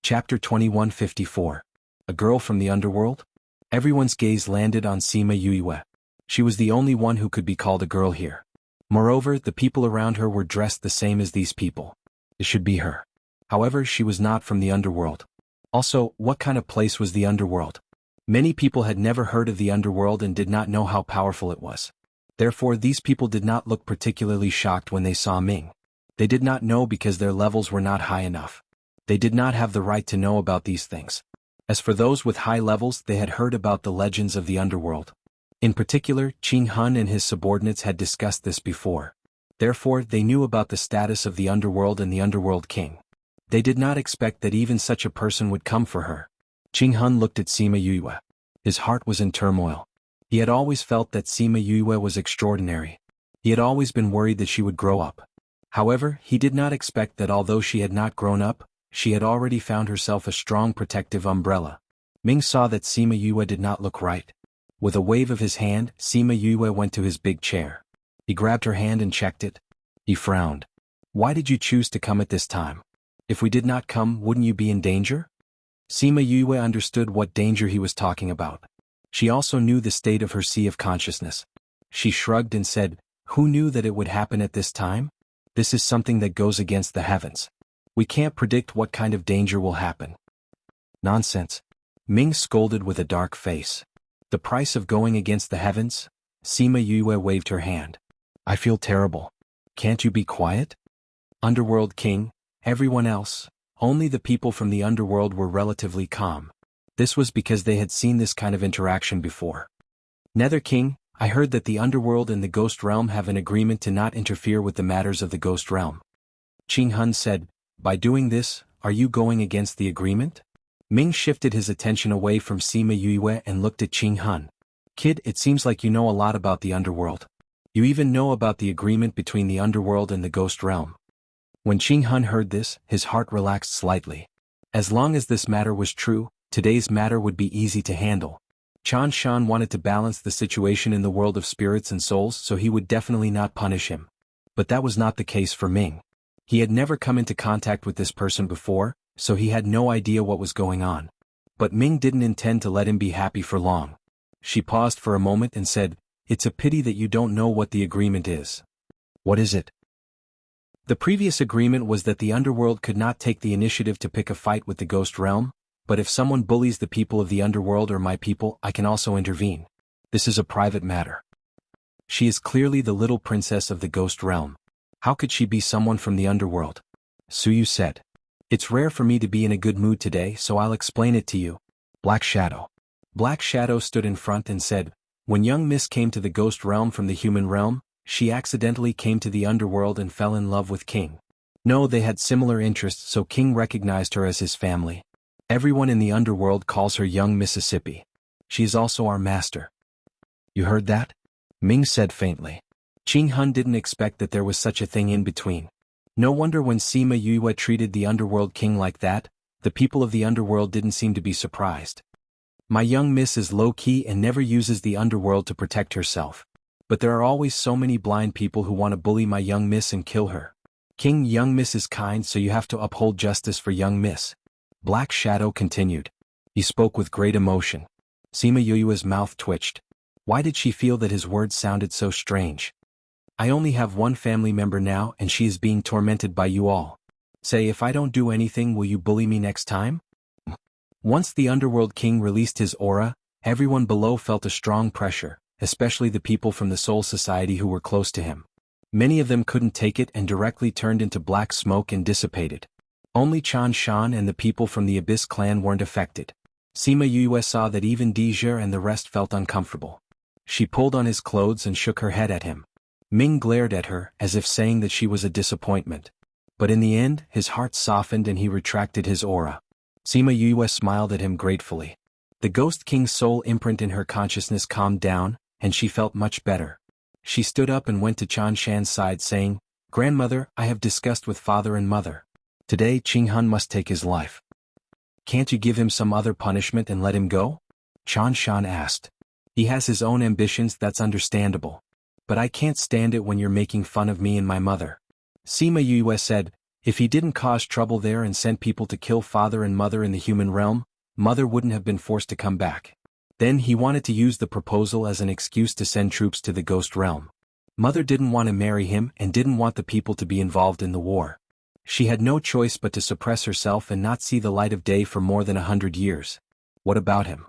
Chapter 2154. A Girl from the Underworld? Everyone's gaze landed on Sima Yue. She was the only one who could be called a girl here. Moreover, the people around her were dressed the same as these people. It should be her. However, she was not from the underworld. Also, what kind of place was the underworld? Many people had never heard of the underworld and did not know how powerful it was. Therefore, these people did not look particularly shocked when they saw Ming. They did not know because their levels were not high enough. They did not have the right to know about these things. As for those with high levels, they had heard about the legends of the underworld. In particular, Jianghu and his subordinates had discussed this before. Therefore, they knew about the status of the underworld and the underworld king. They did not expect that even such a person would come for her. Jianghu looked at Sima Yue. His heart was in turmoil. He had always felt that Sima Yue was extraordinary. He had always been worried that she would grow up. However, he did not expect that although she had not grown up, she had already found herself a strong protective umbrella. Ming saw that Sima Yue did not look right. With a wave of his hand, Sima Yue went to his big chair. He grabbed her hand and checked it. He frowned. Why did you choose to come at this time? If we did not come, wouldn't you be in danger? Sima Yue understood what danger he was talking about. She also knew the state of her sea of consciousness. She shrugged and said, "Who knew that it would happen at this time? This is something that goes against the heavens. We can't predict what kind of danger will happen." Nonsense. Ming scolded with a dark face. The price of going against the heavens? Sima Yue waved her hand. I feel terrible. Can't you be quiet? Underworld king, everyone else, only the people from the underworld were relatively calm. This was because they had seen this kind of interaction before. Nether king, I heard that the underworld and the ghost realm have an agreement to not interfere with the matters of the ghost realm. Jianghu said, by doing this, are you going against the agreement? Ming shifted his attention away from Sima Yue and looked at Jianghu. Kid, it seems like you know a lot about the underworld. You even know about the agreement between the underworld and the ghost realm. When Jianghu heard this, his heart relaxed slightly. As long as this matter was true, today's matter would be easy to handle. Chan Shan wanted to balance the situation in the world of spirits and souls, so he would definitely not punish him. But that was not the case for Ming. He had never come into contact with this person before, so he had no idea what was going on. But Ming didn't intend to let him be happy for long. She paused for a moment and said, "It's a pity that you don't know what the agreement is." What is it? The previous agreement was that the underworld could not take the initiative to pick a fight with the ghost realm, but if someone bullies the people of the underworld or my people, I can also intervene. This is a private matter. She is clearly the little princess of the ghost realm. How could she be someone from the underworld? Suyu said. It's rare for me to be in a good mood today, so I'll explain it to you. Black Shadow. Black Shadow stood in front and said, when young Miss came to the ghost realm from the human realm, she accidentally came to the underworld and fell in love with King. No, they had similar interests, so King recognized her as his family. Everyone in the underworld calls her young Mississippi. She is also our master. You heard that? Ming said faintly. Jianghu didn't expect that there was such a thing in between. No wonder when Sima Yue treated the underworld king like that, the people of the underworld didn't seem to be surprised. My young miss is low-key and never uses the underworld to protect herself. But there are always so many blind people who want to bully my young miss and kill her. King, young miss is kind, so you have to uphold justice for young miss. Black Shadow continued. He spoke with great emotion. Sima Yue's mouth twitched. Why did she feel that his words sounded so strange? I only have one family member now and she is being tormented by you all. Say, if I don't do anything, will you bully me next time? Once the underworld king released his aura, everyone below felt a strong pressure, especially the people from the Soul Society who were close to him. Many of them couldn't take it and directly turned into black smoke and dissipated. Only Chan Shan and the people from the Abyss clan weren't affected. Sima Yue saw that even Deja and the rest felt uncomfortable. She pulled on his clothes and shook her head at him. Ming glared at her as if saying that she was a disappointment. But in the end, his heart softened and he retracted his aura. Sima Yue smiled at him gratefully. The Ghost King's soul imprint in her consciousness calmed down, and she felt much better. She stood up and went to Chan Shan's side saying, Grandmother, I have discussed with father and mother. Today Jianghu must take his life. Can't you give him some other punishment and let him go? Chan Shan asked. He has his own ambitions, that's understandable. But I can't stand it when you're making fun of me and my mother. Sima Yue said, If he didn't cause trouble there and sent people to kill father and mother in the human realm, mother wouldn't have been forced to come back. Then he wanted to use the proposal as an excuse to send troops to the ghost realm. Mother didn't want to marry him and didn't want the people to be involved in the war. She had no choice but to suppress herself and not see the light of day for more than 100 years. What about him?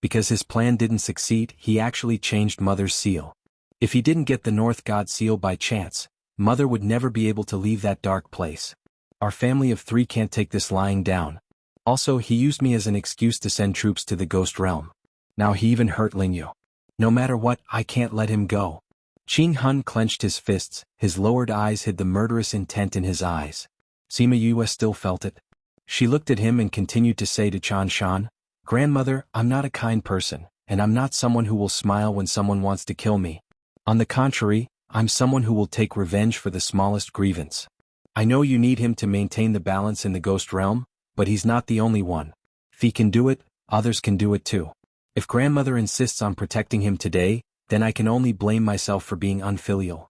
Because his plan didn't succeed, he actually changed Mother's seal. If he didn't get the North God seal by chance, Mother would never be able to leave that dark place. Our family of 3 can't take this lying down. Also, he used me as an excuse to send troops to the ghost realm. Now he even hurt Lingyu. No matter what, I can't let him go. Qing Hun clenched his fists, his lowered eyes hid the murderous intent in his eyes. Sima Yue still felt it. She looked at him and continued to say to Chan Shan, "Grandmother, I'm not a kind person, and I'm not someone who will smile when someone wants to kill me. On the contrary, I'm someone who will take revenge for the smallest grievance. I know you need him to maintain the balance in the ghost realm, but he's not the only one. If he can do it, others can do it too. If grandmother insists on protecting him today, then I can only blame myself for being unfilial."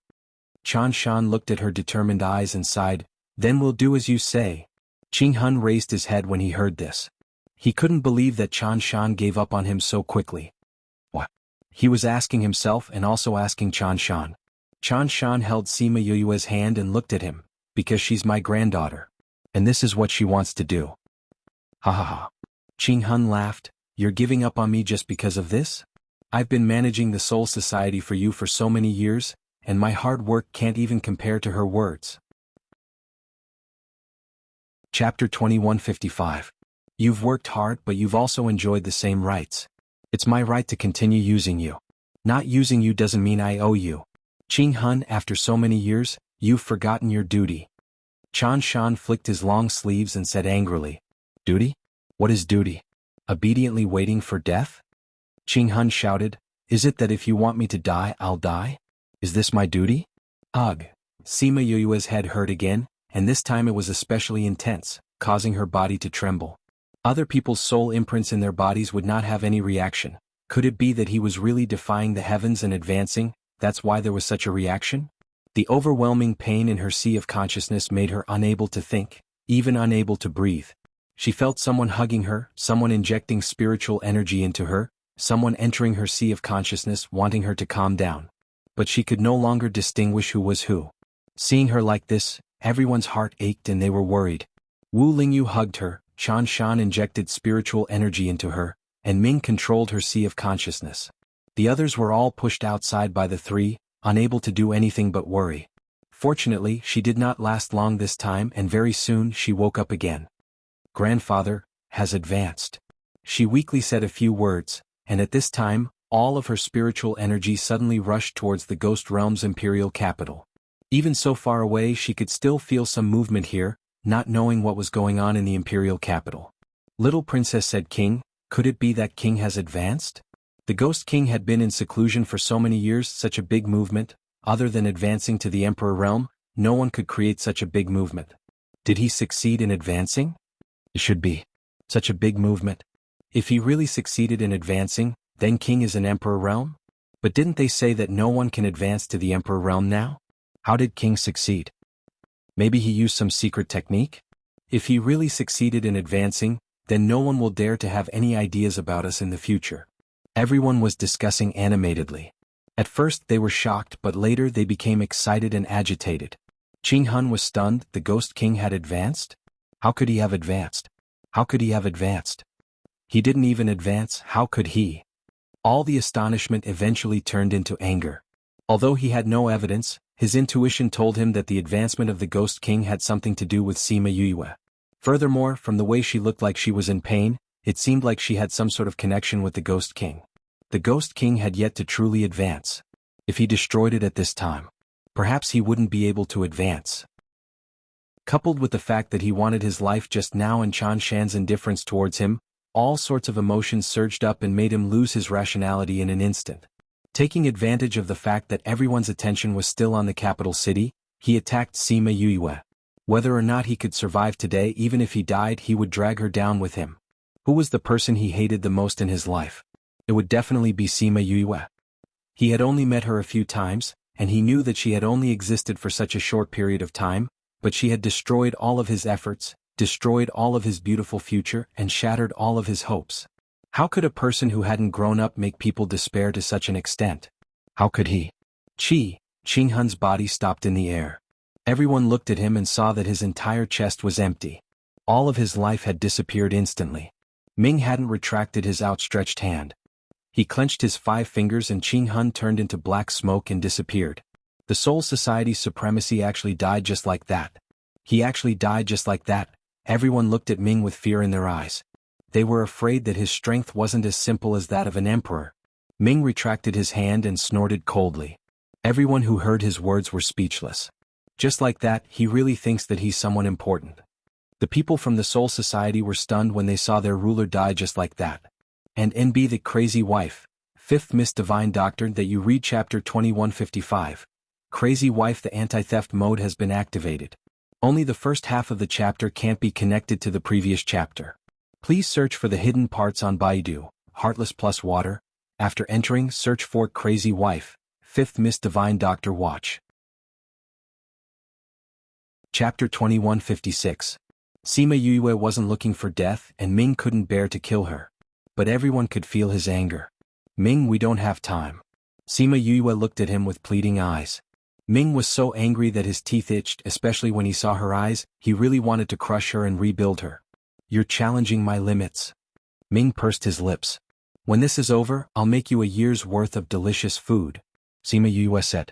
Chan Shan looked at her determined eyes and sighed, "Then we'll do as you say." Qing Hun raised his head when he heard this. He couldn't believe that Chan Shan gave up on him so quickly. What? He was asking himself and also asking Chan Shan. Chan Shan held Sima Yue's hand and looked at him, "Because she's my granddaughter. And this is what she wants to do." Ha ha ha. Qing Hun laughed, "You're giving up on me just because of this? I've been managing the Soul Society for you for so many years, and my hard work can't even compare to her words." Chapter 2155. You've worked hard, but you've also enjoyed the same rights. It's my right to continue using you. Not using you doesn't mean I owe you. Qing Hun, after so many years, you've forgotten your duty. Chan Shan flicked his long sleeves and said angrily, "Duty? What is duty? Obediently waiting for death?" Qing Hun shouted, "Is it that if you want me to die, I'll die? Is this my duty?" Ugh. Sima Yue's head hurt again, and this time it was especially intense, causing her body to tremble. Other people's soul imprints in their bodies would not have any reaction. Could it be that he was really defying the heavens and advancing? That's why there was such a reaction? The overwhelming pain in her sea of consciousness made her unable to think, even unable to breathe. She felt someone hugging her, someone injecting spiritual energy into her, someone entering her sea of consciousness wanting her to calm down. But she could no longer distinguish who was who. Seeing her like this, everyone's heart ached and they were worried. Wu Lingyu hugged her, Chan Shan injected spiritual energy into her, and Ming controlled her sea of consciousness. The others were all pushed outside by the 3, unable to do anything but worry. Fortunately, she did not last long this time and very soon she woke up again. "Grandfather has advanced." She weakly said a few words, and at this time, all of her spiritual energy suddenly rushed towards the Ghost Realm's imperial capital. Even so far away she could still feel some movement here, not knowing what was going on in the imperial capital. "Little princess," said King, "could it be that King has advanced?" The Ghost King had been in seclusion for so many years, such a big movement, other than advancing to the Emperor realm, no one could create such a big movement. Did he succeed in advancing? It should be. Such a big movement. If he really succeeded in advancing, then King is in Emperor realm? But didn't they say that no one can advance to the Emperor realm now? How did King succeed? Maybe he used some secret technique? If he really succeeded in advancing, then no one will dare to have any ideas about us in the future. Everyone was discussing animatedly. At first they were shocked, but later they became excited and agitated. Qing Hun was stunned. The Ghost King had advanced? How could he have advanced? How could he have advanced? He didn't even advance, how could he? All the astonishment eventually turned into anger. Although he had no evidence, his intuition told him that the advancement of the Ghost King had something to do with Sima Yue. Furthermore, from the way she looked like she was in pain, it seemed like she had some sort of connection with the Ghost King. The Ghost King had yet to truly advance. If he destroyed it at this time, perhaps he wouldn't be able to advance. Coupled with the fact that he wanted his life just now and Chan Shan's indifference towards him, all sorts of emotions surged up and made him lose his rationality in an instant. Taking advantage of the fact that everyone's attention was still on the capital city, he attacked Sima Yue. Whether or not he could survive today, even if he died, he would drag her down with him. Who was the person he hated the most in his life? It would definitely be Sima Yue. He had only met her a few times, and he knew that she had only existed for such a short period of time, But she had destroyed all of his efforts, destroyed all of his beautiful future, and shattered all of his hopes. How could a person who hadn't grown up make people despair to such an extent? How could he? Qinghun's body stopped in the air. Everyone looked at him and saw that his entire chest was empty. All of his life had disappeared instantly. Ming hadn't retracted his outstretched hand. He clenched his 5 fingers and Qinghun turned into black smoke and disappeared. The Soul Society's supremacy actually died just like that. He actually died just like that. Everyone looked at Ming with fear in their eyes. They were afraid that his strength wasn't as simple as that of an emperor. Ming retracted his hand and snorted coldly. Everyone who heard his words were speechless. Just like that, he really thinks that he's someone important. The people from the Soul Society were stunned when they saw their ruler die just like that. And NB the crazy wife, 5th Miss Divine Doctor that you read chapter 2155. Crazy wife, the anti-theft mode has been activated. Only the first half of the chapter can't be connected to the previous chapter. Please search for the hidden parts on Baidu, Heartless plus Water. After entering, search for Crazy Wife, 5th Miss Divine Doctor Watch. Chapter 2156. Sima Yue wasn't looking for death and Ming couldn't bear to kill her. But everyone could feel his anger. Ming, we don't have time. Sima Yue looked at him with pleading eyes. Ming was so angry that his teeth itched, especially when he saw her eyes. He really wanted to crush her and rebuild her. You're challenging my limits. Ming pursed his lips. When this is over, I'll make you a year's worth of delicious food. Sima Yue said.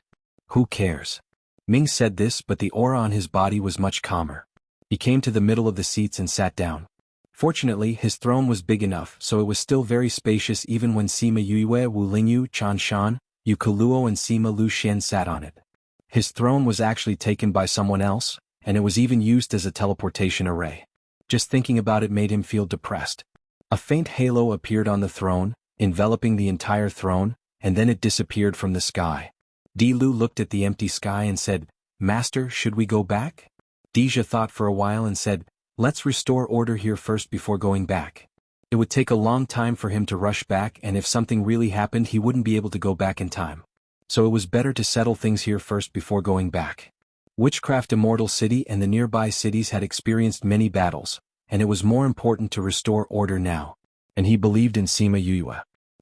Who cares? Ming said this, but the aura on his body was much calmer. He came to the middle of the seats and sat down. Fortunately, his throne was big enough, so it was still very spacious even when Sima Yue, Wu Lingyu, Chan Shan, Yu Kuluo and Sima Lu Xian sat on it. His throne was actually taken by someone else, and it was even used as a teleportation array. Just thinking about it made him feel depressed. A faint halo appeared on the throne, enveloping the entire throne, and then it disappeared from the sky. Di Lu looked at the empty sky and said, Master, should we go back? Dija thought for a while and said, let's restore order here first before going back. It would take a long time for him to rush back, and if something really happened he wouldn't be able to go back in time. So it was better to settle things here first before going back. Witchcraft Immortal City and the nearby cities had experienced many battles, and it was more important to restore order now. And he believed in Sima Yue.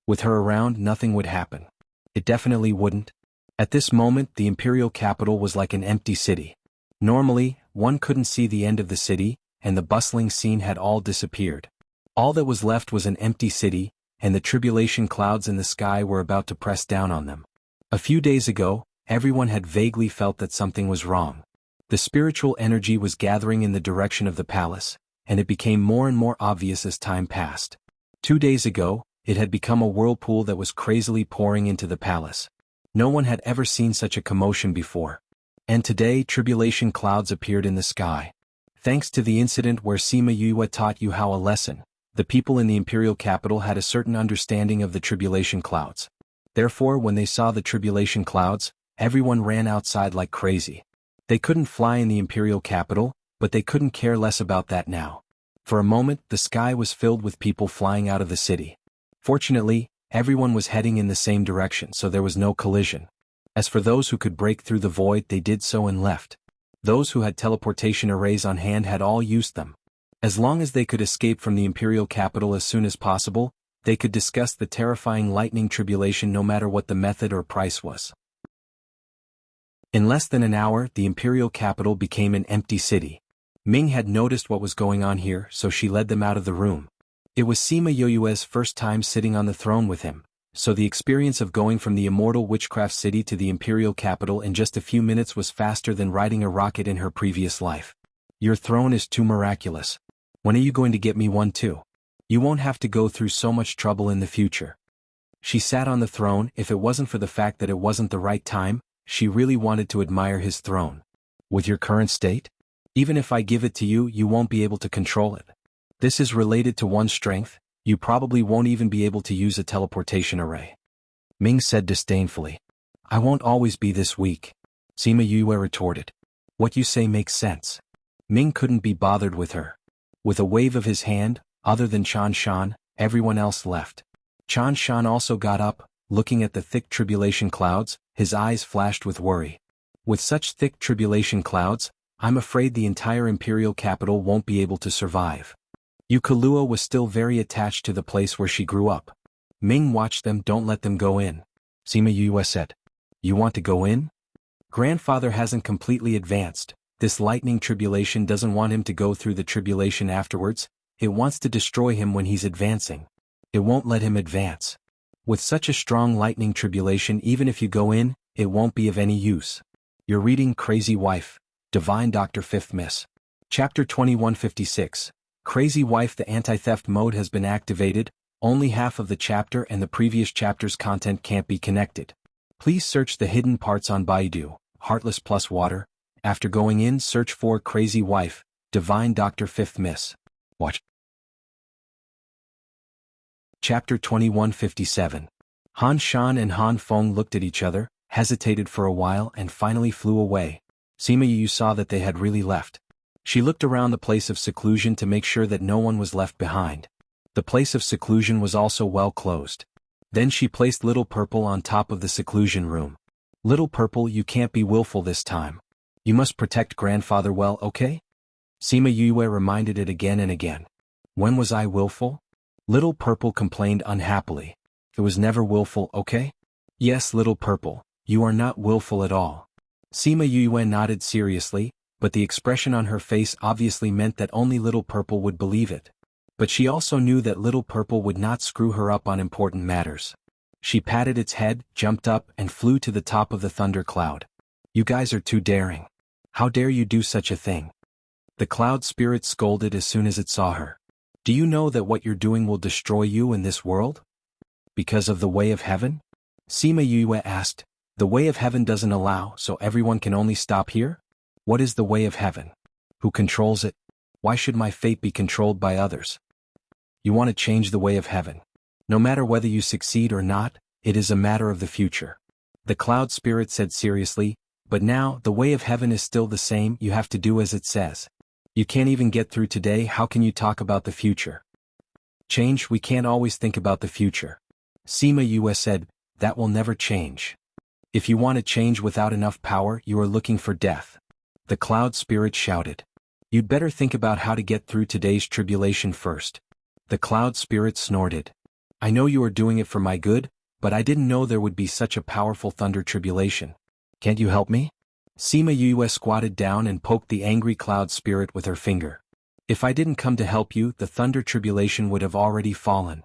With her around, nothing would happen. It definitely wouldn't. At this moment, the imperial capital was like an empty city. Normally, one couldn't see the end of the city, and the bustling scene had all disappeared. All that was left was an empty city, and the tribulation clouds in the sky were about to press down on them. A few days ago, everyone had vaguely felt that something was wrong. The spiritual energy was gathering in the direction of the palace, and it became more and more obvious as time passed. 2 days ago, it had become a whirlpool that was crazily pouring into the palace. No one had ever seen such a commotion before. And today, tribulation clouds appeared in the sky. Thanks to the incident where Sima Yue taught you how a lesson, the people in the imperial capital had a certain understanding of the tribulation clouds. Therefore, when they saw the tribulation clouds, everyone ran outside like crazy. They couldn't fly in the imperial capital, but they couldn't care less about that now. For a moment, the sky was filled with people flying out of the city. Fortunately, everyone was heading in the same direction, so there was no collision. As for those who could break through the void, they did so and left. Those who had teleportation arrays on hand had all used them. As long as they could escape from the imperial capital as soon as possible, they could discuss the terrifying lightning tribulation no matter what the method or price was. In less than an hour, the imperial capital became an empty city. Ming had noticed what was going on here, so she led them out of the room. It was Sima Yue's first time sitting on the throne with him, so the experience of going from the immortal witchcraft city to the imperial capital in just a few minutes was faster than riding a rocket in her previous life. Your throne is too miraculous. When are you going to get me one too? You won't have to go through so much trouble in the future. She sat on the throne. If it wasn't for the fact that it wasn't the right time, she really wanted to admire his throne. With your current state? Even if I give it to you, you won't be able to control it. This is related to one's strength. You probably won't even be able to use a teleportation array. Ming said disdainfully. I won't always be this weak. Sima Yue retorted. What you say makes sense. Ming couldn't be bothered with her. With a wave of his hand, other than Chan Shan, everyone else left. Chan Shan also got up, looking at the thick tribulation clouds, his eyes flashed with worry. With such thick tribulation clouds, I'm afraid the entire imperial capital won't be able to survive. Yukalua was still very attached to the place where she grew up. Ming watched them. Don't let them go in. Sima Yue said. You want to go in? Grandfather hasn't completely advanced. This lightning tribulation doesn't want him to go through the tribulation afterwards. It wants to destroy him when he's advancing. It won't let him advance. With such a strong lightning tribulation, even if you go in, it won't be of any use. You're reading Crazy Wife, Divine Dr. 5th Miss. Chapter 2156. Crazy Wife. The anti-theft mode has been activated. Only half of the chapter and the previous chapter's content can't be connected. Please search the hidden parts on Baidu, Heartless plus Water. After going in, search for Crazy Wife, Divine Dr. 5th Miss. Watch. Chapter 2157. Han Shan and Han Feng looked at each other, hesitated for a while and finally flew away. Sima Yu saw that they had really left. She looked around the place of seclusion to make sure that no one was left behind. The place of seclusion was also well closed. Then she placed Little Purple on top of the seclusion room. Little Purple, you can't be willful this time. You must protect grandfather well, okay? Sima Yue reminded it again and again. When was I willful? Little Purple complained unhappily. It was never willful, okay? Yes, Little Purple, you are not willful at all. Sima Yue nodded seriously, but the expression on her face obviously meant that only Little Purple would believe it. But she also knew that Little Purple would not screw her up on important matters. She patted its head, jumped up and flew to the top of the thunder cloud. You guys are too daring. How dare you do such a thing? The cloud spirit scolded as soon as it saw her. Do you know that what you're doing will destroy you in this world? Because of the way of heaven? Sima Yue asked. The way of heaven doesn't allow, so everyone can only stop here? What is the way of heaven? Who controls it? Why should my fate be controlled by others? You want to change the way of heaven. No matter whether you succeed or not, it is a matter of the future. The cloud spirit said seriously, but now, the way of heaven is still the same. You have to do as it says. You can't even get through today. How can you talk about the future? Change, we can't always think about the future. Sima Yue said, that will never change. If you want to change without enough power, you are looking for death. The cloud spirit shouted. You'd better think about how to get through today's tribulation first. The cloud spirit snorted. I know you are doing it for my good, but I didn't know there would be such a powerful thunder tribulation. Can't you help me? Sima Yue squatted down and poked the angry cloud spirit with her finger. If I didn't come to help you, the thunder tribulation would have already fallen.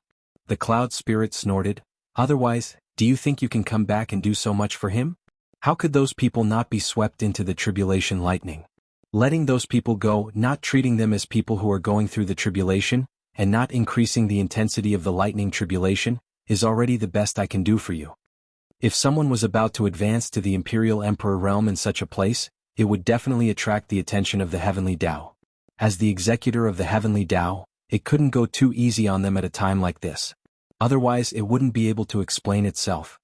The cloud spirit snorted. Otherwise, do you think you can come back and do so much for him? How could those people not be swept into the tribulation lightning? Letting those people go, not treating them as people who are going through the tribulation, and not increasing the intensity of the lightning tribulation, is already the best I can do for you. If someone was about to advance to the Imperial Emperor realm in such a place, it would definitely attract the attention of the Heavenly Tao. As the executor of the Heavenly Tao, it couldn't go too easy on them at a time like this. Otherwise it wouldn't be able to explain itself.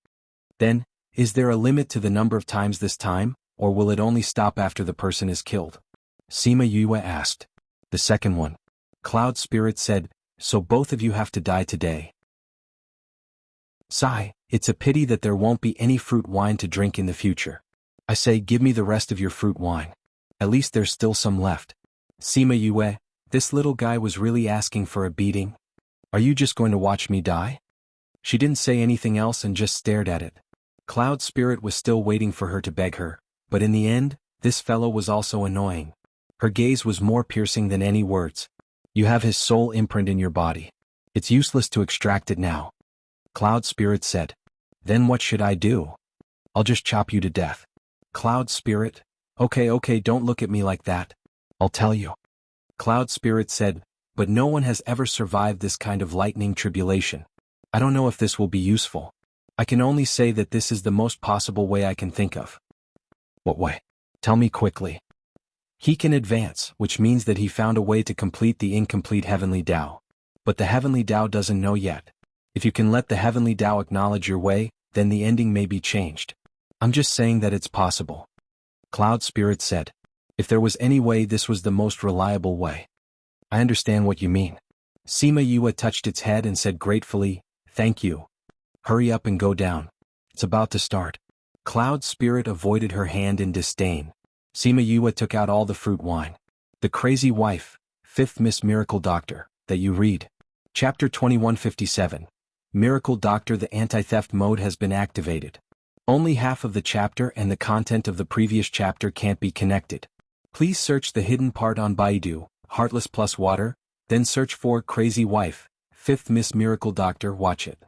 Then, is there a limit to the number of times this time, or will it only stop after the person is killed? Sima Yue asked. The second one. Cloud Spirit said, so both of you have to die today. Sigh, it's a pity that there won't be any fruit wine to drink in the future. I say give me the rest of your fruit wine. At least there's still some left. Sima Yue, this little guy was really asking for a beating. Are you just going to watch me die? She didn't say anything else and just stared at it. Cloud Spirit was still waiting for her to beg her, but in the end, this fellow was also annoying. Her gaze was more piercing than any words. You have his soul imprint in your body. It's useless to extract it now. Cloud Spirit said. Then what should I do? I'll just chop you to death. Cloud Spirit? Okay, don't look at me like that. I'll tell you. Cloud Spirit said, but no one has ever survived this kind of lightning tribulation. I don't know if this will be useful. I can only say that this is the most possible way I can think of. What way? Tell me quickly. He can advance, which means that he found a way to complete the incomplete Heavenly Tao. But the Heavenly Tao doesn't know yet. If you can let the Heavenly Tao acknowledge your way, then the ending may be changed. I'm just saying that it's possible. Cloud Spirit said. If there was any way, this was the most reliable way. I understand what you mean. Sima Yue touched its head and said gratefully, thank you. Hurry up and go down. It's about to start. Cloud Spirit avoided her hand in disdain. Sima Yue took out all the fruit wine. The Crazy Wife, 5th Miss Miracle Doctor, that you read. Chapter 2157. Miracle Doctor. The anti-theft mode has been activated. Only half of the chapter and the content of the previous chapter can't be connected. Please search the hidden part on Baidu, Heartless plus Water, then search for Crazy Wife, 5th Miss Miracle Doctor. Watch it.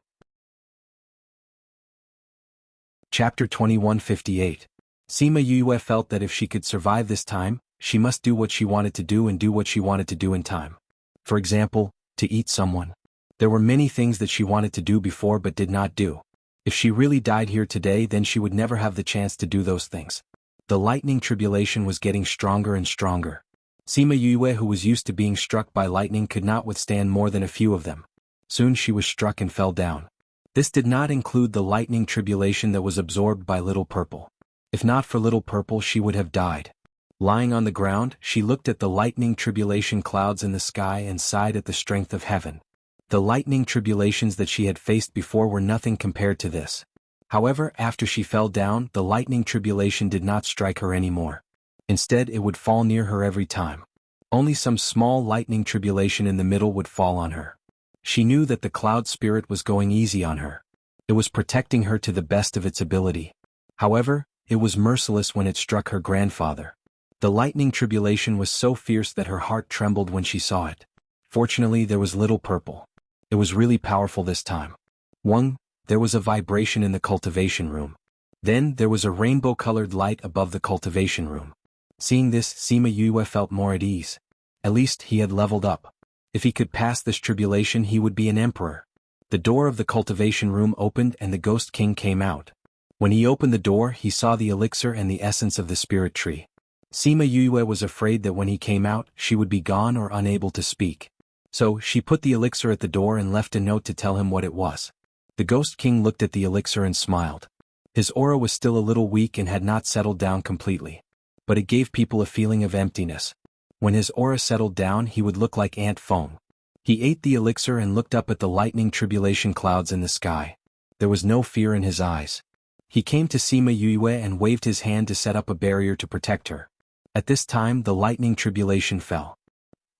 Chapter 2158. Sima Yue felt that if she could survive this time, she must do what she wanted to do and do what she wanted to do in time. For example, to eat someone. There were many things that she wanted to do before but did not do. If she really died here today, then she would never have the chance to do those things. The lightning tribulation was getting stronger and stronger. Sima Yue, who was used to being struck by lightning, could not withstand more than a few of them. Soon she was struck and fell down. This did not include the lightning tribulation that was absorbed by Little Purple. If not for Little Purple, she would have died. Lying on the ground, she looked at the lightning tribulation clouds in the sky and sighed at the strength of heaven. The lightning tribulations that she had faced before were nothing compared to this. However, after she fell down, the lightning tribulation did not strike her anymore. Instead, it would fall near her every time. Only some small lightning tribulation in the middle would fall on her. She knew that the cloud spirit was going easy on her. It was protecting her to the best of its ability. However, it was merciless when it struck her grandfather. The lightning tribulation was so fierce that her heart trembled when she saw it. Fortunately, there was Little Purple. It was really powerful this time. There was a vibration in the cultivation room. Then there was a rainbow-colored light above the cultivation room. Seeing this, Sima Yue felt more at ease. At least he had leveled up. If he could pass this tribulation, he would be an emperor. The door of the cultivation room opened and the Ghost King came out. When he opened the door, he saw the elixir and the essence of the spirit tree. Sima Yue was afraid that when he came out, she would be gone or unable to speak. So, she put the elixir at the door and left a note to tell him what it was. The Ghost King looked at the elixir and smiled. His aura was still a little weak and had not settled down completely. But it gave people a feeling of emptiness. When his aura settled down, he would look like Ant Fong. He ate the elixir and looked up at the lightning tribulation clouds in the sky. There was no fear in his eyes. He came to Sima Yue and waved his hand to set up a barrier to protect her. At this time, the lightning tribulation fell.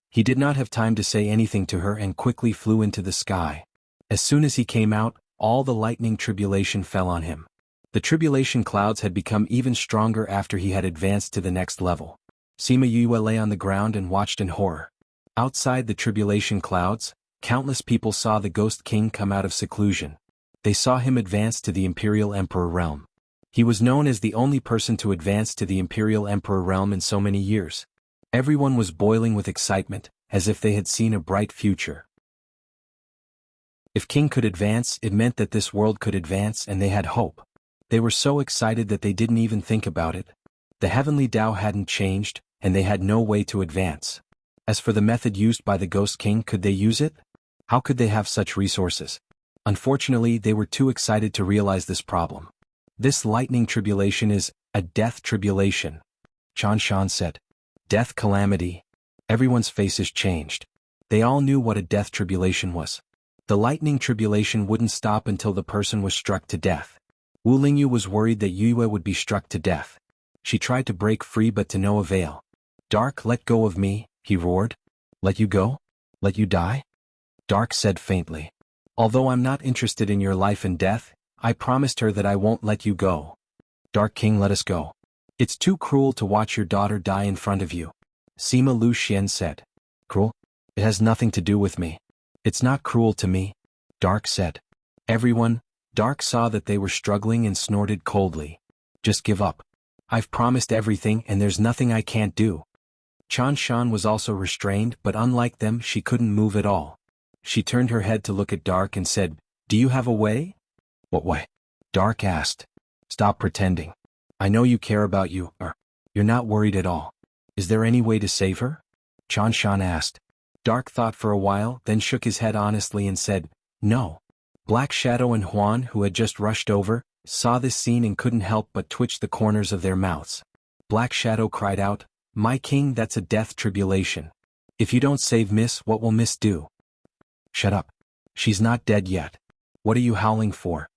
He did not have time to say anything to her and quickly flew into the sky. As soon as he came out, all the lightning tribulation fell on him. The tribulation clouds had become even stronger after he had advanced to the next level. Sima Yue lay on the ground and watched in horror. Outside the tribulation clouds, countless people saw the Ghost King come out of seclusion. They saw him advance to the Imperial Emperor realm. He was known as the only person to advance to the Imperial Emperor realm in so many years. Everyone was boiling with excitement, as if they had seen a bright future. If King could advance, it meant that this world could advance, and they had hope. They were so excited that they didn't even think about it. The heavenly Tao hadn't changed, and they had no way to advance. As for the method used by the Ghost King, could they use it? How could they have such resources? Unfortunately, they were too excited to realize this problem. This lightning tribulation is a death tribulation, Chan Shan said. Death calamity. Everyone's faces changed. They all knew what a death tribulation was. The lightning tribulation wouldn't stop until the person was struck to death. Wu Lingyu was worried that Yue would be struck to death. She tried to break free but to no avail. Dark, let go of me, he roared. Let you go? Let you die? Dark said faintly. Although I'm not interested in your life and death, I promised her that I won't let you go. Dark King, let us go. It's too cruel to watch your daughter die in front of you. Sima Lu Xian said. Cruel? It has nothing to do with me. It's not cruel to me, Dark said. Everyone, Dark saw that they were struggling and snorted coldly. Just give up. I've promised everything and there's nothing I can't do. Chan Shan was also restrained, but unlike them, she couldn't move at all. She turned her head to look at Dark and said, Do you have a way? What way? Dark asked. Stop pretending. I know you care about you, or you're not worried at all. Is there any way to save her? Chan Shan asked. Dark thought for a while, then shook his head honestly and said, No. Black Shadow and Huan, who had just rushed over, saw this scene and couldn't help but twitch the corners of their mouths. Black Shadow cried out, My king, that's a death tribulation. If you don't save Miss, what will Miss do? Shut up. She's not dead yet. What are you howling for?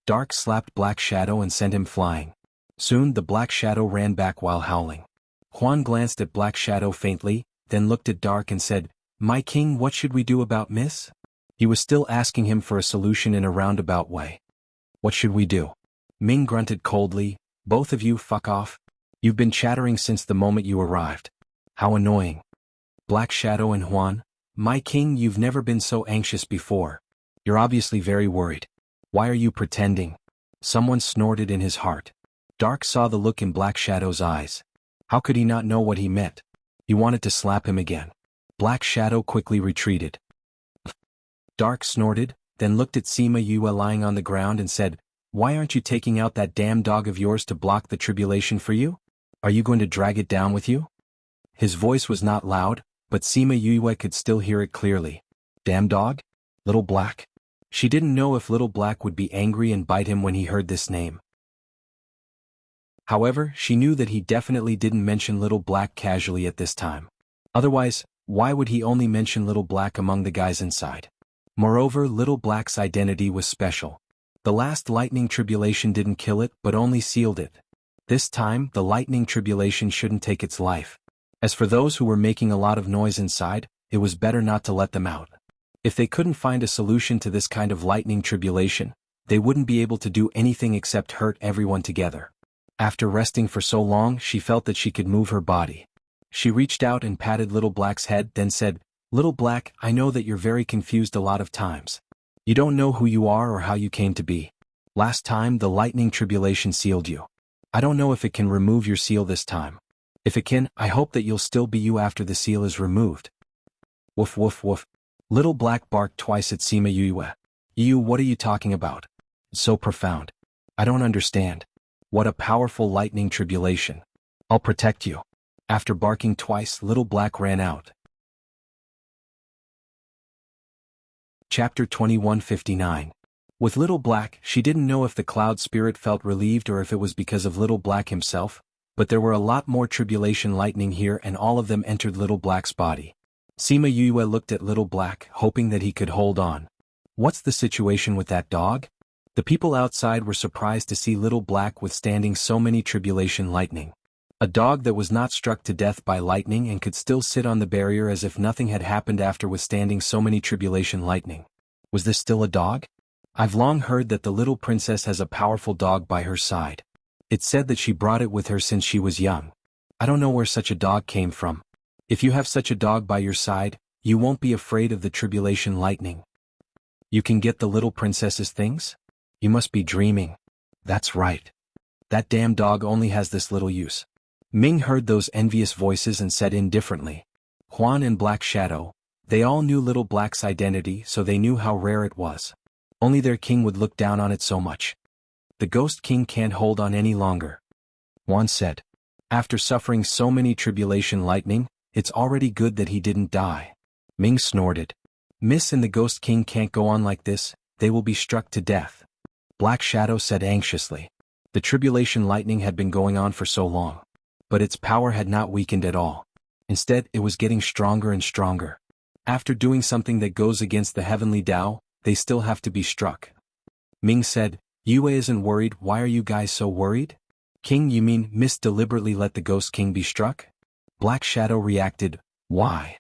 Dark slapped Black Shadow and sent him flying. Soon the Black Shadow ran back while howling. Huan glanced at Black Shadow faintly, then looked at Dark and said, "My king, what should we do about Miss?" He was still asking him for a solution in a roundabout way. "What should we do?" Ming grunted coldly, "Both of you fuck off. You've been chattering since the moment you arrived. How annoying." Black Shadow and Huan, "My king, you've never been so anxious before. You're obviously very worried. Why are you pretending?" Someone snorted in his heart. Dark saw the look in Black Shadow's eyes. How could he not know what he meant? He wanted to slap him again. Black Shadow quickly retreated. Dark snorted, then looked at Sima Yue lying on the ground and said, "Why aren't you taking out that damn dog of yours to block the tribulation for you? Are you going to drag it down with you?" His voice was not loud, but Sima Yue could still hear it clearly. Damn dog? Little Black? She didn't know if Little Black would be angry and bite him when he heard this name. However, she knew that he definitely didn't mention Little Black casually at this time. Otherwise, why would he only mention Little Black among the guys inside? Moreover, Little Black's identity was special. The last lightning tribulation didn't kill it but only sealed it. This time, the lightning tribulation shouldn't take its life. As for those who were making a lot of noise inside, it was better not to let them out. If they couldn't find a solution to this kind of lightning tribulation, they wouldn't be able to do anything except hurt everyone together. After resting for so long, she felt that she could move her body. She reached out and patted Little Black's head, then said, "Little Black, I know that you're very confused a lot of times. You don't know who you are or how you came to be. Last time, the lightning tribulation sealed you. I don't know if it can remove your seal this time. If it can, I hope that you'll still be you after the seal is removed." Woof woof woof. Little Black barked twice at Sima Yue. "You, what are you talking about? It's so profound. I don't understand. What a powerful lightning tribulation. I'll protect you." After barking twice, Little Black ran out. Chapter 2159. With Little Black, she didn't know if the cloud spirit felt relieved or if it was because of Little Black himself, but there were a lot more tribulation lightning here and all of them entered Little Black's body. Sima Yue looked at Little Black, hoping that he could hold on. What's the situation with that dog? The people outside were surprised to see Little Black withstanding so many tribulation lightning. A dog that was not struck to death by lightning and could still sit on the barrier as if nothing had happened after withstanding so many tribulation lightning. Was this still a dog? I've long heard that the little princess has a powerful dog by her side. It's said that she brought it with her since she was young. I don't know where such a dog came from. If you have such a dog by your side, you won't be afraid of the tribulation lightning. You can get the little princess's things? You must be dreaming. That's right. That damn dog only has this little use. Ming heard those envious voices and said indifferently. Huan and Black Shadow, they all knew Little Black's identity, so they knew how rare it was. Only their king would look down on it so much. The Ghost King can't hold on any longer. Huan said. After suffering so many tribulation lightning, it's already good that he didn't die. Ming snorted. Miss and the Ghost King can't go on like this, they will be struck to death. Black Shadow said anxiously. The tribulation lightning had been going on for so long. But its power had not weakened at all. Instead, it was getting stronger and stronger. After doing something that goes against the heavenly Tao, they still have to be struck. Ming said, Yue isn't worried, why are you guys so worried? King, you mean Miss deliberately let the Ghost King be struck? Black Shadow reacted, why?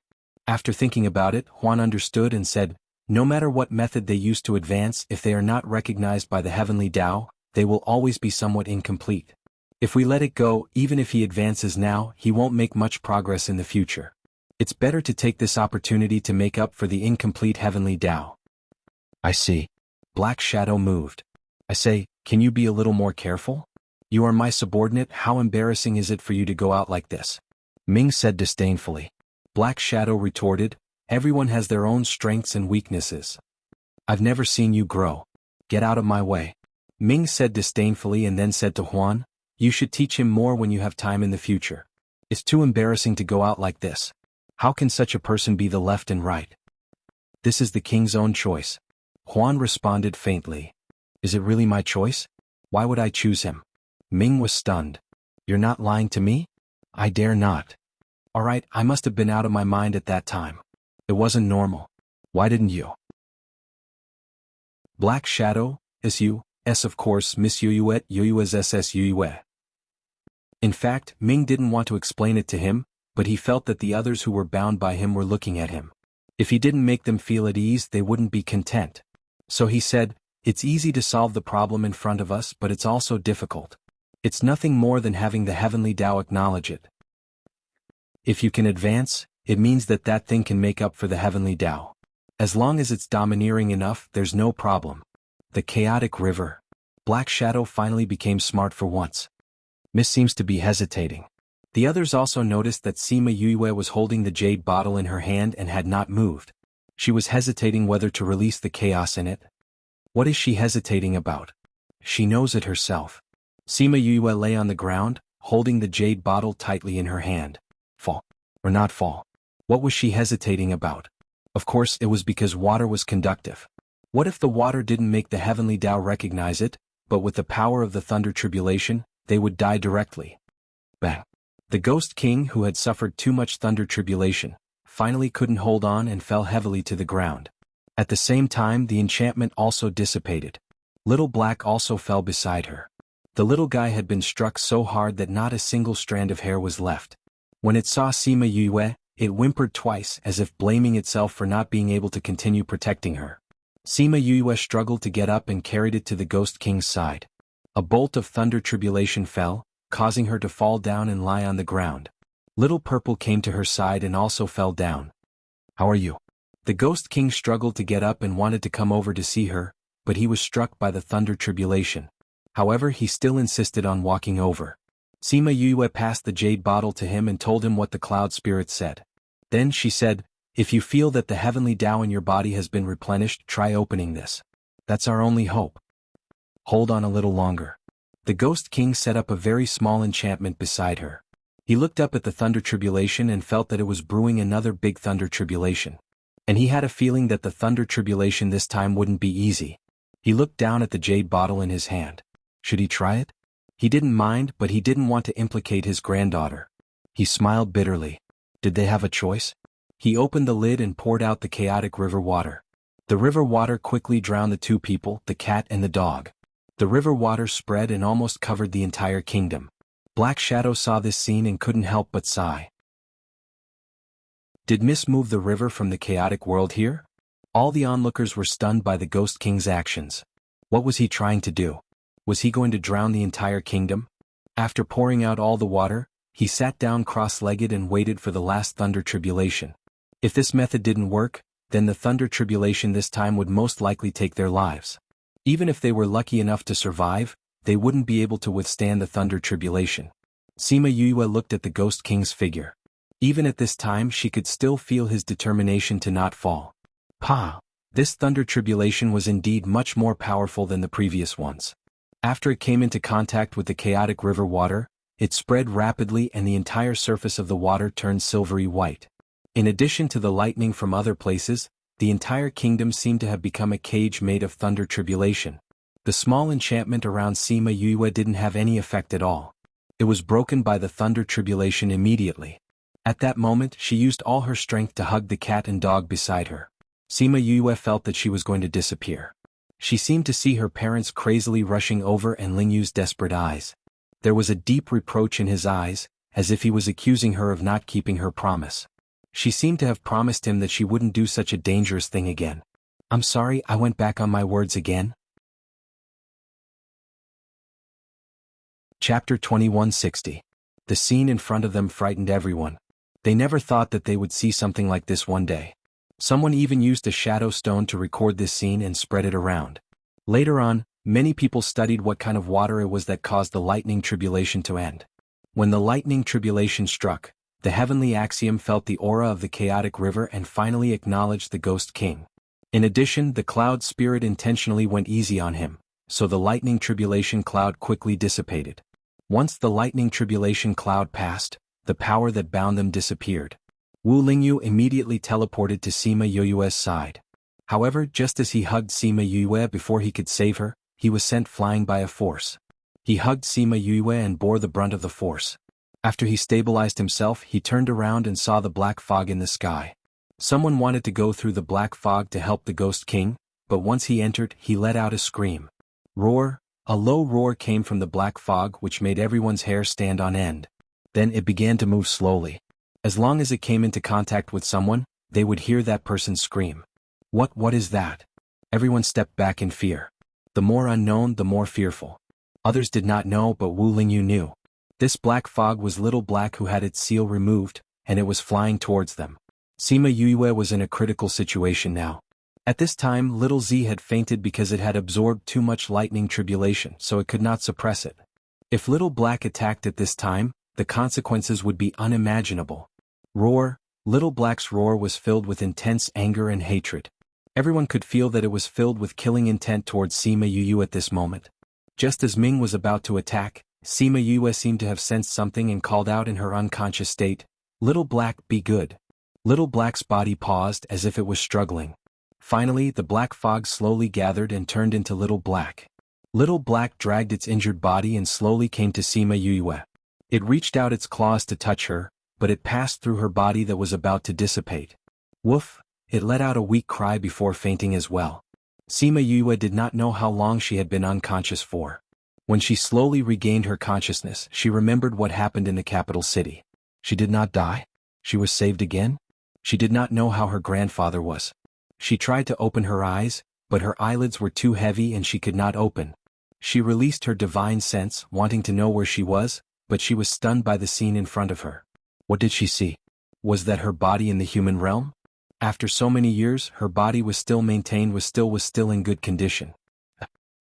After thinking about it, Huan understood and said, no matter what method they use to advance, if they are not recognized by the heavenly Tao, they will always be somewhat incomplete. If we let it go, even if he advances now, he won't make much progress in the future. It's better to take this opportunity to make up for the incomplete heavenly Tao. I see. Black Shadow moved. I say, can you be a little more careful? You are my subordinate, how embarrassing is it for you to go out like this? Ming said disdainfully. Black Shadow retorted, everyone has their own strengths and weaknesses. I've never seen you grow. Get out of my way. Ming said disdainfully and then said to Huan, you should teach him more when you have time in the future. It's too embarrassing to go out like this. How can such a person be the left and right? This is the king's own choice. Huan responded faintly. Is it really my choice? Why would I choose him? Ming was stunned. You're not lying to me? I dare not. All right, I must have been out of my mind at that time. It wasn't normal. Why didn't you? Black Shadow, S of course, Miss Yuyuet, Yuyues SS Yuyue. In fact, Ming didn't want to explain it to him, but he felt that the others who were bound by him were looking at him. If he didn't make them feel at ease, they wouldn't be content. So he said, "It's easy to solve the problem in front of us, but it's also difficult. It's nothing more than having the heavenly Tao acknowledge it. If you can advance, it means that that thing can make up for the heavenly Tao. As long as it's domineering enough, there's no problem." The chaotic river. Black Shadow finally became smart for once. Miss seems to be hesitating. The others also noticed that Sima Yue was holding the jade bottle in her hand and had not moved. She was hesitating whether to release the chaos in it. What is she hesitating about? She knows it herself. Sima Yue lay on the ground, holding the jade bottle tightly in her hand. Fall. Or not fall. What was she hesitating about? Of course it was because water was conductive. What if the water didn't make the heavenly Tao recognize it, but with the power of the thunder tribulation, they would die directly? Bang. The Ghost King, who had suffered too much thunder tribulation, finally couldn't hold on and fell heavily to the ground. At the same time, the enchantment also dissipated. Little Black also fell beside her. The little guy had been struck so hard that not a single strand of hair was left. When it saw Sima Yue, it whimpered twice as if blaming itself for not being able to continue protecting her. Sima Yue struggled to get up and carried it to the Ghost King's side. A bolt of thunder tribulation fell, causing her to fall down and lie on the ground. Little Purple came to her side and also fell down. "How are you?" The Ghost King struggled to get up and wanted to come over to see her, but he was struck by the thunder tribulation. However, he still insisted on walking over. Sima Yue passed the jade bottle to him and told him what the cloud spirit said. Then she said, "If you feel that the heavenly Tao in your body has been replenished, try opening this. That's our only hope. Hold on a little longer." The Ghost King set up a very small enchantment beside her. He looked up at the thunder tribulation and felt that it was brewing another big thunder tribulation. And he had a feeling that the thunder tribulation this time wouldn't be easy. He looked down at the jade bottle in his hand. Should he try it? He didn't mind, but he didn't want to implicate his granddaughter. He smiled bitterly. Did they have a choice? He opened the lid and poured out the chaotic river water. The river water quickly drowned the two people, the cat and the dog. The river water spread and almost covered the entire kingdom. Black Shadow saw this scene and couldn't help but sigh. Did Miss move the river from the chaotic world here? All the onlookers were stunned by the Ghost King's actions. What was he trying to do? Was he going to drown the entire kingdom? After pouring out all the water, he sat down cross-legged and waited for the last thunder tribulation. If this method didn't work, then the thunder tribulation this time would most likely take their lives. Even if they were lucky enough to survive, they wouldn't be able to withstand the thunder tribulation. Sima Yue looked at the Ghost King's figure. Even at this time she could still feel his determination to not fall. This thunder tribulation was indeed much more powerful than the previous ones. After it came into contact with the chaotic river water, it spread rapidly and the entire surface of the water turned silvery white. In addition to the lightning from other places, the entire kingdom seemed to have become a cage made of thunder tribulation. The small enchantment around Sima Yue didn't have any effect at all. It was broken by the thunder tribulation immediately. At that moment she used all her strength to hug the cat and dog beside her. Sima Yue felt that she was going to disappear. She seemed to see her parents crazily rushing over and Lingyu's desperate eyes. There was a deep reproach in his eyes, as if he was accusing her of not keeping her promise. She seemed to have promised him that she wouldn't do such a dangerous thing again. "I'm sorry, I went back on my words again." Chapter 2160. The scene in front of them frightened everyone. They never thought that they would see something like this one day. Someone even used a shadow stone to record this scene and spread it around. Later on, many people studied what kind of water it was that caused the lightning tribulation to end. When the lightning tribulation struck, the heavenly axiom felt the aura of the chaotic river and finally acknowledged the Ghost King. In addition, the cloud spirit intentionally went easy on him, so the lightning tribulation cloud quickly dissipated. Once the lightning tribulation cloud passed, the power that bound them disappeared. Wu Lingyu immediately teleported to Sima Yue's side. However, just as he hugged Sima Yue before he could save her, he was sent flying by a force. He hugged Sima Yue and bore the brunt of the force. After he stabilized himself, he turned around and saw the black fog in the sky. Someone wanted to go through the black fog to help the Ghost King, but once he entered, he let out a scream. Roar, A low roar came from the black fog which made everyone's hair stand on end. Then it began to move slowly. As long as it came into contact with someone, they would hear that person scream. What is that? Everyone stepped back in fear. The more unknown, the more fearful. Others did not know, but Wu Lingyu knew. This black fog was Little Black, who had its seal removed, and it was flying towards them. Sima Yue was in a critical situation now. At this time, Little Z had fainted because it had absorbed too much lightning tribulation, so it could not suppress it. If Little Black attacked at this time, the consequences would be unimaginable. Roar. Little Black's roar was filled with intense anger and hatred. Everyone could feel that it was filled with killing intent towards Sima Yue at this moment. Just as Ming was about to attack, Sima Yue seemed to have sensed something and called out in her unconscious state, "Little Black, be good." Little Black's body paused as if it was struggling. Finally, the black fog slowly gathered and turned into Little Black. Little Black dragged its injured body and slowly came to Sima Yue. It reached out its claws to touch her, but it passed through her body that was about to dissipate. Woof! It let out a weak cry before fainting as well. Sima Yue did not know how long she had been unconscious for. When she slowly regained her consciousness, she remembered what happened in the capital city. She did not die? She was saved again? She did not know how her grandfather was. She tried to open her eyes, but her eyelids were too heavy and she could not open. She released her divine sense, wanting to know where she was, but she was stunned by the scene in front of her. What did she see? Was that her body in the human realm? After so many years, her body was still maintained, was still in good condition.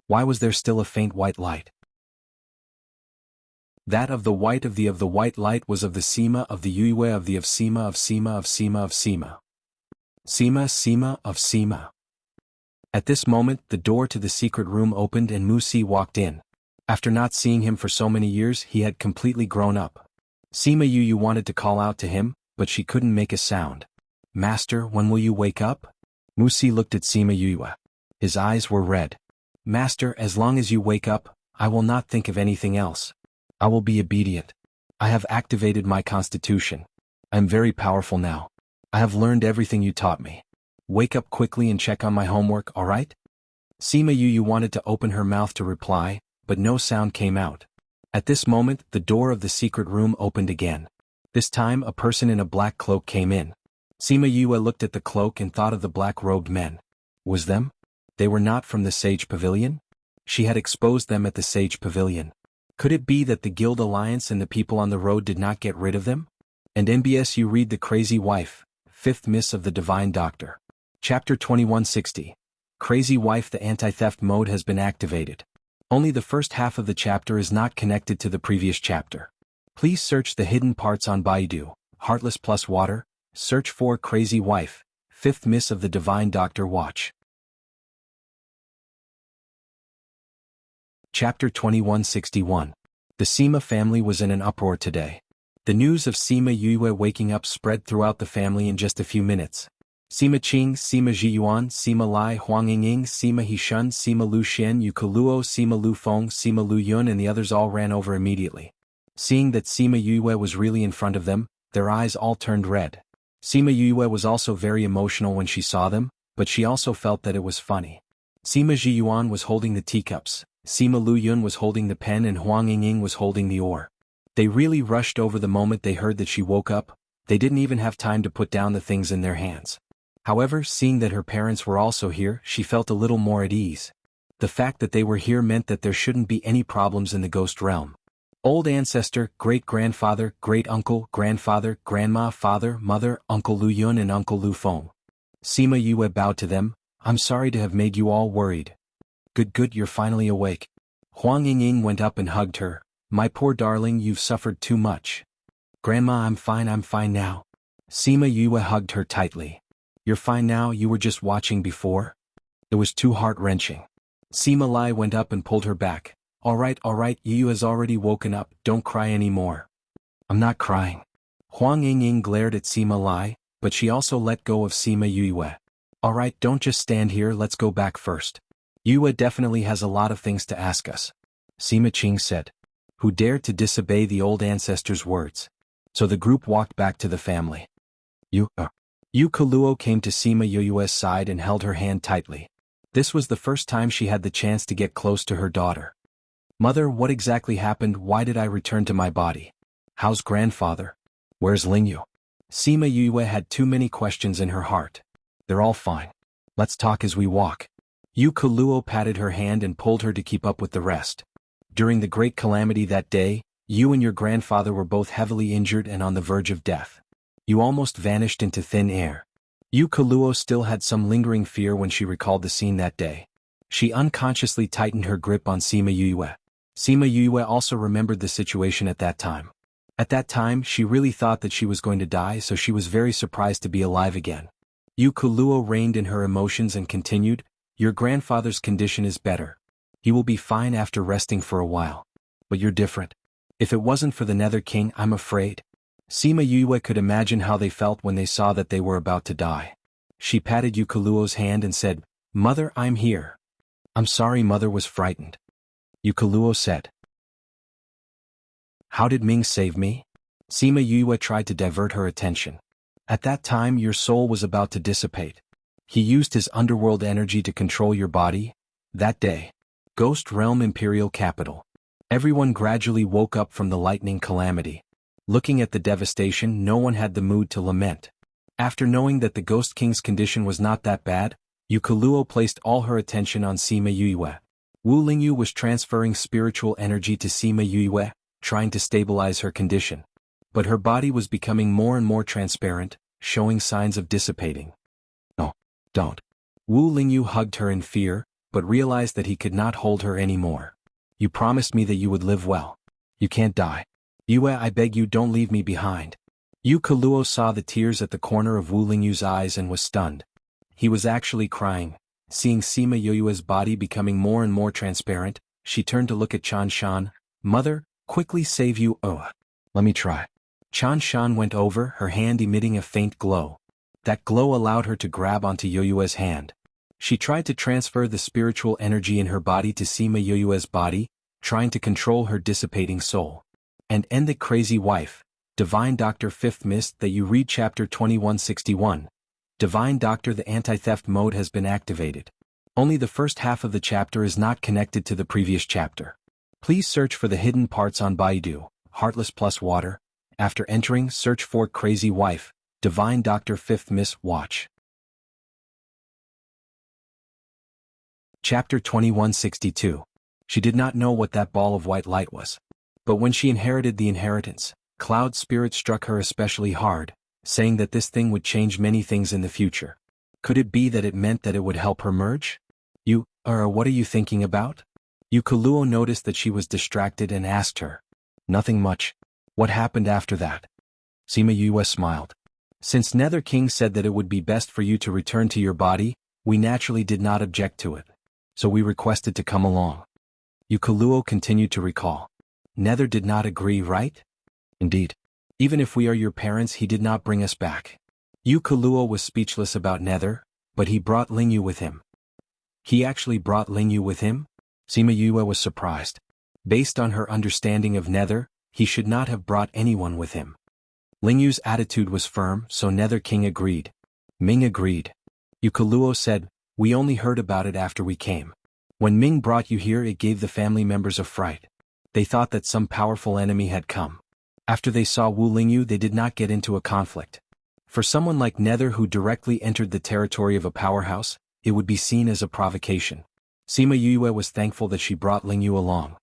Why was there still a faint white light? That of the white light was of the Sima of the Yue of Sima of Sima of Sima of Sima. Sima of Sima. At this moment, the door to the secret room opened and Musi walked in. After not seeing him for so many years, he had completely grown up. Sima Yu wanted to call out to him, but she couldn't make a sound. "Master, when will you wake up?" Musi looked at Sima Yu. His eyes were red. "Master, as long as you wake up, I will not think of anything else. I will be obedient. I have activated my constitution. I am very powerful now. I have learned everything you taught me. Wake up quickly and check on my homework, all right?" Sima Yu wanted to open her mouth to reply, but no sound came out. At this moment, the door of the secret room opened again. This time, a person in a black cloak came in. Sima Yu looked at the cloak and thought of the black-robed men. Was them? They were not from the Sage Pavilion? She had exposed them at the Sage Pavilion. Could it be that the Guild Alliance and the people on the road did not get rid of them? And NBSU read The Crazy Wife, 5th Miss of the Divine Doctor. Chapter 2160. Crazy Wife. The anti-theft mode has been activated. Only the first half of the chapter is not connected to the previous chapter. Please search the hidden parts on Baidu. Heartless plus water. Search for Crazy Wife, 5th Miss of the Divine Doctor. Watch. Chapter 2161. The Sima family was in an uproar today. The news of Sima Yue waking up spread throughout the family in just a few minutes. Sima Qing, Sima Zhiyuan, Sima Lai, Huang Yingying, Sima Hishun, Sima Lu Xian, Yu Kuluo, Sima Lu Feng, Sima Lu Yun and the others all ran over immediately. Seeing that Sima Yue was really in front of them, their eyes all turned red. Sima Yue was also very emotional when she saw them, but she also felt that it was funny. Sima Zhiyuan was holding the teacups, Sima Lu Yun was holding the pen and Huang Yingying was holding the oar. They really rushed over the moment they heard that she woke up. They didn't even have time to put down the things in their hands. However, seeing that her parents were also here, she felt a little more at ease. The fact that they were here meant that there shouldn't be any problems in the ghost realm. Old ancestor, great-grandfather, great-uncle, grandfather, grandma, father, mother, Uncle Lu Yun and Uncle Lu Feng. Sima Yue bowed to them. "I'm sorry to have made you all worried." Good, you're finally awake." Huang Yingying went up and hugged her. "My poor darling, you've suffered too much." "Grandma, I'm fine now." Sima Yue hugged her tightly. "You're fine now, you were just watching before?" It was too heart-wrenching. Sima Lai went up and pulled her back. All right, Yu has already woken up, don't cry anymore." "I'm not crying." Huang Yingying glared at Sima Lai, but she also let go of Sima Yue. "All right, don't just stand here, let's go back first. Yue definitely has a lot of things to ask us," Sima Qing said. Who dared to disobey the old ancestor's words? So the group walked back to the family. Yu Kuluo came to Sima Yue's side and held her hand tightly. This was the first time she had the chance to get close to her daughter. Mother, what exactly happened? Why did I return to my body? How's grandfather? Where's Lingyu? Sima Yue had too many questions in her heart. They're all fine. Let's talk as we walk. Yu Kaluo patted her hand and pulled her to keep up with the rest. During the great calamity that day, you and your grandfather were both heavily injured and on the verge of death. You almost vanished into thin air. Yu Kaluo still had some lingering fear when she recalled the scene that day. She unconsciously tightened her grip on Sima Yue. Sima Yue also remembered the situation at that time. At that time, she really thought that she was going to die, so she was very surprised to be alive again. Yu Kaluo reined in her emotions and continued, "Your grandfather's condition is better. He will be fine after resting for a while. But you're different. If it wasn't for the Nether King, I'm afraid." Sima Yue could imagine how they felt when they saw that they were about to die. She patted Yu Kaluo's hand and said, "Mother, I'm here." "I'm sorry." Mother was frightened. Yu Kaluo said. "How did Ming save me?" Sima Yue tried to divert her attention. "At that time your soul was about to dissipate. He used his underworld energy to control your body." That day, Ghost Realm Imperial Capital. Everyone gradually woke up from the lightning calamity. Looking at the devastation, no one had the mood to lament. After knowing that the Ghost King's condition was not that bad, Yu Kaluo placed all her attention on Sima Yue. Wu Lingyu was transferring spiritual energy to Sima Yue, trying to stabilize her condition. But her body was becoming more and more transparent, showing signs of dissipating. "No, don't." Wu Lingyu hugged her in fear, but realized that he could not hold her anymore. "You promised me that you would live well. You can't die. Yue, I beg you, don't leave me behind." Yu Kaluo saw the tears at the corner of Wu Lingyu's eyes and was stunned. He was actually crying. Seeing Sima Yue's body becoming more and more transparent, she turned to look at Chan Shan. "Mother, quickly save you." "Oh, let me try." Chan Shan went over, her hand emitting a faint glow. That glow allowed her to grab onto Yue's hand. She tried to transfer the spiritual energy in her body to Sima Yue's body, trying to control her dissipating soul. And end the crazy wife. Divine Doctor 5th Mist that you read chapter 2161. Divine Doctor, the anti-theft mode has been activated. Only the first half of the chapter is not connected to the previous chapter. Please search for the hidden parts on Baidu, Heartless plus Water. After entering, search for Crazy Wife, Divine Doctor 5th Mist. Watch. Chapter 2162. She did not know what that ball of white light was. But when she inherited the inheritance, Cloud Spirit struck her especially hard, saying that this thing would change many things in the future. Could it be that it meant that it would help her merge? What are you thinking about? Yu Kaluo noticed that she was distracted and asked her. "Nothing much. What happened after that?" Sima Yue smiled. "Since Nether King said that it would be best for you to return to your body, we naturally did not object to it. So we requested to come along." Yu Kaluo continued to recall. "Nether did not agree, right?" "Indeed. Even if we are your parents, he did not bring us back." Yu Kaluo was speechless about Nether, but he brought Lingyu with him. He actually brought Lingyu with him? Sima Yue was surprised. Based on her understanding of Nether, he should not have brought anyone with him. Lingyu's attitude was firm, so Nether King agreed. Ming agreed. Yu Kaluo said, "We only heard about it after we came. When Ming brought you here, it gave the family members a fright. They thought that some powerful enemy had come. After they saw Wu Lingyu, they did not get into a conflict. For someone like Nether who directly entered the territory of a powerhouse, it would be seen as a provocation." Sima Yue was thankful that she brought Lingyu along.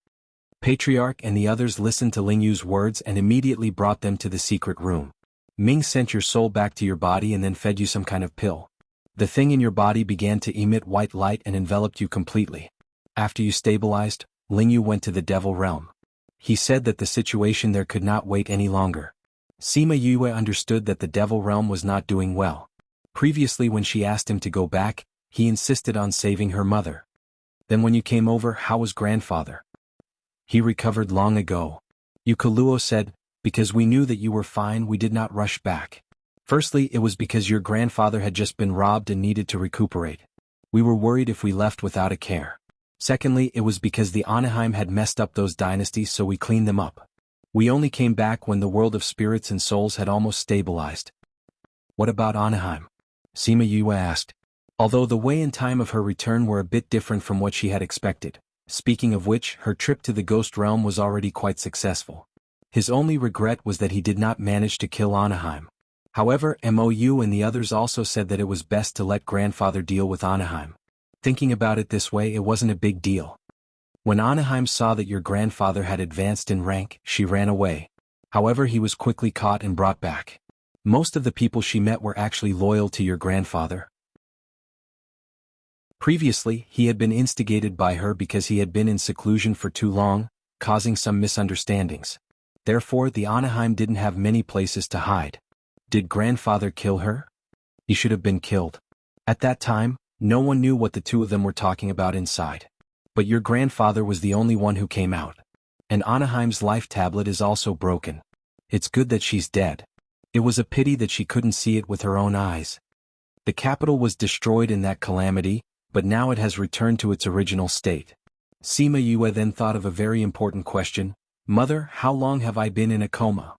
Patriarch and the others listened to Lingyu's words and immediately brought them to the secret room. Ming sent your soul back to your body and then fed you some kind of pill. The thing in your body began to emit white light and enveloped you completely. After you stabilized, Lingyu went to the Devil Realm. He said that the situation there could not wait any longer. Sima Yue understood that the Devil Realm was not doing well. Previously, when she asked him to go back, he insisted on saving her mother. "Then when you came over, how was grandfather?" "He recovered long ago." Yu Kaluo said, "Because we knew that you were fine, we did not rush back. Firstly, it was because your grandfather had just been robbed and needed to recuperate. We were worried if we left without a care. Secondly, it was because the Anaheim had messed up those dynasties, so we cleaned them up. We only came back when the world of spirits and souls had almost stabilized." "What about Anaheim?" Sima Yue asked. Although the way and time of her return were a bit different from what she had expected, Speaking of which, her trip to the ghost realm was already quite successful. His only regret was that he did not manage to kill Anaheim. However, Mou and the others also said that it was best to let grandfather deal with Anaheim. Thinking about it this way, it wasn't a big deal. When Anaheim saw that your grandfather had advanced in rank, she ran away. However, he was quickly caught and brought back. Most of the people she met were actually loyal to your grandfather. Previously, he had been instigated by her because he had been in seclusion for too long, causing some misunderstandings. Therefore, the Anaheim didn't have many places to hide. Did grandfather kill her? He should have been killed. At that time, no one knew what the two of them were talking about inside. But your grandfather was the only one who came out. And Anaheim's life tablet is also broken. It's good that she's dead. It was a pity that she couldn't see it with her own eyes. The capital was destroyed in that calamity, but now it has returned to its original state. Sima Yue then thought of a very important question. Mother, how long have I been in a coma?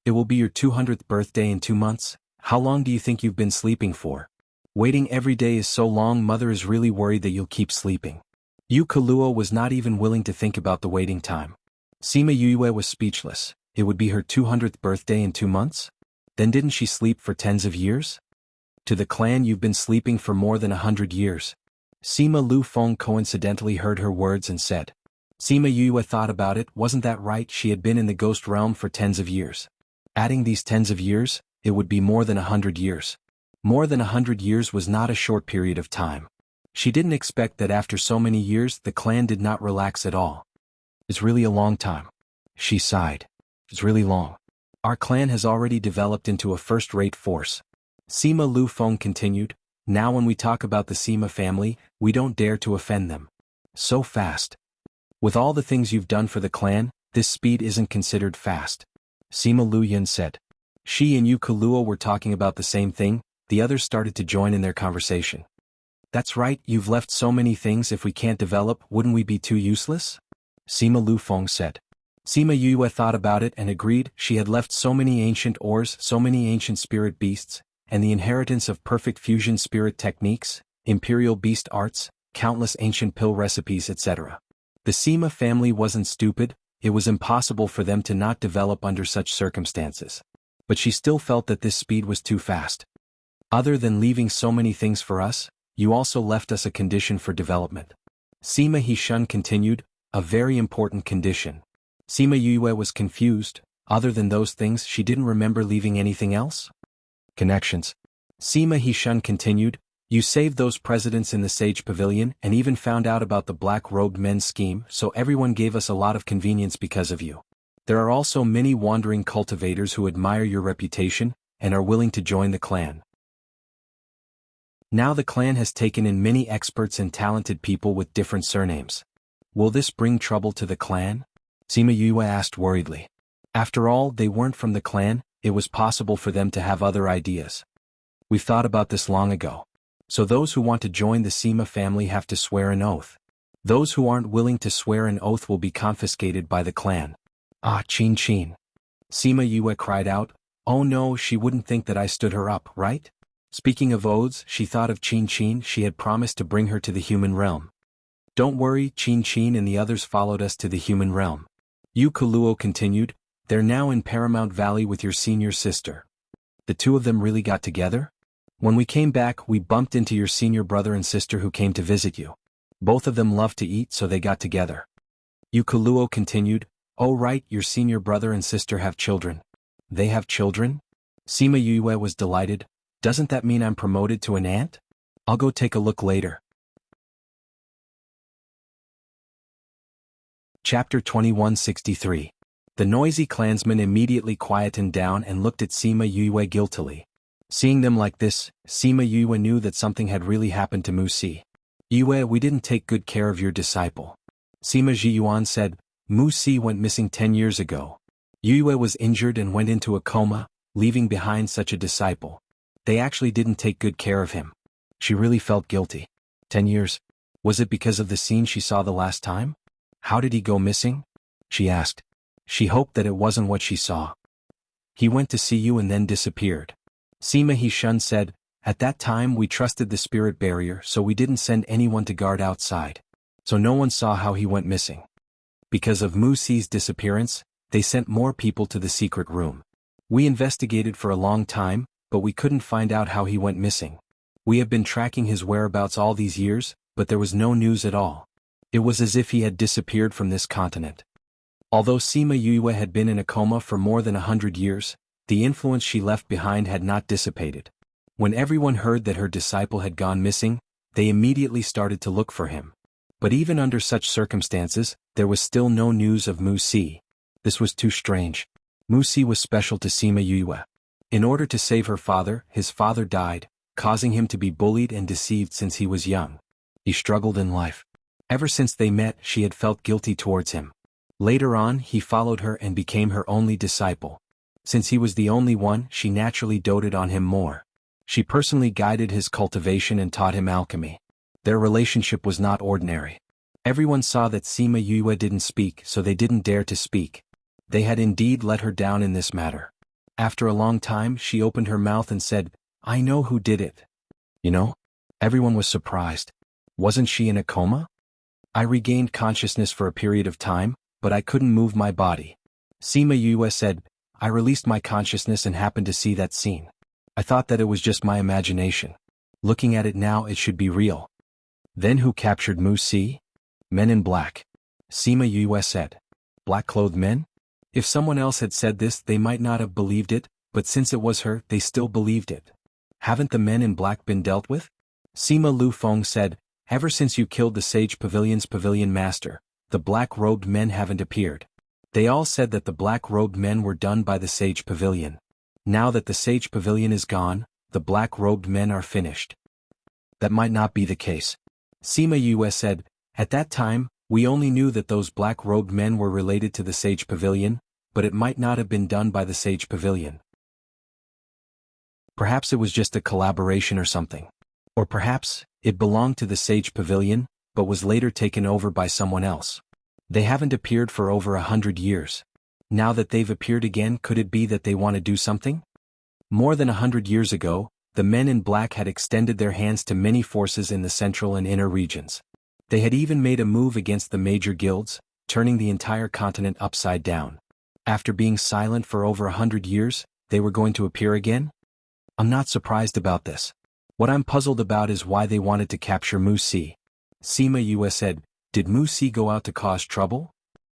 It will be your 200th birthday in 2 months. How long do you think you've been sleeping for? Waiting every day is so long. Mother is really worried that you'll keep sleeping. Yu Kaluo was not even willing to think about the waiting time. Sima Yue was speechless. It would be her 200th birthday in 2 months? Then didn't she sleep for tens of years? To the clan, you've been sleeping for more than 100 years. Sima Lu Feng coincidentally heard her words and said. Sima Yue thought about it. Wasn't that right? She had been in the ghost realm for tens of years. Adding these tens of years, it would be more than 100 years. More than 100 years was not a short period of time. She didn't expect that after so many years the clan did not relax at all. It's really a long time. She sighed. It's really long. Our clan has already developed into a first-rate force. Sima Lu Feng continued. Now when we talk about the Sima family, we don't dare to offend them. So fast. With all the things you've done for the clan, this speed isn't considered fast. Sima Lu Yun said. She and Yu Kaluo were talking about the same thing. The others started to join in their conversation. That's right, you've left so many things. If we can't develop, wouldn't we be too useless? Sima Lu Feng said. Sima Yue thought about it and agreed. She had left so many ancient ores, so many ancient spirit beasts, and the inheritance of perfect fusion spirit techniques, imperial beast arts, countless ancient pill recipes, etc. The Sima family wasn't stupid. It was impossible for them to not develop under such circumstances. But she still felt that this speed was too fast. Other than leaving so many things for us, you also left us a condition for development. Sima Hishun continued, a very important condition. Sima Yue was confused. Other than those things, she didn't remember leaving anything else? Connections. Sima Hishun continued, you saved those presidents in the Sage Pavilion and even found out about the black-robed men's scheme, so everyone gave us a lot of convenience because of you. There are also many wandering cultivators who admire your reputation and are willing to join the clan. Now the clan has taken in many experts and talented people with different surnames. Will this bring trouble to the clan? Sima Yue asked worriedly. After all, they weren't from the clan. It was possible for them to have other ideas. We've thought about this long ago. So those who want to join the Sima family have to swear an oath. Those who aren't willing to swear an oath will be confiscated by the clan. Ah, Chin Chin. Sima Yue cried out. Oh no, she wouldn't think that I stood her up, right? Speaking of oaths, she thought of Chin Chin. She had promised to bring her to the human realm. Don't worry, Chin Chin and the others followed us to the human realm. Yu Kaluo continued. They're now in Paramount Valley with your senior sister. The two of them really got together? When we came back, we bumped into your senior brother and sister who came to visit you. Both of them love to eat, so they got together. Yu Kaluo continued. Oh right, your senior brother and sister have children. They have children? Sima Yue was delighted. Doesn't that mean I'm promoted to an aunt? I'll go take a look later. Chapter 2163. The noisy clansmen immediately quietened down and looked at Sima Yue guiltily. Seeing them like this, Sima Yue knew that something had really happened to Mu Si. Yue, we didn't take good care of your disciple. Sima Zhiyuan said, Mu Si went missing 10 years ago. Yue was injured and went into a coma, leaving behind such a disciple. They actually didn't take good care of him. She really felt guilty. 10 years. Was it because of the scene she saw the last time? How did he go missing? She asked. She hoped that it wasn't what she saw. He went to see you and then disappeared. Sima Hishun said, at that time we trusted the spirit barrier, so we didn't send anyone to guard outside. so no one saw how he went missing. Because of Mu Si's disappearance, they sent more people to the secret room. We investigated for a long time, but we couldn't find out how he went missing. We have been tracking his whereabouts all these years, but there was no news at all. It was as if he had disappeared from this continent. Although Sima Yue had been in a coma for more than 100 years, the influence she left behind had not dissipated. When everyone heard that her disciple had gone missing, they immediately started to look for him. But even under such circumstances, there was still no news of Mu Si. This was too strange. Mu Si was special to Sima Yue. In order to save her father, his father died, causing him to be bullied and deceived since he was young. He struggled in life. Ever since they met, she had felt guilty towards him. Later on, he followed her and became her only disciple. Since he was the only one, she naturally doted on him more. She personally guided his cultivation and taught him alchemy. Their relationship was not ordinary. Everyone saw that Sima Yue didn't speak, so they didn't dare to speak. They had indeed let her down in this matter. After a long time, she opened her mouth and said, "I know who did it." You know? Everyone was surprised. Wasn't she in a coma? I regained consciousness for a period of time, but I couldn't move my body. Sima Yue said, "I released my consciousness and happened to see that scene. I thought that it was just my imagination. Looking at it now, it should be real." Then who captured Mu Si? Men in black. Sima Yue said. Black-clothed men? If someone else had said this, they might not have believed it, but since it was her, they still believed it. Haven't the men in black been dealt with? Sima Lu Feng said, "Ever since you killed the Sage Pavilion's pavilion master, the black-robed men haven't appeared. They all said that the black-robed men were done by the Sage Pavilion. Now that the Sage Pavilion is gone, the black-robed men are finished." That might not be the case. Sima Yue said, "At that time, we only knew that those black-robed men were related to the Sage Pavilion, but it might not have been done by the Sage Pavilion. Perhaps it was just a collaboration or something. Or perhaps, it belonged to the Sage Pavilion, but was later taken over by someone else. They haven't appeared for over 100 years. Now that they've appeared again, could it be that they want to do something? More than 100 years ago, the men in black had extended their hands to many forces in the central and inner regions. They had even made a move against the major guilds, turning the entire continent upside down. After being silent for over 100 years, they were going to appear again? I'm not surprised about this. What I'm puzzled about is why they wanted to capture Mu Si. Sima Yue said, "Did Mu Si go out to cause trouble?"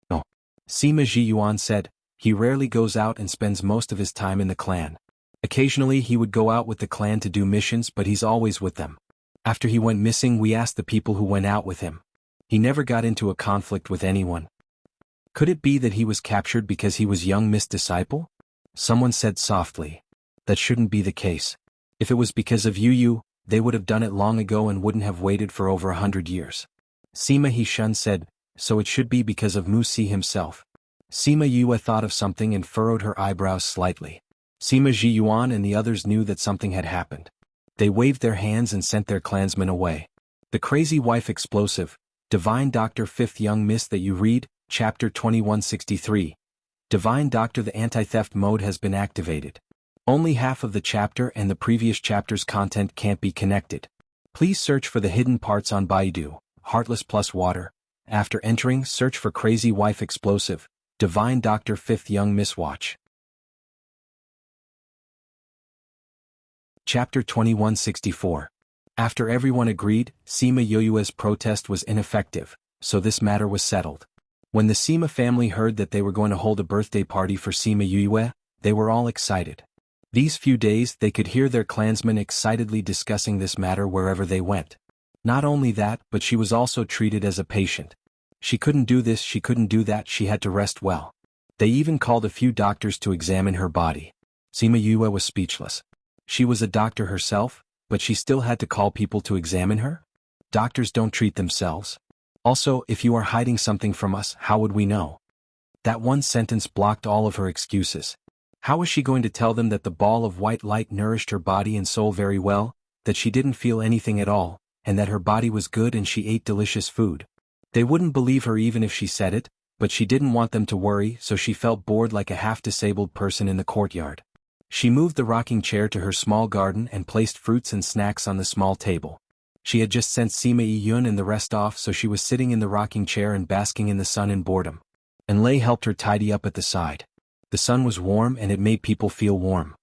No. Sima Zhiyuan said, "He rarely goes out and spends most of his time in the clan. Occasionally he would go out with the clan to do missions, but he's always with them. After he went missing, we asked the people who went out with him. He never got into a conflict with anyone." Could it be that he was captured because he was young Miss Disciple? Someone said softly. That shouldn't be the case. If it was because of Yu, they would have done it long ago and wouldn't have waited for over 100 years. Sima Hishun said, "So it should be because of Mu Si himself." Sima Yue thought of something and furrowed her eyebrows slightly. Sima Zhiyuan and the others knew that something had happened. They waved their hands and sent their clansmen away. The Crazy Wife Explosive, Divine Doctor 5th Young Miss that you read, Chapter 2163. Divine Doctor, the anti-theft mode has been activated. Only half of the chapter and the previous chapter's content can't be connected. Please search for the hidden parts on Baidu, Heartless plus Water. After entering, search for Crazy Wife Explosive, Divine Doctor 5th Young Miss Watch. Chapter 2164. After everyone agreed, Sima Yue's protest was ineffective, so this matter was settled. When the Sima family heard that they were going to hold a birthday party for Sima Yue, they were all excited. These few days they could hear their clansmen excitedly discussing this matter wherever they went. Not only that, but she was also treated as a patient. She couldn't do this, she couldn't do that, she had to rest well. They even called a few doctors to examine her body. Sima Yue was speechless. She was a doctor herself, but she still had to call people to examine her? Doctors don't treat themselves. Also, if you are hiding something from us, how would we know? That one sentence blocked all of her excuses. How was she going to tell them that the ball of white light nourished her body and soul very well, that she didn't feel anything at all, and that her body was good and she ate delicious food? They wouldn't believe her even if she said it, but she didn't want them to worry, so she felt bored like a half-disabled person in the courtyard. She moved the rocking chair to her small garden and placed fruits and snacks on the small table. She had just sent Sima Yun and the rest off, so she was sitting in the rocking chair and basking in the sun in boredom. And Lei helped her tidy up at the side. The sun was warm and it made people feel warm.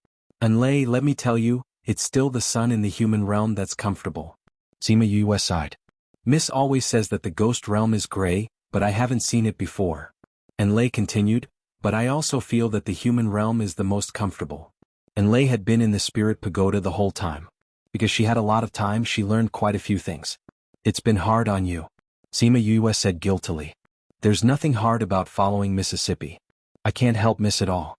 And Lei, let me tell you, it's still the sun in the human realm that's comfortable. Sima Yue sighed. Miss always says that the ghost realm is gray, but I haven't seen it before. And Lei continued, but I also feel that the human realm is the most comfortable. And Lei had been in the spirit pagoda the whole time. Because she had a lot of time, she learned quite a few things. It's been hard on you. Sima Yue said guiltily. There's nothing hard about following Mississippi. I can't help Miss at all.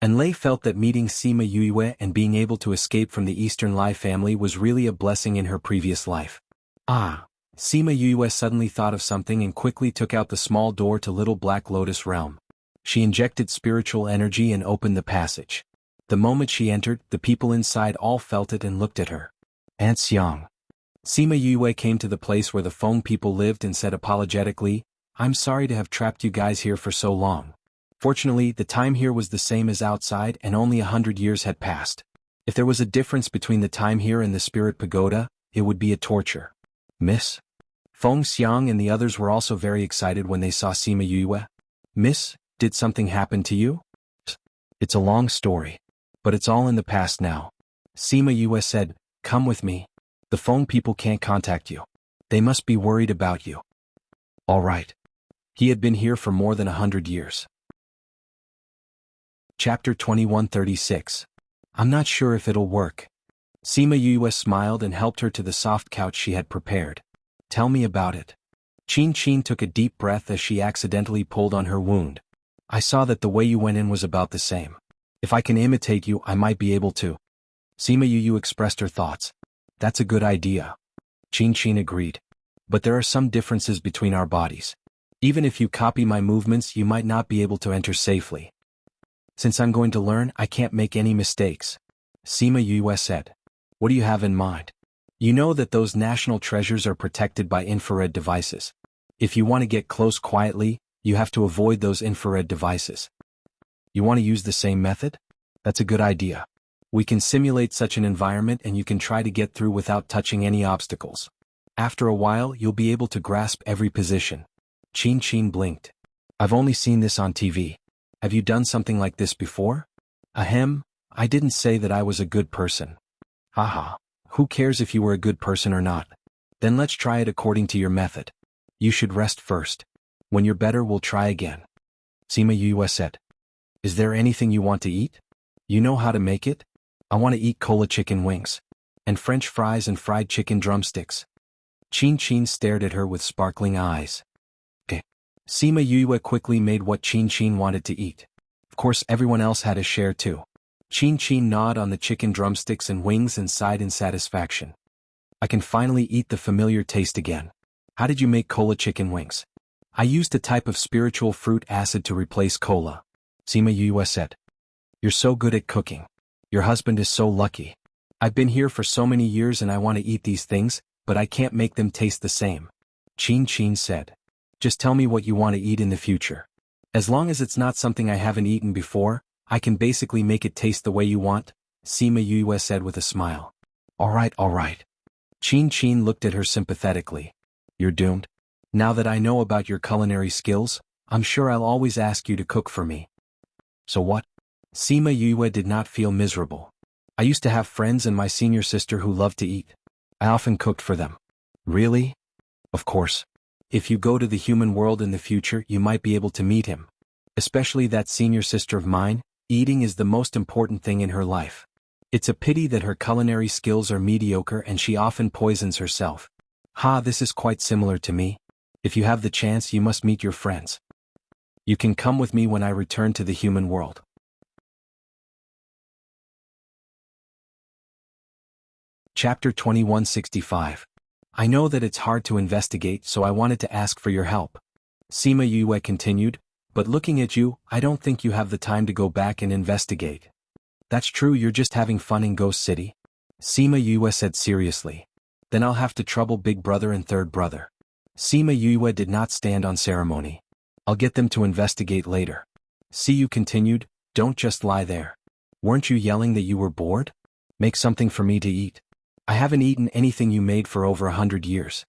And Lei felt that meeting Sima Yue and being able to escape from the Eastern Lai family was really a blessing in her previous life. Ah. Sima Yue suddenly thought of something and quickly took out the small door to Little Black Lotus Realm. She injected spiritual energy and opened the passage. The moment she entered, the people inside all felt it and looked at her. Aunt Xiang. Sima Yue came to the place where the Feng people lived and said apologetically, I'm sorry to have trapped you guys here for so long. Fortunately, the time here was the same as outside and only 100 years had passed. If there was a difference between the time here and the spirit pagoda, it would be a torture. Miss? Feng Xiang and the others were also very excited when they saw Sima Yue. Miss, did something happen to you? It's a long story. But it's all in the past now. Sima Yue said, come with me. The Feng people can't contact you. They must be worried about you. All right. He had been here for more than 100 years. Chapter 2136. I'm not sure if it'll work. Sima Yue smiled and helped her to the soft couch she had prepared. Tell me about it. Qin took a deep breath as she accidentally pulled on her wound. I saw that the way you went in was about the same. If I can imitate you, I might be able to. Sima Yue expressed her thoughts. That's a good idea. Qin agreed. But there are some differences between our bodies. Even if you copy my movements, you might not be able to enter safely. Since I'm going to learn, I can't make any mistakes. Sima Yue said. What do you have in mind? You know that those national treasures are protected by infrared devices. If you want to get close quietly, you have to avoid those infrared devices. You want to use the same method? That's a good idea. We can simulate such an environment and you can try to get through without touching any obstacles. After a while, you'll be able to grasp every position. Qin blinked. I've only seen this on TV. Have you done something like this before? Ahem, I didn't say that I was a good person. Haha, who cares if you were a good person or not? Then let's try it according to your method. You should rest first. When you're better, we'll try again. Sima Yue said. Is there anything you want to eat? You know how to make it? I want to eat cola chicken wings. And French fries and fried chicken drumsticks. Qin stared at her with sparkling eyes. Sima Yue quickly made what Qin wanted to eat. Of course, everyone else had a share too. Qin gnawed on the chicken drumsticks and wings and sighed in satisfaction. I can finally eat the familiar taste again. How did you make cola chicken wings? I used a type of spiritual fruit acid to replace cola. Sima Yue said. You're so good at cooking. Your husband is so lucky. I've been here for so many years and I want to eat these things, but I can't make them taste the same. Qin said. Just tell me what you want to eat in the future. As long as it's not something I haven't eaten before, I can basically make it taste the way you want, Sima Yue said with a smile. All right. Qin looked at her sympathetically. You're doomed. Now that I know about your culinary skills, I'm sure I'll always ask you to cook for me. So what? Sima Yue did not feel miserable. I used to have friends and my senior sister who loved to eat. I often cooked for them. Really? Of course. If you go to the human world in the future, you might be able to meet him. Especially that senior sister of mine, eating is the most important thing in her life. It's a pity that her culinary skills are mediocre and she often poisons herself. This is quite similar to me. If you have the chance, you must meet your friends. You can come with me when I return to the human world. Chapter 2165. I know that it's hard to investigate, so I wanted to ask for your help. Sima Yue continued, but looking at you, I don't think you have the time to go back and investigate. That's true, you're just having fun in Ghost City. Sima Yue said seriously. Then I'll have to trouble Big Brother and Third Brother. Sima Yue did not stand on ceremony. I'll get them to investigate later. Siyu continued, don't just lie there. Weren't you yelling that you were bored? Make something for me to eat. I haven't eaten anything you made for over 100 years.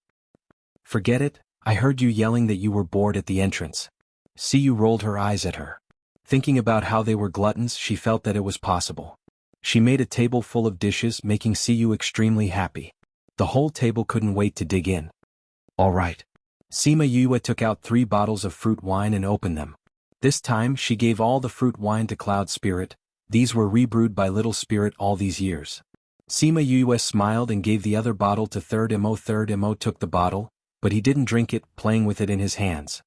Forget it, I heard you yelling that you were bored at the entrance. Siyu rolled her eyes at her. Thinking about how they were gluttons, she felt that it was possible. She made a table full of dishes, making Siyu extremely happy. The whole table couldn't wait to dig in. All right. Sima Yue took out 3 bottles of fruit wine and opened them. This time she gave all the fruit wine to Cloud Spirit. These were rebrewed by Little Spirit all these years. Sima Yue smiled and gave the other bottle to Third Mo. Third Mo took the bottle, but he didn't drink it, playing with it in his hands.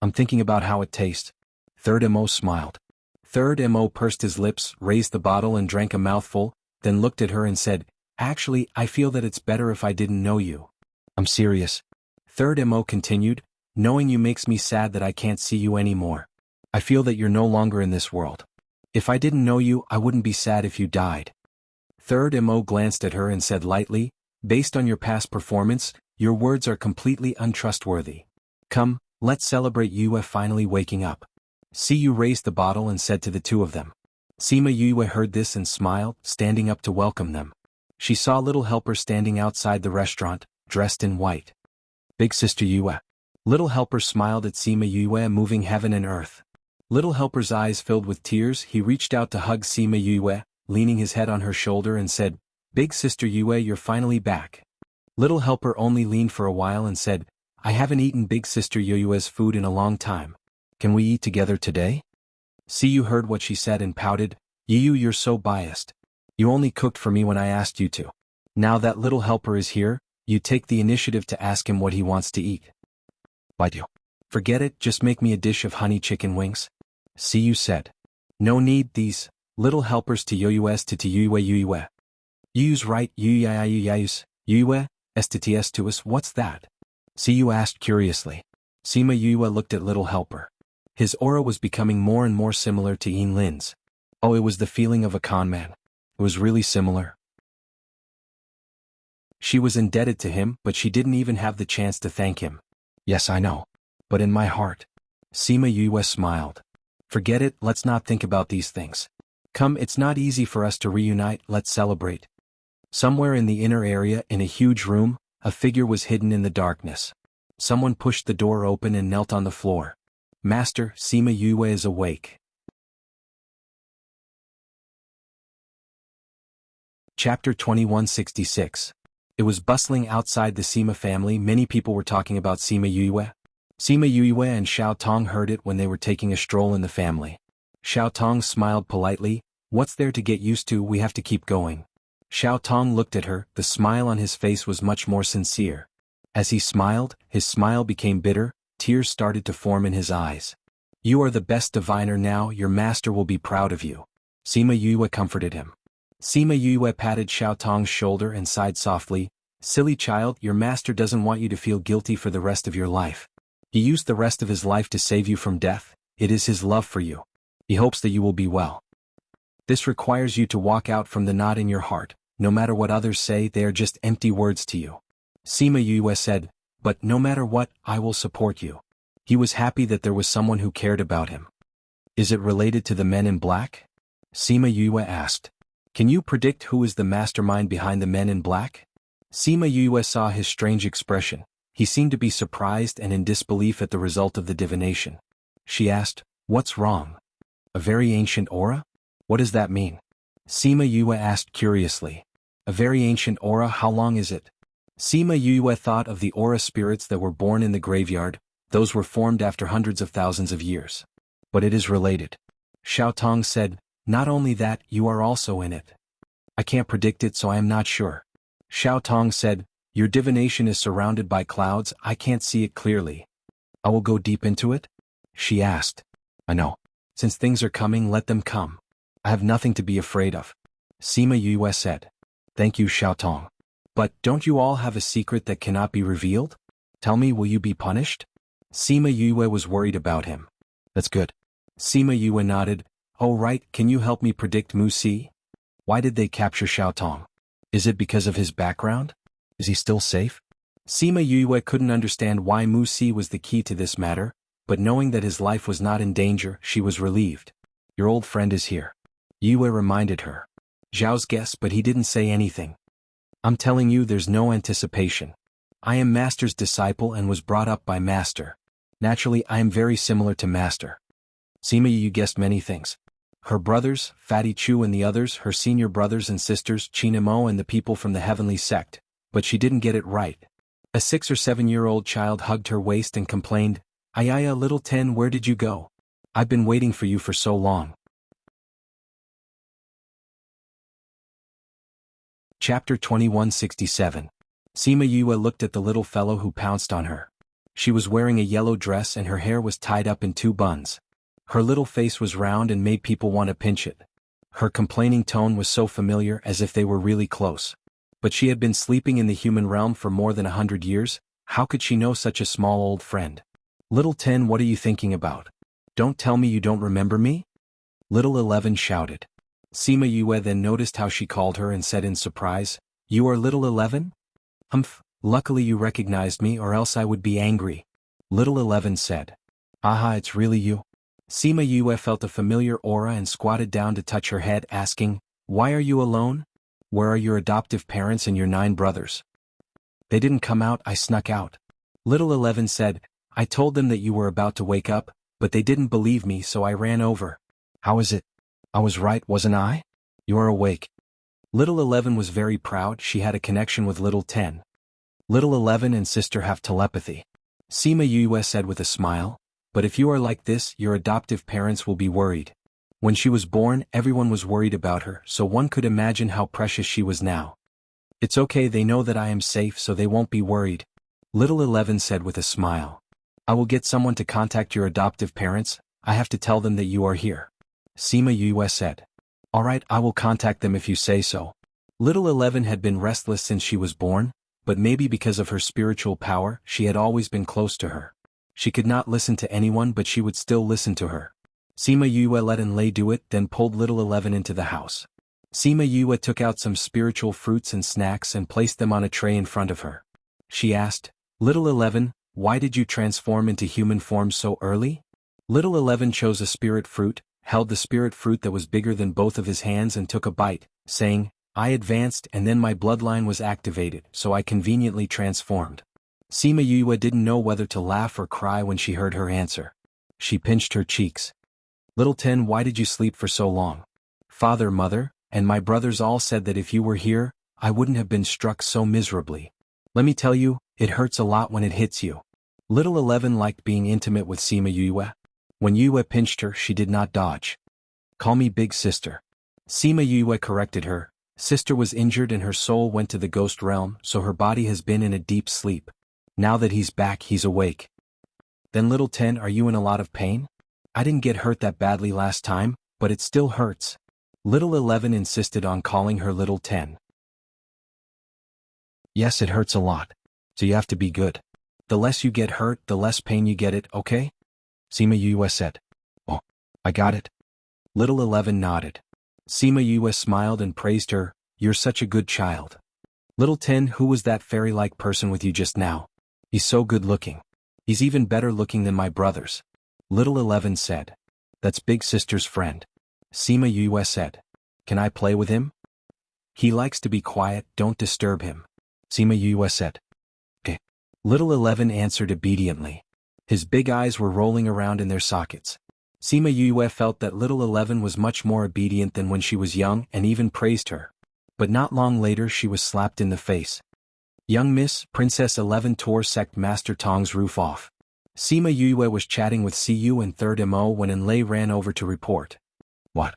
I'm thinking about how it tastes. Third Mo smiled. Third Mo pursed his lips, raised the bottle and drank a mouthful, then looked at her and said, Actually, I feel that it's better if I didn't know you. I'm serious. Third Mo continued, knowing you makes me sad that I can't see you anymore. I feel that you're no longer in this world. If I didn't know you, I wouldn't be sad if you died. Third Mo glanced at her and said lightly, Based on your past performance, your words are completely untrustworthy. Come, let's celebrate you finally waking up. Siyu raised the bottle and said to the two of them. Sima Yue heard this and smiled, standing up to welcome them. She saw Little Helper standing outside the restaurant, dressed in white. Big Sister Yue. Little Helper smiled at Sima Yue, moving heaven and earth. Little Helper's eyes filled with tears. He reached out to hug Sima Yue, leaning his head on her shoulder and said, Big Sister Yue, you're finally back. Little Helper only leaned for a while and said, I haven't eaten Big Sister Yue's food in a long time. Can we eat together today? Siyu heard what she said and pouted, Yu, you're so biased. You only cooked for me when I asked you to. Now that Little Helper is here, you take the initiative to ask him what he wants to eat. Why do? Forget it, just make me a dish of honey chicken wings. Siyu said. No need these little helpers to Yoyu's to Yue. Yu's right, Yue STTS to us, what's that? Siyu asked curiously. Sima Yue looked at Little Helper. His aura was becoming more and more similar to Yin Lin's. Oh, it was the feeling of a con man. It was really similar. She was indebted to him, but she didn't even have the chance to thank him. Yes, I know. But in my heart. Sima Yue smiled. Forget it, let's not think about these things. Come, it's not easy for us to reunite, let's celebrate. Somewhere in the inner area, in a huge room, a figure was hidden in the darkness. Someone pushed the door open and knelt on the floor. Master, Sima Yue is awake. Chapter 2166. It was bustling outside the Sima family. Many people were talking about Sima Yue. Sima Yue and Xiao Tong heard it when they were taking a stroll in the family. Xiao Tong smiled politely, What's there to get used to, we have to keep going. Xiao Tong looked at her, the smile on his face was much more sincere. As he smiled, his smile became bitter, tears started to form in his eyes. You are the best diviner now, your master will be proud of you. Sima Yue comforted him. Sima Yue patted Xiao Tong's shoulder and sighed softly, Silly child, your master doesn't want you to feel guilty for the rest of your life. He used the rest of his life to save you from death, it is his love for you. He hopes that you will be well. This requires you to walk out from the knot in your heart, no matter what others say, they are just empty words to you. Sima Yue said, But no matter what, I will support you. He was happy that there was someone who cared about him. Is it related to the men in black? Sima Yue asked. Can you predict who is the mastermind behind the men in black? Sima Yue saw his strange expression. He seemed to be surprised and in disbelief at the result of the divination. She asked, What's wrong? A very ancient aura? What does that mean? Sima Yue asked curiously. A very ancient aura, how long is it? Sima Yue thought of the aura spirits that were born in the graveyard, those were formed after hundreds of thousands of years. But it is related. Xiao Tong said, Not only that, you are also in it. I can't predict it, so I am not sure. Xiao Tong said, Your divination is surrounded by clouds, I can't see it clearly. I will go deep into it? She asked. I know. Since things are coming, let them come. I have nothing to be afraid of. Sima Yue said. Thank you, Xiao Tong. But don't you all have a secret that cannot be revealed? Tell me, will you be punished? Sima Yue was worried about him. That's good. Sima Yue nodded. Oh right, can you help me predict Mu Si? Why did they capture Xiao Tong? Is it because of his background? Is he still safe? Sima Yue couldn't understand why Mu Si was the key to this matter, but knowing that his life was not in danger, she was relieved. Your old friend is here. Yue reminded her. Zhao's guess, but he didn't say anything. I'm telling you there's no anticipation. I am Master's disciple and was brought up by Master. Naturally, I am very similar to Master. Sima, you guessed many things. Her brothers, Fatty Chu, and the others, her senior brothers and sisters, Chinamo and the people from the heavenly sect, but she didn't get it right. A 6 or 7-year-old child hugged her waist and complained, Ayaya, little Ten, where did you go? I've been waiting for you for so long. Chapter 2167. Sima Yue looked at the little fellow who pounced on her. She was wearing a yellow dress and her hair was tied up in 2 buns. Her little face was round and made people want to pinch it. Her complaining tone was so familiar, as if they were really close. But she had been sleeping in the human realm for more than 100 years, how could she know such a small old friend? Little Ten, what are you thinking about? Don't tell me you don't remember me? Little 11 shouted. Sima Yue then noticed how she called her and said in surprise, You are Little 11? Luckily you recognized me, or else I would be angry. Little 11 said. Aha, it's really you. Sima Yue felt a familiar aura and squatted down to touch her head, asking, Why are you alone? Where are your adoptive parents and your 9 brothers? They didn't come out, I snuck out. Little 11 said, I told them that you were about to wake up, but they didn't believe me, so I ran over. How is it? I was right, wasn't I? You're awake. Little 11 was very proud, she had a connection with Little 10. Little 11 and sister have telepathy. Sima Yue said with a smile, but if you are like this, your adoptive parents will be worried. When she was born, everyone was worried about her, so one could imagine how precious she was now. It's okay, they know that I am safe, so they won't be worried. Little 11 said with a smile. I will get someone to contact your adoptive parents, I have to tell them that you are here. Sima Yue said. Alright, I will contact them if you say so. Little 11 had been restless since she was born, but maybe because of her spiritual power, she had always been close to her. She could not listen to anyone, but she would still listen to her. Sima Yue let Lei do it, then pulled Little 11 into the house. Sima Yue took out some spiritual fruits and snacks and placed them on a tray in front of her. She asked, Little 11, why did you transform into human form so early? Little 11 chose a spirit fruit, held the spirit fruit that was bigger than both of his hands and took a bite, saying, I advanced and then my bloodline was activated, so I conveniently transformed. Sima Yue didn't know whether to laugh or cry when she heard her answer. She pinched her cheeks. Little Ten, why did you sleep for so long? Father, mother, and my brothers all said that if you were here, I wouldn't have been struck so miserably. Let me tell you, it hurts a lot when it hits you. Little 11 liked being intimate with Sima Yue. When Yue pinched her, she did not dodge. Call me big sister. Sima Yue corrected her. Sister was injured and her soul went to the ghost realm, so her body has been in a deep sleep. Now that he's back, he's awake. Then Little Ten, are you in a lot of pain? I didn't get hurt that badly last time, but it still hurts. Little 11 insisted on calling her Little 10. Yes, it hurts a lot. So you have to be good. The less you get hurt, the less pain you get, it, okay? Sima Yue said. Oh, I got it. Little 11 nodded. Sima Yue smiled and praised her, you're such a good child. Little 10, who was that fairy-like person with you just now? He's so good looking. He's even better looking than my brothers. Little 11 said. That's big sister's friend. Sima Yue said. Can I play with him? He likes to be quiet, don't disturb him. Sima Yue said. Okay. Little 11 answered obediently. His big eyes were rolling around in their sockets. Sima Yue felt that Little 11 was much more obedient than when she was young and even praised her. But not long later she was slapped in the face. Young Miss, Princess 11 tore Sect Master Tong's roof off. Sima Yue was chatting with Cu and 3rd Mo when Lei ran over to report. What?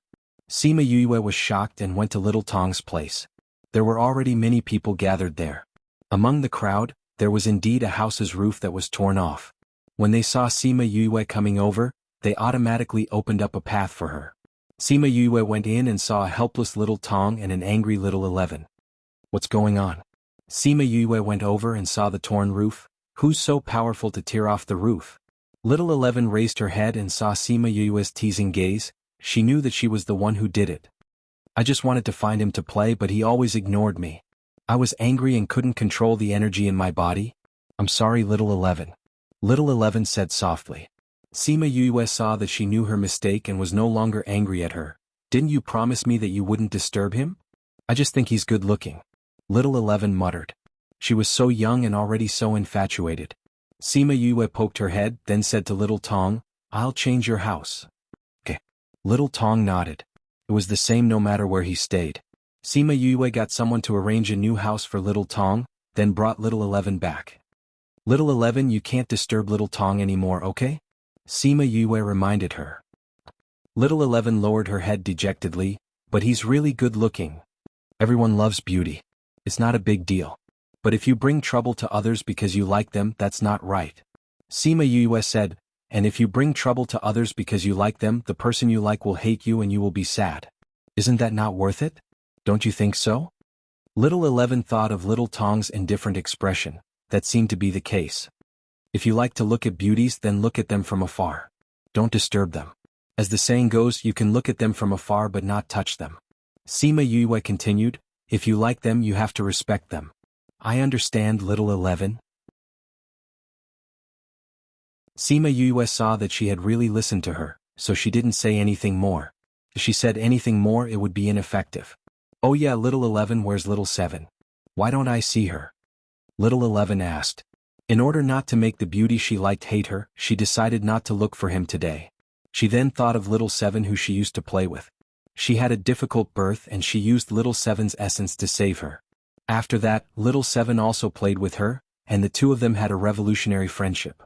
Sima Yue was shocked and went to Little Tong's place. There were already many people gathered there. Among the crowd, there was indeed a house's roof that was torn off. When they saw Sima Yue coming over, they automatically opened up a path for her. Sima Yue went in and saw a helpless Little Tong and an angry Little 11. What's going on? Sima Yue went over and saw the torn roof. Who's so powerful to tear off the roof? Little 11 raised her head and saw Sima Yue's teasing gaze. She knew that she was the one who did it. I just wanted to find him to play, but he always ignored me. I was angry and couldn't control the energy in my body. I'm sorry, Little 11. Little 11 said softly. Sima Yue saw that she knew her mistake and was no longer angry at her. Didn't you promise me that you wouldn't disturb him? I just think he's good looking. Little 11 muttered. She was so young and already so infatuated. Sima Yue poked her head, then said to Little Tong, "I'll change your house." "Okay." Little Tong nodded. It was the same no matter where he stayed. Sima Yue got someone to arrange a new house for Little Tong, then brought Little 11 back. "Little 11, you can't disturb Little Tong anymore, okay?" Sima Yue reminded her. Little 11 lowered her head dejectedly, "But he's really good looking. Everyone loves beauty. It's not a big deal. But if you bring trouble to others because you like them, that's not right." Sima Yue said, "And if you bring trouble to others because you like them, the person you like will hate you and you will be sad. Isn't that not worth it? Don't you think so?" Little 11 thought of Little Tong's indifferent expression. That seemed to be the case. If you like to look at beauties, then look at them from afar. Don't disturb them. As the saying goes, you can look at them from afar but not touch them. Sima Yue continued, "If you like them, you have to respect them." "I understand, Little 11. Sima Yue saw that she had really listened to her, so she didn't say anything more. If she said anything more, it would be ineffective. "Oh yeah, Little 11, where's Little 7? Why don't I see her?" Little 11 asked. In order not to make the beauty she liked hate her, she decided not to look for him today. She then thought of Little 7 who she used to play with. She had a difficult birth and she used Little 7's essence to save her. After that, Little 7 also played with her, and the two of them had a revolutionary friendship.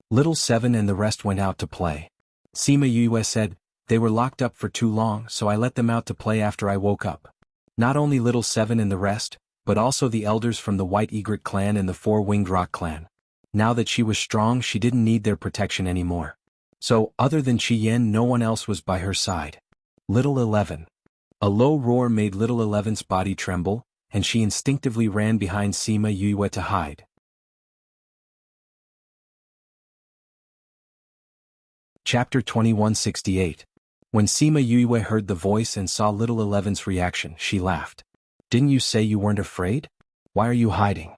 Little 7 and the rest went out to play. Sima Yue said, "They were locked up for too long, so I let them out to play after I woke up. Not only Little 7 and the rest, but also the elders from the White Egret clan and the Four-Winged Rock clan. Now that she was strong, she didn't need their protection anymore. So, other than Qi Yan, no one else was by her side." Little 11. A low roar made Little 11's body tremble, and she instinctively ran behind Sima Yue to hide. Chapter 2168. When Sima Yue heard the voice and saw Little 11's reaction, she laughed. "Didn't you say you weren't afraid? Why are you hiding?"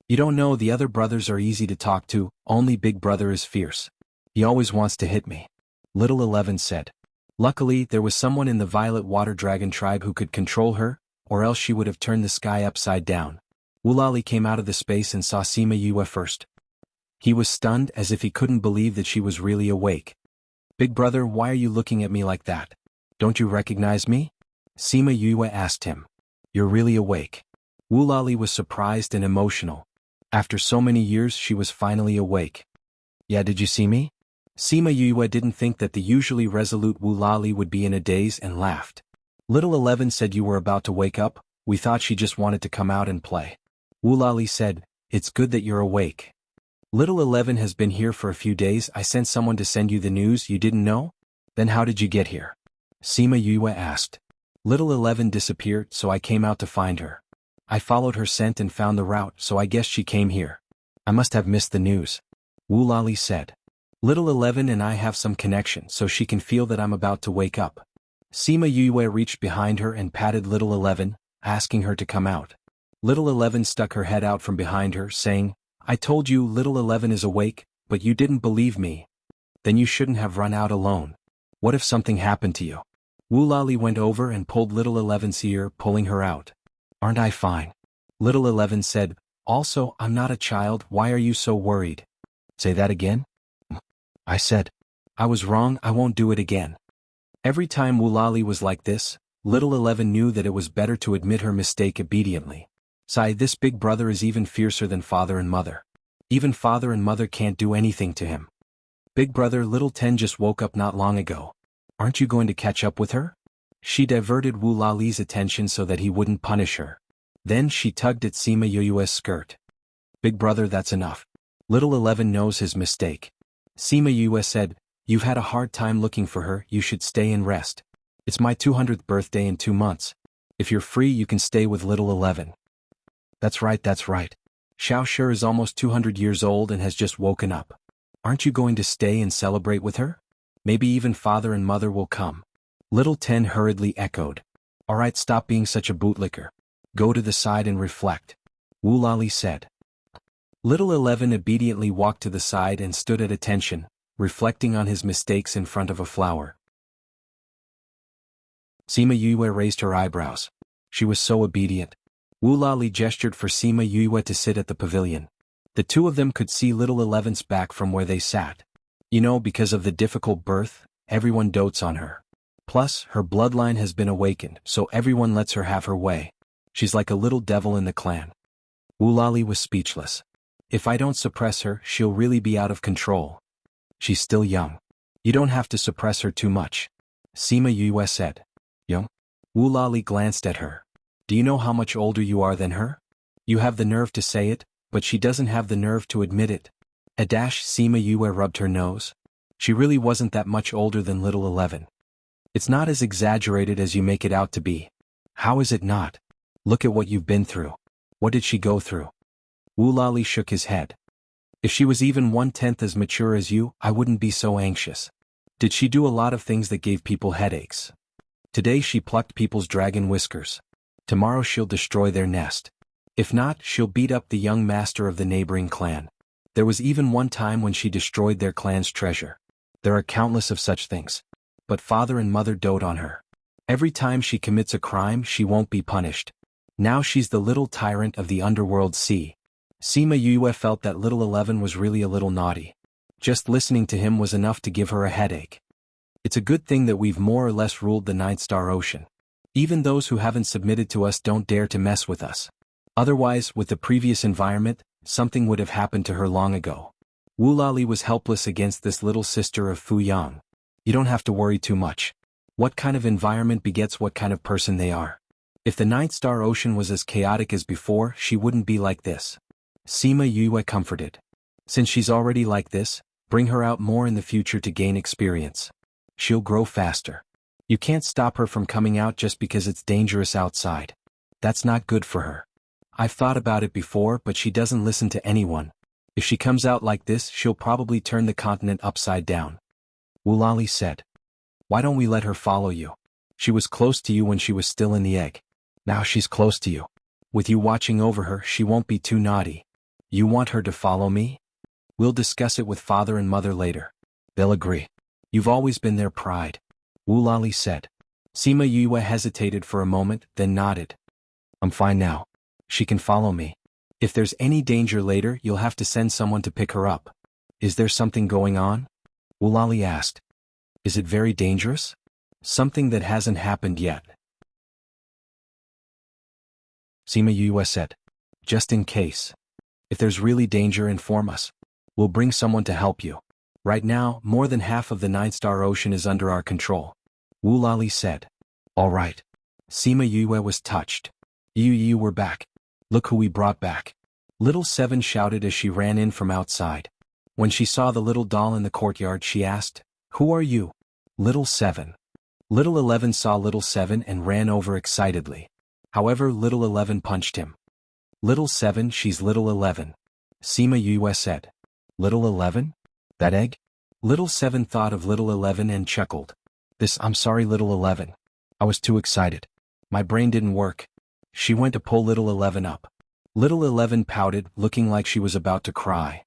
"You don't know, the other brothers are easy to talk to, only Big Brother is fierce. He always wants to hit me," Little 11 said. Luckily, there was someone in the Violet Water Dragon tribe who could control her, or else she would have turned the sky upside down. Wuxia came out of the space and saw Sima Yue first. He was stunned, as if he couldn't believe that she was really awake. "Big Brother, why are you looking at me like that? Don't you recognize me?" Sima Yue asked him. "You're really awake." Wuxia was surprised and emotional. After so many years, she was finally awake. "Yeah, did you see me?" Sima Yue didn't think that the usually resolute Wuxia would be in a daze and laughed. Little 11 said, "You were about to wake up, we thought she just wanted to come out and play." Wuxia said, "It's good that you're awake. Little 11 has been here for a few days. I sent someone to send you the news you didn't know? Then how did you get here?" Sima Yue asked. "Little 11 disappeared, so I came out to find her. I followed her scent and found the route, so I guess she came here. I must have missed the news," Wuxia said. "Little 11 and I have some connection, so she can feel that I'm about to wake up." Sima Yue reached behind her and patted Little 11, asking her to come out. Little 11 stuck her head out from behind her, saying, "I told you Little 11 is awake, but you didn't believe me. Then you shouldn't have run out alone. What if something happened to you?" Wuxia went over and pulled Little 11's ear, pulling her out. "Aren't I fine?" Little 11 said, "Also, I'm not a child, why are you so worried?" "Say that again?" I said. "I was wrong, I won't do it again." Every time Wuxia was like this, Little 11 knew that it was better to admit her mistake obediently. "Sai, this Big Brother is even fiercer than father and mother. Even father and mother can't do anything to him. Big Brother, Little 10 just woke up not long ago. Aren't you going to catch up with her?" She diverted Wuxia's attention so that he wouldn't punish her. Then she tugged at Sima Yue's skirt. "Big Brother, that's enough. Little 11 knows his mistake." Sima Yue said, "You've had a hard time looking for her, you should stay and rest. It's my 200th birthday in 2 months. If you're free, you can stay with Little 11. That's right, that's right. Xiao Shi is almost 200 years old and has just woken up. Aren't you going to stay and celebrate with her? Maybe even father and mother will come." Little 10 hurriedly echoed. "All right, stop being such a bootlicker. Go to the side and reflect," Wuxia said. Little 11 obediently walked to the side and stood at attention, reflecting on his mistakes in front of a flower. Sima Yue raised her eyebrows. She was so obedient. Wu Lali gestured for Sima Yue to sit at the pavilion. The two of them could see little Eleven's back from where they sat. You know, because of the difficult birth, everyone dotes on her. Plus, her bloodline has been awakened, so everyone lets her have her way. She's like a little devil in the clan. Wu Lali was speechless. If I don't suppress her, she'll really be out of control. She's still young. You don't have to suppress her too much. Sima Yue said. Young? Wu Lali glanced at her. Do you know how much older you are than her? You have the nerve to say it, but she doesn't have the nerve to admit it. Sima Yue rubbed her nose. She really wasn't that much older than little 11. It's not as exaggerated as you make it out to be. How is it not? Look at what you've been through. What did she go through? Wu Lali shook his head. If she was even 1/10 as mature as you, I wouldn't be so anxious. Did she do a lot of things that gave people headaches? Today she plucked people's dragon whiskers. Tomorrow she'll destroy their nest. If not, she'll beat up the young master of the neighboring clan. There was even one time when she destroyed their clan's treasure. There are countless of such things. But father and mother dote on her. Every time she commits a crime, she won't be punished. Now she's the little tyrant of the underworld sea. Sima Yue felt that little 11 was really a little naughty. Just listening to him was enough to give her a headache. It's a good thing that we've more or less ruled the Ninth Star Ocean. Even those who haven't submitted to us don't dare to mess with us. Otherwise, with the previous environment, something would have happened to her long ago. Wu Lali was helpless against this little sister of Fu Yang. You don't have to worry too much. What kind of environment begets what kind of person they are. If the Ninth Star Ocean was as chaotic as before, she wouldn't be like this. Sima Yue comforted. Since she's already like this, bring her out more in the future to gain experience. She'll grow faster. You can't stop her from coming out just because it's dangerous outside. That's not good for her. I've thought about it before, but she doesn't listen to anyone. If she comes out like this, she'll probably turn the continent upside down. Wu Lali said. Why don't we let her follow you? She was close to you when she was still in the egg. Now she's close to you. With you watching over her, she won't be too naughty. You want her to follow me? We'll discuss it with father and mother later. They'll agree. You've always been their pride. Wu Lali said. Sima Yue hesitated for a moment, then nodded. I'm fine now. She can follow me. If there's any danger later, you'll have to send someone to pick her up. Is there something going on? Wu Lali asked. Is it very dangerous? Something that hasn't happened yet. Sima Yue said. Just in case. If there's really danger, inform us. We'll bring someone to help you. Right now, more than half of the Ninth Star Ocean is under our control. Wu Lali said. All right. Sima Yue was touched. You we're back. Look who we brought back. Little 7 shouted as she ran in from outside. When she saw the little doll in the courtyard, she asked, Who are you? Little 7. Little 11 saw little 7 and ran over excitedly. However, little 11 punched him. Little 7, she's little 11. Sima Yue said. Little 11? That egg? Little 7 thought of little 11 and chuckled. I'm sorry little 11. I was too excited. My brain didn't work. She went to pull little 11 up. Little 11 pouted, looking like she was about to cry.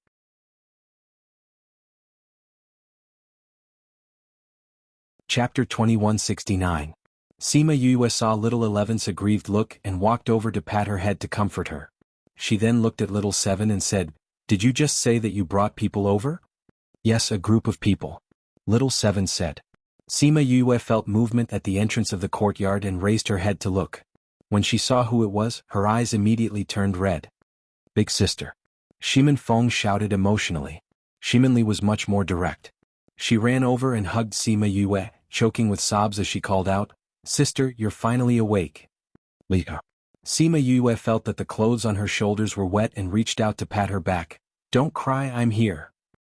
Chapter 2169. Sima Yue saw little 11's aggrieved look and walked over to pat her head to comfort her. She then looked at little 7 and said, Did you just say that you brought people over? Yes, a group of people. Little 7 said. Sima Yue felt movement at the entrance of the courtyard and raised her head to look. When she saw who it was, her eyes immediately turned red. Big sister. Shimin Feng shouted emotionally. Shimin Li was much more direct. She ran over and hugged Sima Yue, choking with sobs as she called out, Sister, you're finally awake. Leah. Sima Yue felt that the clothes on her shoulders were wet and reached out to pat her back. Don't cry, I'm here.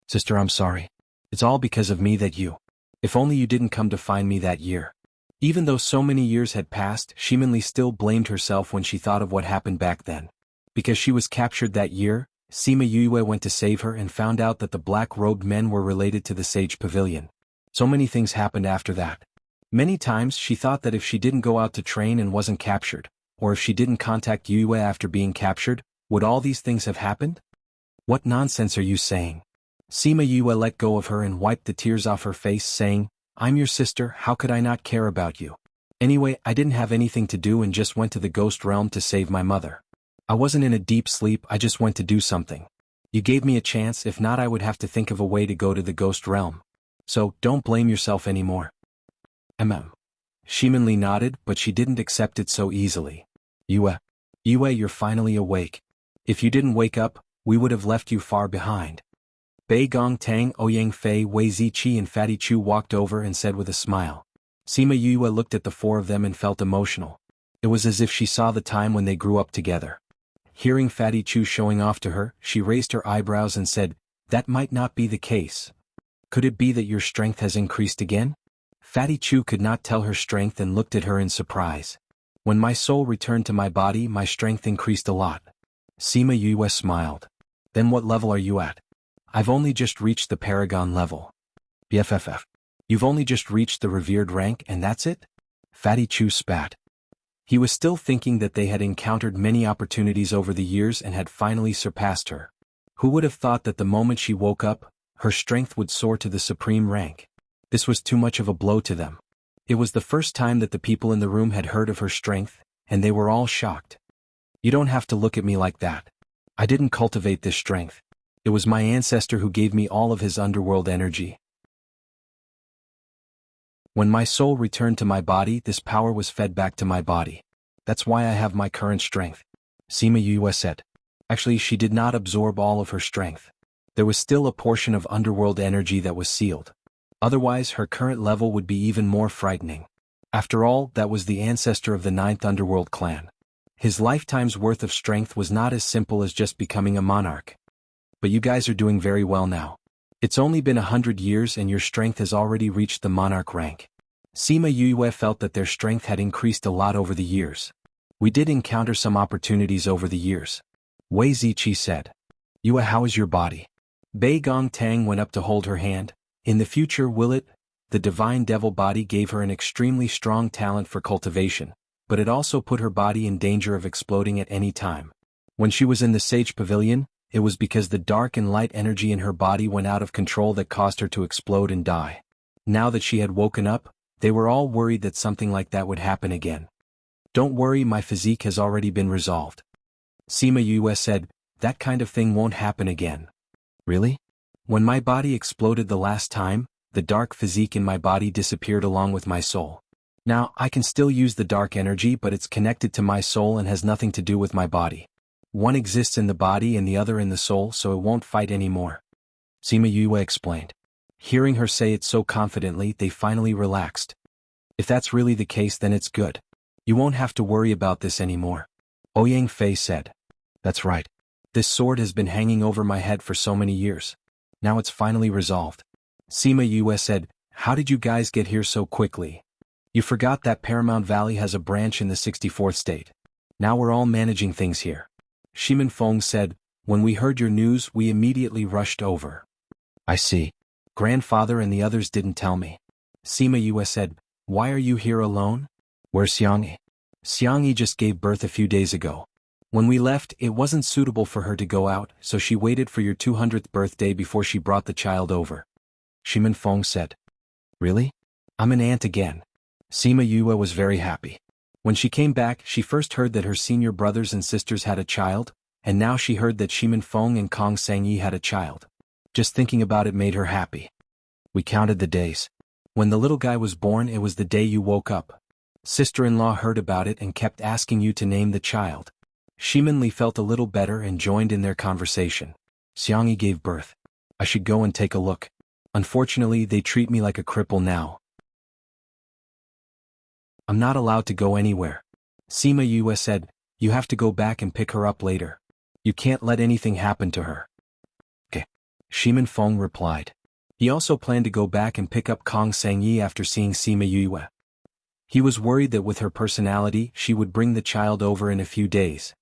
Sister, I'm sorry. It's all because of me that you. If only you didn't come to find me that year. Even though so many years had passed, Shimin Li still blamed herself when she thought of what happened back then. Because she was captured that year, Sima Yue went to save her and found out that the black-robed men were related to the Sage Pavilion. So many things happened after that. Many times she thought that if she didn't go out to train and wasn't captured, or if she didn't contact Yue after being captured, would all these things have happened? What nonsense are you saying? Sima Yue let go of her and wiped the tears off her face, saying, I'm your sister, how could I not care about you? Anyway, I didn't have anything to do and just went to the ghost realm to save my mother. I wasn't in a deep sleep, I just went to do something. You gave me a chance, if not I would have to think of a way to go to the ghost realm. So, don't blame yourself anymore. Shimin Li nodded, but she didn't accept it so easily. Yue, you're finally awake. If you didn't wake up, we would have left you far behind. Bei Gong Tang, Ouyang Fei, Wei Ziqi and Fatty Chu walked over and said with a smile. Sima Yue looked at the four of them and felt emotional. It was as if she saw the time when they grew up together. Hearing Fatty Chu showing off to her, she raised her eyebrows and said, "That might not be the case. Could it be that your strength has increased again?" Fatty Chu could not tell her strength and looked at her in surprise. "When my soul returned to my body, my strength increased a lot." Sima Yue smiled. "Then what level are you at?" "I've only just reached the Paragon level." "BFFF. You've only just reached the revered rank and that's it?" Fatty Chu spat. He was still thinking that they had encountered many opportunities over the years and had finally surpassed her. Who would have thought that the moment she woke up, her strength would soar to the supreme rank? This was too much of a blow to them. It was the first time that the people in the room had heard of her strength, and they were all shocked. "You don't have to look at me like that. I didn't cultivate this strength. It was my ancestor who gave me all of his underworld energy. When my soul returned to my body, this power was fed back to my body. That's why I have my current strength," Sima Yue said. Actually, she did not absorb all of her strength. There was still a portion of underworld energy that was sealed. Otherwise, her current level would be even more frightening. After all, that was the ancestor of the 9th Underworld clan. His lifetime's worth of strength was not as simple as just becoming a monarch. But you guys are doing very well now. It's only been 100 years and your strength has already reached the monarch rank. Sima Yue felt that their strength had increased a lot over the years. "We did encounter some opportunities over the years," Wei Ziqi said. "Yue, how is your body?" Bei Gong Tang went up to hold her hand. "In the future, will it?" The divine devil body gave her an extremely strong talent for cultivation, but it also put her body in danger of exploding at any time. When she was in the Sage Pavilion, it was because the dark and light energy in her body went out of control that caused her to explode and die. Now that she had woken up, they were all worried that something like that would happen again. "Don't worry, my physique has already been resolved." Sima Yue said, "That kind of thing won't happen again." "Really?" "When my body exploded the last time, the dark physique in my body disappeared along with my soul. Now, I can still use the dark energy, but it's connected to my soul and has nothing to do with my body. One exists in the body and the other in the soul, so it won't fight anymore," Sima Yue explained. Hearing her say it so confidently, they finally relaxed. "If that's really the case, then it's good. You won't have to worry about this anymore," Ouyang Fei said. "That's right. This sword has been hanging over my head for so many years. Now it's finally resolved." Sima Yue said, "How did you guys get here so quickly? You forgot that Paramount Valley has a branch in the 64th state. Now we're all managing things here." Shimin Feng said, "When we heard your news, we immediately rushed over." "I see. Grandfather and the others didn't tell me." Sima Yue said, "Why are you here alone? Where's Xiangyi?" "Xiangyi just gave birth a few days ago. When we left, it wasn't suitable for her to go out, so she waited for your 200th birthday before she brought the child over," Shimin Feng said. "Really? I'm an aunt again." Sima Yue was very happy. When she came back, she first heard that her senior brothers and sisters had a child, and now she heard that Shimin Feng and Kong Sangyi had a child. Just thinking about it made her happy. "We counted the days. When the little guy was born, it was the day you woke up. Sister-in-law heard about it and kept asking you to name the child." Shimin Li felt a little better and joined in their conversation. "Xiangyi gave birth. I should go and take a look. Unfortunately, they treat me like a cripple now. I'm not allowed to go anywhere." Sima Yue said, "You have to go back and pick her up later. You can't let anything happen to her." "Okay," Shimin Feng replied. He also planned to go back and pick up Kong Sangyi after seeing Sima Yue. He was worried that with her personality, she would bring the child over in a few days.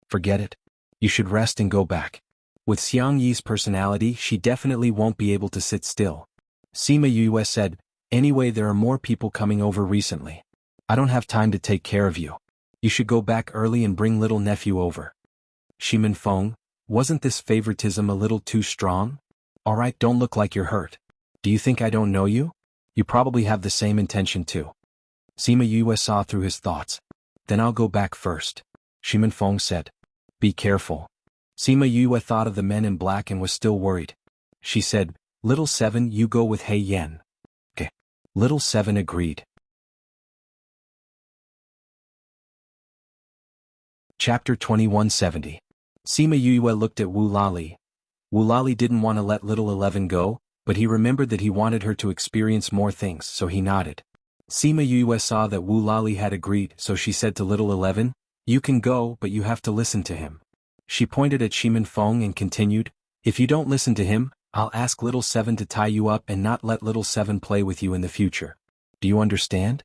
"Forget it. You should rest and go back. With Xiangyi's personality, she definitely won't be able to sit still." Sima Yue said, "Anyway, there are more people coming over recently. I don't have time to take care of you. You should go back early and bring little nephew over." Shimin Feng, wasn't this favoritism a little too strong? "Alright, don't look like you're hurt. Do you think I don't know you? You probably have the same intention too." Sima Yue saw through his thoughts. Then I'll go back first. Shimin Feng said. Be careful. Sima Yue thought of the men in black and was still worried. She said, Little Seven, you go with Hei Yan. Okay. Little Seven agreed. Chapter 2170. Sima Yue looked at Wu Lali. Wu Lali didn't want to let Little 11 go, but he remembered that he wanted her to experience more things, so he nodded. Sima Yue saw that Wu Lali had agreed, so she said to Little 11, You can go, but you have to listen to him. She pointed at Shimin Feng and continued, If you don't listen to him, I'll ask Little 7 to tie you up and not let Little 7 play with you in the future. Do you understand?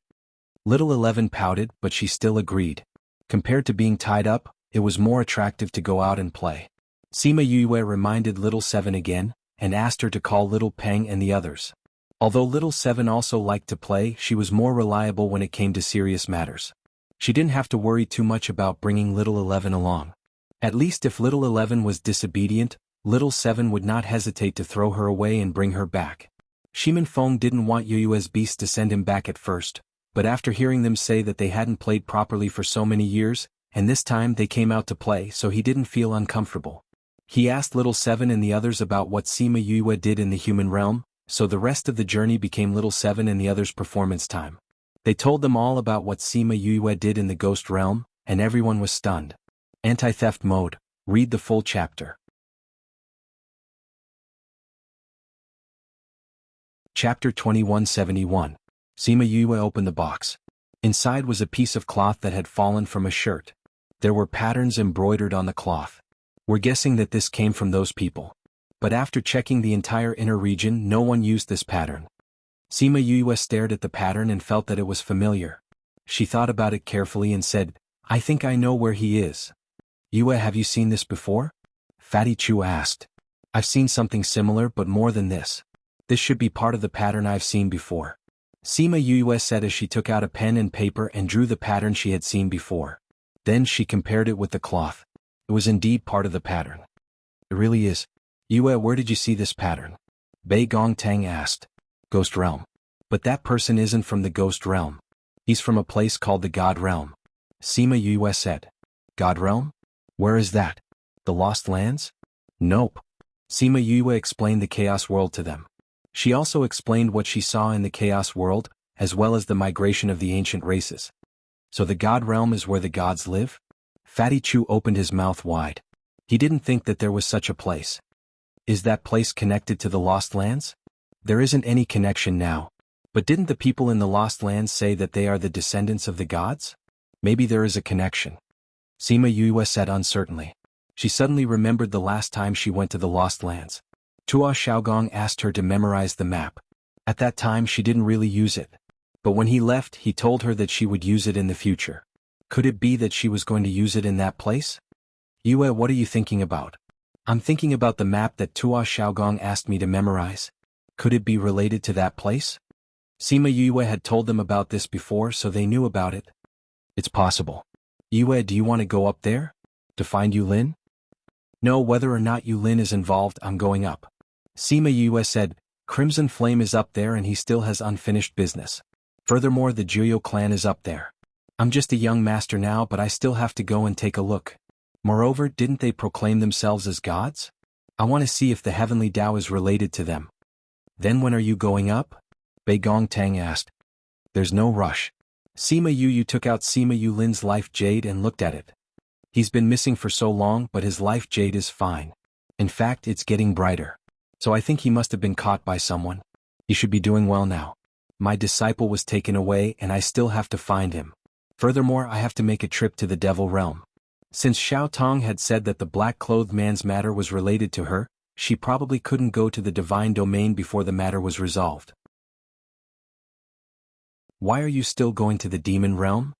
Little 11 pouted, but she still agreed. Compared to being tied up, it was more attractive to go out and play. Sima Yue reminded Little 7 again, and asked her to call Little Peng and the others. Although Little 7 also liked to play, she was more reliable when it came to serious matters. She didn't have to worry too much about bringing Little 11 along. At least if Little 11 was disobedient, Little 7 would not hesitate to throw her away and bring her back. Shimin Feng didn't want Yue's beast to send him back at first, but after hearing them say that they hadn't played properly for so many years, and this time they came out to play, so he didn't feel uncomfortable. He asked Little 7 and the others about what Sima Yue did in the human realm, so the rest of the journey became Little 7 and the others' performance time. They told them all about what Sima Yue did in the ghost realm, and everyone was stunned. Anti-theft mode. Read the full chapter. Chapter 2171. Sima Yue opened the box. Inside was a piece of cloth that had fallen from a shirt. There were patterns embroidered on the cloth. We're guessing that this came from those people. But after checking the entire inner region, no one used this pattern. Sima Yue stared at the pattern and felt that it was familiar. She thought about it carefully and said, I think I know where he is. Yue, have you seen this before? Fatty Chu asked. I've seen something similar, but more than this. This should be part of the pattern I've seen before. Sima Yue said as she took out a pen and paper and drew the pattern she had seen before. Then she compared it with the cloth. It was indeed part of the pattern. It really is. Yue, where did you see this pattern? Bei Gongtang asked. Ghost Realm. But that person isn't from the Ghost Realm. He's from a place called the God Realm. Sima Yue said. God Realm? Where is that? The Lost Lands? Nope. Sima Yue explained the Chaos World to them. She also explained what she saw in the Chaos World, as well as the migration of the ancient races. So the God Realm is where the gods live? Fatty Chu opened his mouth wide. He didn't think that there was such a place. Is that place connected to the Lost Lands? There isn't any connection now. But didn't the people in the Lost Lands say that they are the descendants of the gods? Maybe there is a connection. Sima Yue said uncertainly. She suddenly remembered the last time she went to the Lost Lands. Tua Xiaogong asked her to memorize the map. At that time she didn't really use it. But when he left, he told her that she would use it in the future. Could it be that she was going to use it in that place? Yue, what are you thinking about? I'm thinking about the map that Tua Xiaogong asked me to memorize. Could it be related to that place? Sima Yue had told them about this before, so they knew about it. It's possible. Yue, do you want to go up there? To find Yulin? No, whether or not Yulin is involved, I'm going up. Sima Yue said, Crimson Flame is up there and he still has unfinished business. Furthermore, the Juyo clan is up there. I'm just a young master now, but I still have to go and take a look. Moreover, didn't they proclaim themselves as gods? I want to see if the heavenly Tao is related to them. Then when are you going up? Bei Gongtang asked. There's no rush. Sima Yu took out Sima Yulin's life jade and looked at it. He's been missing for so long, but his life jade is fine. In fact, it's getting brighter. So I think he must have been caught by someone. He should be doing well now. My disciple was taken away and I still have to find him. Furthermore, I have to make a trip to the Devil Realm. Since Xiao Tong had said that the black-clothed man's matter was related to her, she probably couldn't go to the divine domain before the matter was resolved. Why are you still going to the demon realm?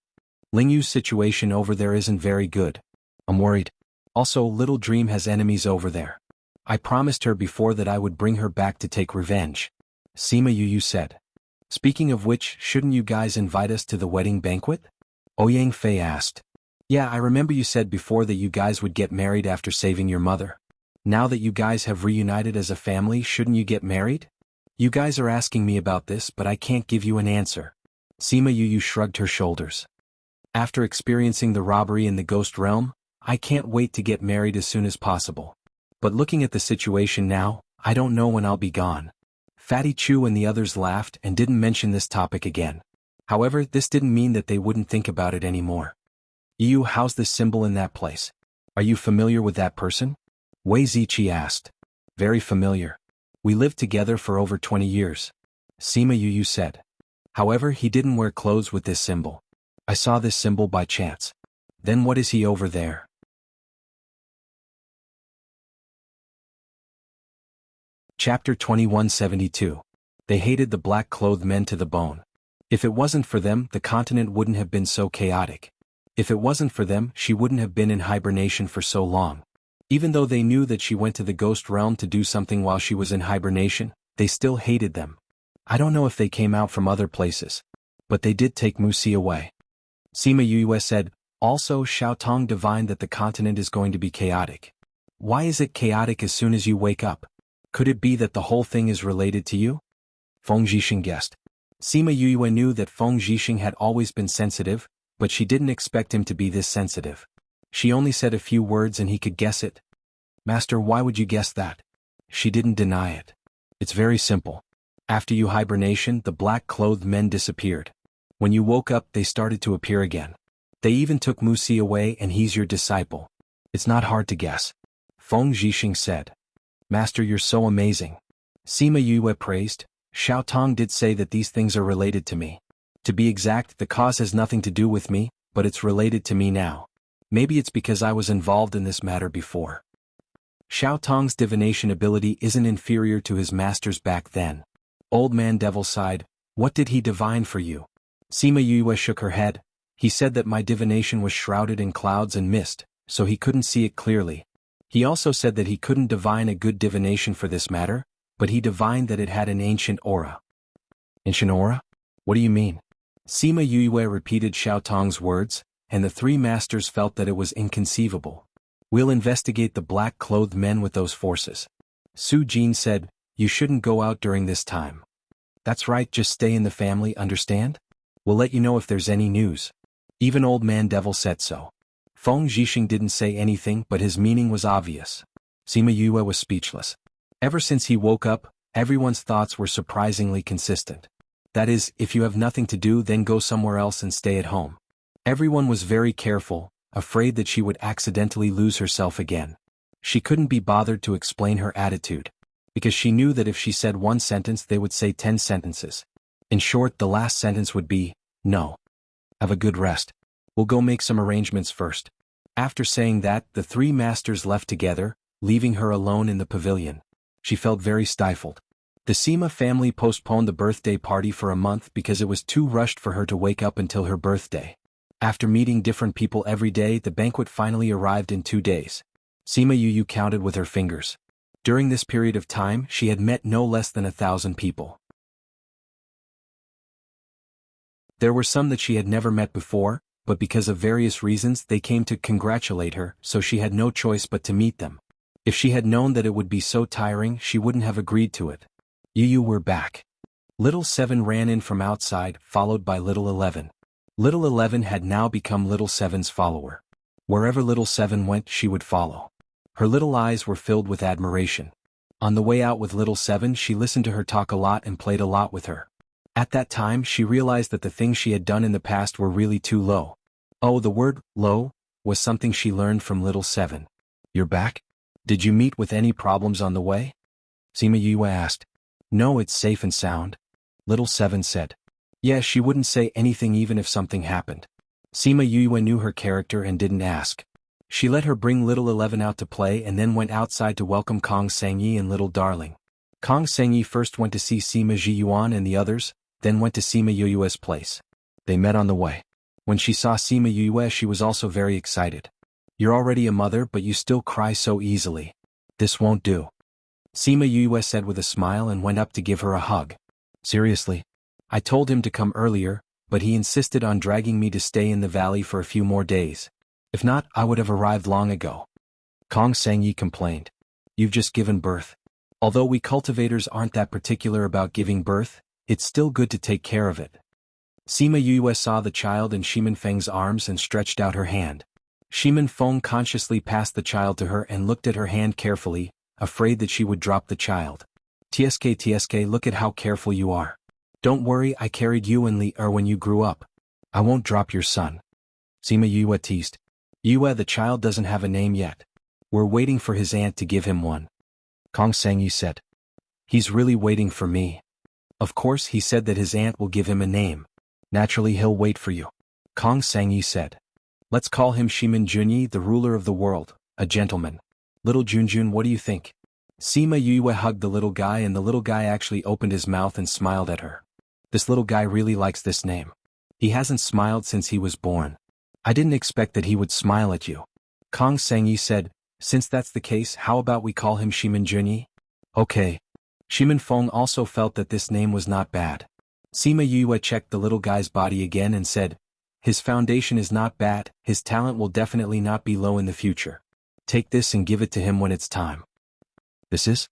Ling Yu's situation over there isn't very good. I'm worried. Also, Little Dream has enemies over there. I promised her before that I would bring her back to take revenge. Sima Yu said. Speaking of which, shouldn't you guys invite us to the wedding banquet? Ouyang Fei asked. Yeah, I remember you said before that you guys would get married after saving your mother. Now that you guys have reunited as a family, shouldn't you get married? You guys are asking me about this, but I can't give you an answer. Sima Yu shrugged her shoulders. After experiencing the robbery in the ghost realm, I can't wait to get married as soon as possible. But looking at the situation now, I don't know when I'll be gone. Fatty Chu and the others laughed and didn't mention this topic again. However, this didn't mean that they wouldn't think about it anymore. Yu, how's this symbol in that place? Are you familiar with that person? Wei Ziqi asked. Very familiar. We lived together for over 20 years. Sima Yu said. However, he didn't wear clothes with this symbol. I saw this symbol by chance. Then what is he over there? Chapter 2172. They hated the black-clothed men to the bone. If it wasn't for them, the continent wouldn't have been so chaotic. If it wasn't for them, she wouldn't have been in hibernation for so long. Even though they knew that she went to the ghost realm to do something while she was in hibernation, they still hated them. I don't know if they came out from other places. But they did take Wuxia away. Sima Yu said, also Xiao Tong divined that the continent is going to be chaotic. Why is it chaotic as soon as you wake up? Could it be that the whole thing is related to you? Feng Zhixing guessed. Sima Yu knew that Feng Zhixing had always been sensitive, but she didn't expect him to be this sensitive. She only said a few words and he could guess it. Master, why would you guess that? She didn't deny it. It's very simple. After you hibernation, the black-clothed men disappeared. When you woke up, they started to appear again. They even took Wuxia away and he's your disciple. It's not hard to guess. Feng Zhixing said. Master, you're so amazing. Sima Yu praised. Xiao Tong did say that these things are related to me. To be exact, the cause has nothing to do with me, but it's related to me now. Maybe it's because I was involved in this matter before. Xiao Tong's divination ability isn't inferior to his master's back then. Old Man Devil sighed. What did he divine for you? Sima Yu shook her head. He said that my divination was shrouded in clouds and mist, so he couldn't see it clearly. He also said that he couldn't divine a good divination for this matter, but he divined that it had an ancient aura. Ancient aura? What do you mean? Sima Yu repeated Xiao Tong's words, and the three masters felt that it was inconceivable. We'll investigate the black-clothed men with those forces. Su Jin said, you shouldn't go out during this time. That's right, just stay in the family, understand? We'll let you know if there's any news. Even Old Man Devil said so. Feng Zhixing didn't say anything, but his meaning was obvious. Sima Yu was speechless. Ever since he woke up, everyone's thoughts were surprisingly consistent. That is, if you have nothing to do, then go somewhere else and stay at home. Everyone was very careful, afraid that she would accidentally lose herself again. She couldn't be bothered to explain her attitude, because she knew that if she said one sentence they would say 10 sentences. In short, the last sentence would be, no. Have a good rest. We'll go make some arrangements first. After saying that, the three masters left together, leaving her alone in the pavilion. She felt very stifled. The Sima family postponed the birthday party for a month because it was too rushed for her to wake up until her birthday. After meeting different people every day, the banquet finally arrived in 2 days. Sima Yu counted with her fingers. During this period of time, she had met no less than 1,000 people. There were some that she had never met before, but because of various reasons they came to congratulate her, so she had no choice but to meet them. If she had known that it would be so tiring, she wouldn't have agreed to it. You were back. Little 7 ran in from outside, followed by Little 11. Little 11 had now become Little 7's follower. Wherever Little 7 went, she would follow. Her little eyes were filled with admiration. On the way out with Little 7, she listened to her talk a lot and played a lot with her. At that time, she realized that the things she had done in the past were really too low. Oh, the word, low, was something she learned from Little 7. You're back? Did you meet with any problems on the way? Sima Yu asked. No, it's safe and sound. Little 7 said. Yeah, she wouldn't say anything even if something happened. Sima Yu knew her character and didn't ask. She let her bring Little 11 out to play and then went outside to welcome Kong Sangyi and Little Darling. Kong Sangyi first went to see Sima Ji Yuan and the others, then went to Sima Yu's place. They met on the way. When she saw Sima Yu, she was also very excited. You're already a mother, but you still cry so easily. This won't do. Sima Yu said with a smile and went up to give her a hug. Seriously? I told him to come earlier, but he insisted on dragging me to stay in the valley for a few more days. If not, I would have arrived long ago. Kong Sangyi complained. You've just given birth. Although we cultivators aren't that particular about giving birth, it's still good to take care of it. Sima Yue saw the child in Shimin Feng's arms and stretched out her hand. Shimin Feng consciously passed the child to her and looked at her hand carefully, afraid that she would drop the child. TSK, look at how careful you are. Don't worry, I carried you and Li when you grew up. I won't drop your son. Sima Yue teased. Yue, the child doesn't have a name yet. We're waiting for his aunt to give him one. Kong Sengyi said. He's really waiting for me. Of course, he said that his aunt will give him a name. Naturally, he'll wait for you. Kong Sengyi said. Let's call him Shimin Junyi, the ruler of the world, a gentleman. Little Junjun, what do you think? Sima Yue hugged the little guy, and the little guy actually opened his mouth and smiled at her. This little guy really likes this name. He hasn't smiled since he was born. I didn't expect that he would smile at you. Kong Sengyi said, since that's the case, how about we call him Shimin Junyi? Okay. Shimin Feng also felt that this name was not bad. Sima Yue checked the little guy's body again and said, his foundation is not bad, his talent will definitely not be low in the future. Take this and give it to him when it's time. This is?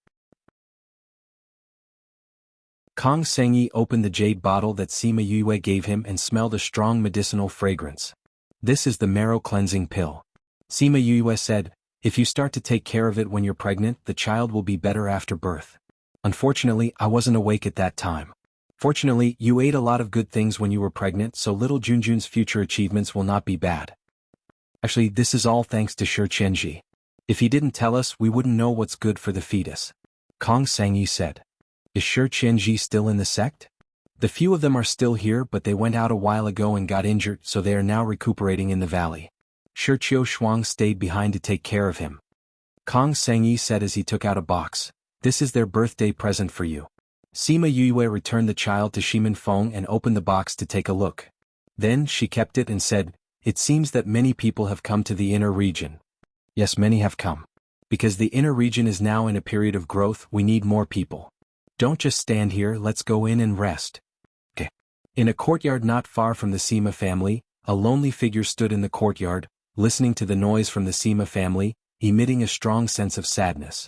Kong Sengyi opened the jade bottle that Sima Yue gave him and smelled a strong medicinal fragrance. This is the marrow cleansing pill. Sima Yue said, if you start to take care of it when you're pregnant, the child will be better after birth. Unfortunately, I wasn't awake at that time. Fortunately, you ate a lot of good things when you were pregnant, so little Junjun's future achievements will not be bad. Actually, this is all thanks to Shi Qianji. If he didn't tell us, we wouldn't know what's good for the fetus. Kong Sengyi said. Is Shi Qianji still in the sect? The few of them are still here, but they went out a while ago and got injured, so they are now recuperating in the valley. Shi Qiu Shuang stayed behind to take care of him. Kong Sengyi said as he took out a box. This is their birthday present for you. Sima Yue returned the child to Shimin Feng and opened the box to take a look. Then she kept it and said, it seems that many people have come to the inner region. Yes, many have come. Because the inner region is now in a period of growth, we need more people. Don't just stand here, let's go in and rest. Okay. In a courtyard not far from the Sima family, a lonely figure stood in the courtyard, listening to the noise from the Sima family, emitting a strong sense of sadness.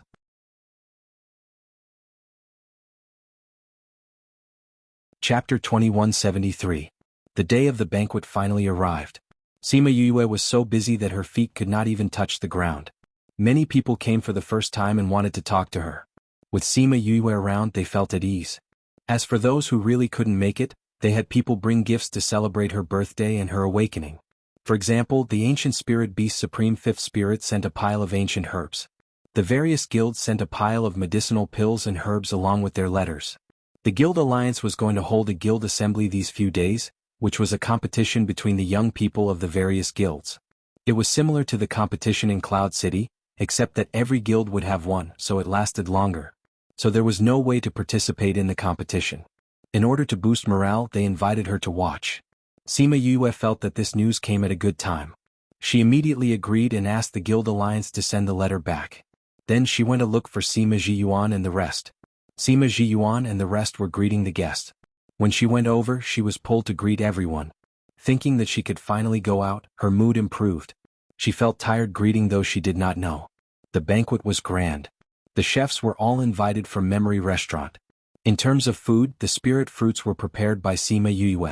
Chapter 2173. The day of the banquet finally arrived. Sima Yue was so busy that her feet could not even touch the ground. Many people came for the first time and wanted to talk to her. With Sima Yue around, they felt at ease. As for those who really couldn't make it, they had people bring gifts to celebrate her birthday and her awakening. For example, the ancient spirit beast Supreme Fifth Spirit sent a pile of ancient herbs. The various guilds sent a pile of medicinal pills and herbs along with their letters. The Guild Alliance was going to hold a guild assembly these few days, which was a competition between the young people of the various guilds. It was similar to the competition in Cloud City, except that every guild would have one, so it lasted longer. So there was no way to participate in the competition. In order to boost morale, they invited her to watch. Sima Yue felt that this news came at a good time. She immediately agreed and asked the Guild Alliance to send the letter back. Then she went to look for Sima Jiyuan and the rest. Sima Jiyuan and the rest were greeting the guests. When she went over, she was pulled to greet everyone. Thinking that she could finally go out, her mood improved. She felt tired greeting those she did not know. The banquet was grand. The chefs were all invited from Memory Restaurant. In terms of food, the spirit fruits were prepared by Sima Yue.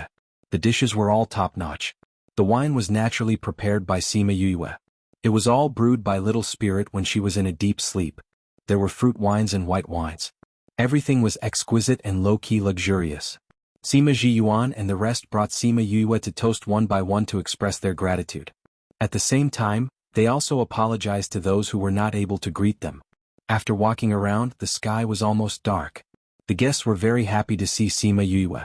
The dishes were all top-notch. The wine was naturally prepared by Sima Yue. It was all brewed by Little Spirit when she was in a deep sleep. There were fruit wines and white wines. Everything was exquisite and low-key luxurious. Sima Jiyuan and the rest brought Sima Yue to toast one by one to express their gratitude. At the same time, they also apologized to those who were not able to greet them. After walking around, the sky was almost dark. The guests were very happy to see Sima Yue.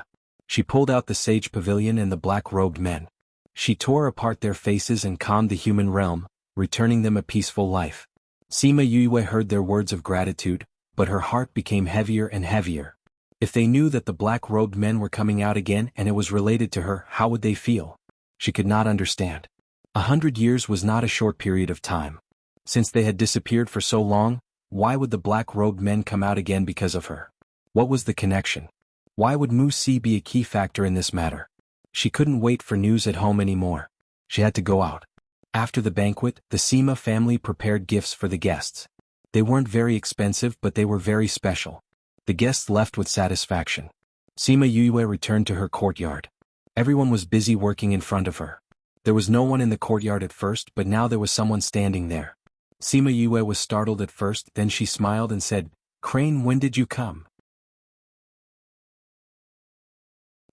She pulled out the sage pavilion and the black-robed men. She tore apart their faces and calmed the human realm, returning them a peaceful life. Sima Yue heard their words of gratitude, but her heart became heavier and heavier. If they knew that the black-robed men were coming out again and it was related to her, how would they feel? She could not understand. 100 years was not a short period of time. Since they had disappeared for so long, why would the black-robed men come out again because of her? What was the connection? Why would Mu Si be a key factor in this matter? She couldn't wait for news at home anymore. She had to go out. After the banquet, the Sima family prepared gifts for the guests. They weren't very expensive, but they were very special. The guests left with satisfaction. Sima Yue returned to her courtyard. Everyone was busy working in front of her. There was no one in the courtyard at first, but now there was someone standing there. Sima Yue was startled at first, then she smiled and said, "Crane, when did you come?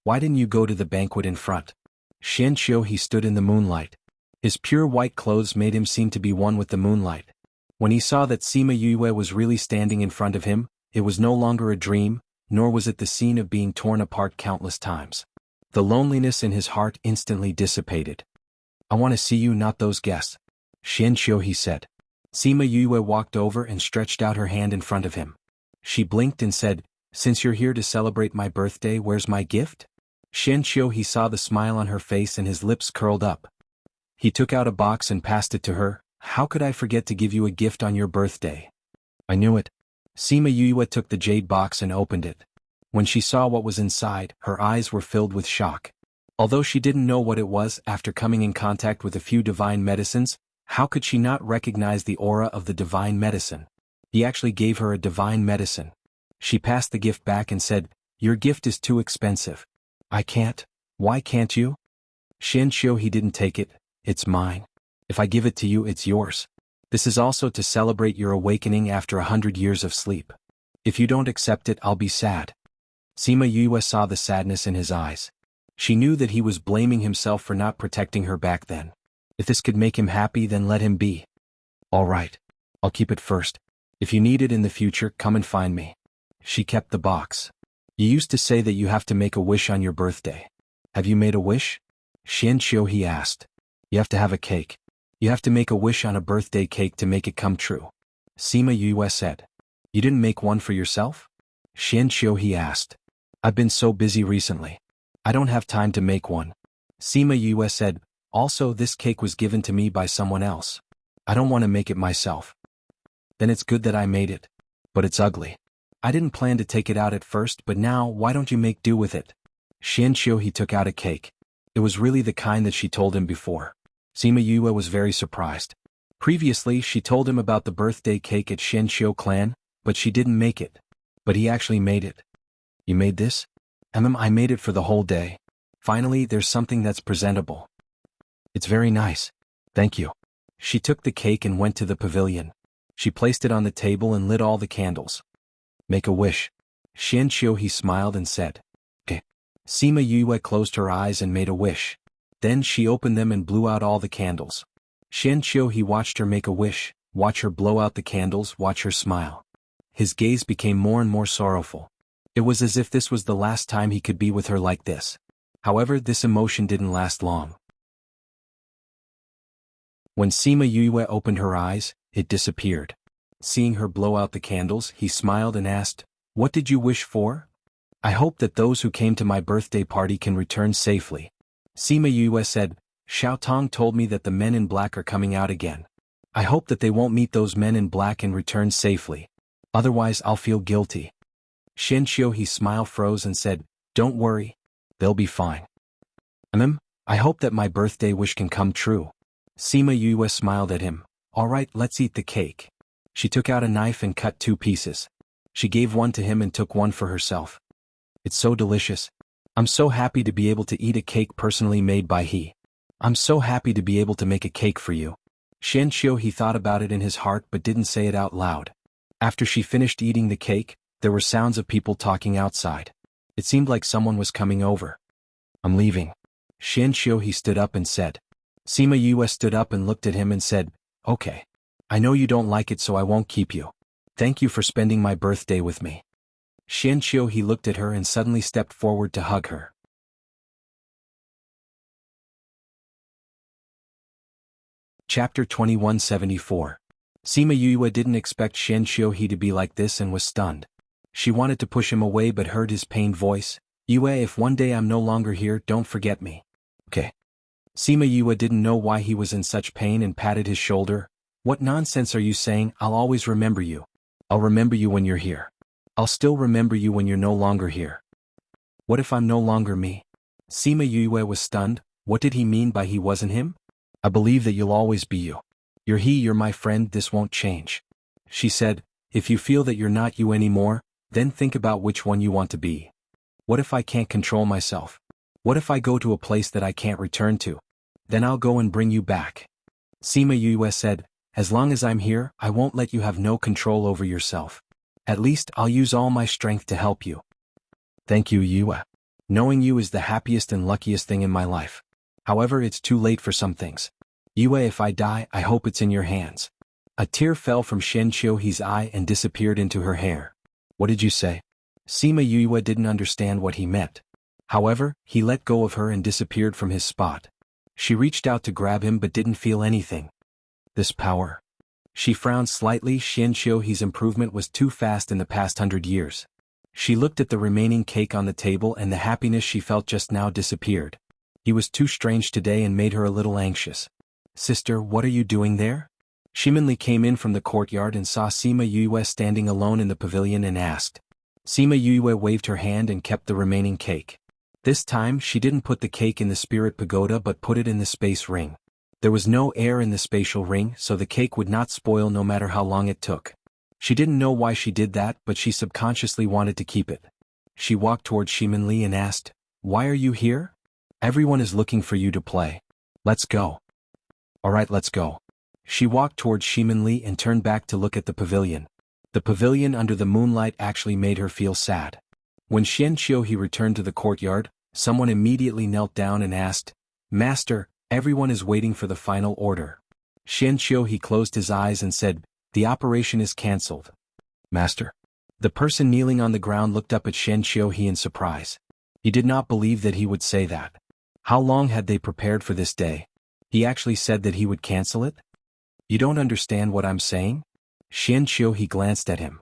Why didn't you go to the banquet in front?" Xianqiu he stood in the moonlight. His pure white clothes made him seem to be one with the moonlight. When he saw that Sima Yue was really standing in front of him, it was no longer a dream, nor was it the scene of being torn apart countless times. The loneliness in his heart instantly dissipated. "I want to see you, not those guests." "Xianqiu," he said. Sima Yue walked over and stretched out her hand in front of him. She blinked and said, "Since you're here to celebrate my birthday, where's my gift?" Xianqiu he saw the smile on her face and his lips curled up. He took out a box and passed it to her. "How could I forget to give you a gift on your birthday?" "I knew it." Sima Yue took the jade box and opened it. When she saw what was inside, her eyes were filled with shock. Although she didn't know what it was after coming in contact with a few divine medicines, how could she not recognize the aura of the divine medicine? He actually gave her a divine medicine. She passed the gift back and said, "Your gift is too expensive." "I can't." "Why can't you?" "Xianqiu he didn't take it. It's mine. If I give it to you, it's yours. This is also to celebrate your awakening after 100 years of sleep. If you don't accept it, I'll be sad." Sima Yue saw the sadness in his eyes. She knew that he was blaming himself for not protecting her back then. If this could make him happy, then let him be. "All right. I'll keep it first. If you need it in the future, come and find me." She kept the box. "You used to say that you have to make a wish on your birthday. Have you made a wish?" Xianqiu he asked. "You have to have a cake. You have to make a wish on a birthday cake to make it come true." Sima Yue said. "You didn't make one for yourself?" Xianqiu he asked. "I've been so busy recently. I don't have time to make one." Sima Yue said, "Also, this cake was given to me by someone else. I don't want to make it myself." "Then it's good that I made it. But it's ugly. I didn't plan to take it out at first, but now why don't you make do with it?" Xianqiu he took out a cake. It was really the kind that she told him before. Sima Yue was very surprised. Previously she told him about the birthday cake at Xianqiu clan, but she didn't make it. But he actually made it. "You made this?" I made it for the whole day. Finally, there's something that's presentable." "It's very nice. Thank you." She took the cake and went to the pavilion. She placed it on the table and lit all the candles. "Make a wish." Xianqiu he smiled and said. "Okay." Sima Yue closed her eyes and made a wish. Then she opened them and blew out all the candles. Xianqiu he watched her make a wish, watch her blow out the candles, watch her smile. His gaze became more and more sorrowful. It was as if this was the last time he could be with her like this. However, this emotion didn't last long. When Sima Yue opened her eyes, it disappeared. Seeing her blow out the candles, he smiled and asked, "What did you wish for?" "I hope that those who came to my birthday party can return safely." Sima Yue said, "Xiao Tong told me that the men in black are coming out again. I hope that they won't meet those men in black and return safely. Otherwise I'll feel guilty." Xianqiu his smile froze and said, "Don't worry. They'll be fine." I hope that my birthday wish can come true." Sima Yue smiled at him. "All right, let's eat the cake." She took out a knife and cut 2 pieces. She gave one to him and took one for herself. "It's so delicious. I'm so happy to be able to eat a cake personally made by he. I'm so happy to be able to make a cake for you." Xianqiu he thought about it in his heart but didn't say it out loud. After she finished eating the cake, there were sounds of people talking outside. It seemed like someone was coming over. "I'm leaving." Xianqiu he stood up and said. Sima Yue stood up and looked at him and said, "Okay. I know you don't like it, so I won't keep you. Thank you for spending my birthday with me." Xianqiu he looked at her and suddenly stepped forward to hug her. Chapter 2174. Sima Yue didn't expect Xianqiu he to be like this and was stunned. She wanted to push him away but heard his pained voice. "Yue, if one day I'm no longer here, don't forget me." "Okay." Sima Yue didn't know why he was in such pain and patted his shoulder. "What nonsense are you saying? I'll always remember you. I'll remember you when you're here. I'll still remember you when you're no longer here." "What if I'm no longer me?" Sima Yue was stunned. What did he mean by he wasn't him? "I believe that you'll always be you. You're he, you're my friend, this won't change." She said, "If you feel that you're not you anymore, then think about which one you want to be." "What if I can't control myself?" What if I go to a place that I can't return to? Then I'll go and bring you back. Sima Yue said, as long as I'm here, I won't let you have no control over yourself. At least I'll use all my strength to help you. Thank you, Yue. Knowing you is the happiest and luckiest thing in my life. However, it's too late for some things. Yue, if I die, I hope it's in your hands. A tear fell from Shen Qiuhe's eye and disappeared into her hair. What did you say? Sima Yue didn't understand what he meant. However, he let go of her and disappeared from his spot. She reached out to grab him but didn't feel anything. This power. She frowned slightly. Shen Qiuhe's improvement was too fast in the past 100 years. She looked at the remaining cake on the table and the happiness she felt just now disappeared. He was too strange today and made her a little anxious. Sister, what are you doing there? Shimonli came in from the courtyard and saw Sima Yue standing alone in the pavilion and asked. Sima Yue waved her hand and kept the remaining cake. This time she didn't put the cake in the spirit pagoda but put it in the space ring. There was no air in the spatial ring, so the cake would not spoil no matter how long it took. She didn't know why she did that, but she subconsciously wanted to keep it. She walked toward Shimonli and asked, "Why are you here? Everyone is looking for you to play. Let's go." "Alright, let's go." She walked toward Shimonli and turned back to look at the pavilion. The pavilion under the moonlight actually made her feel sad. When Shen Qiuhe returned to the courtyard, someone immediately knelt down and asked, "Master, everyone is waiting for the final order." Shen Qiuhe closed his eyes and said, "The operation is cancelled." "Master?" The person kneeling on the ground looked up at Shen Qiuhe in surprise. He did not believe that he would say that. How long had they prepared for this day? He actually said that he would cancel it? You don't understand what I'm saying? Shen Qiuhe glanced at him.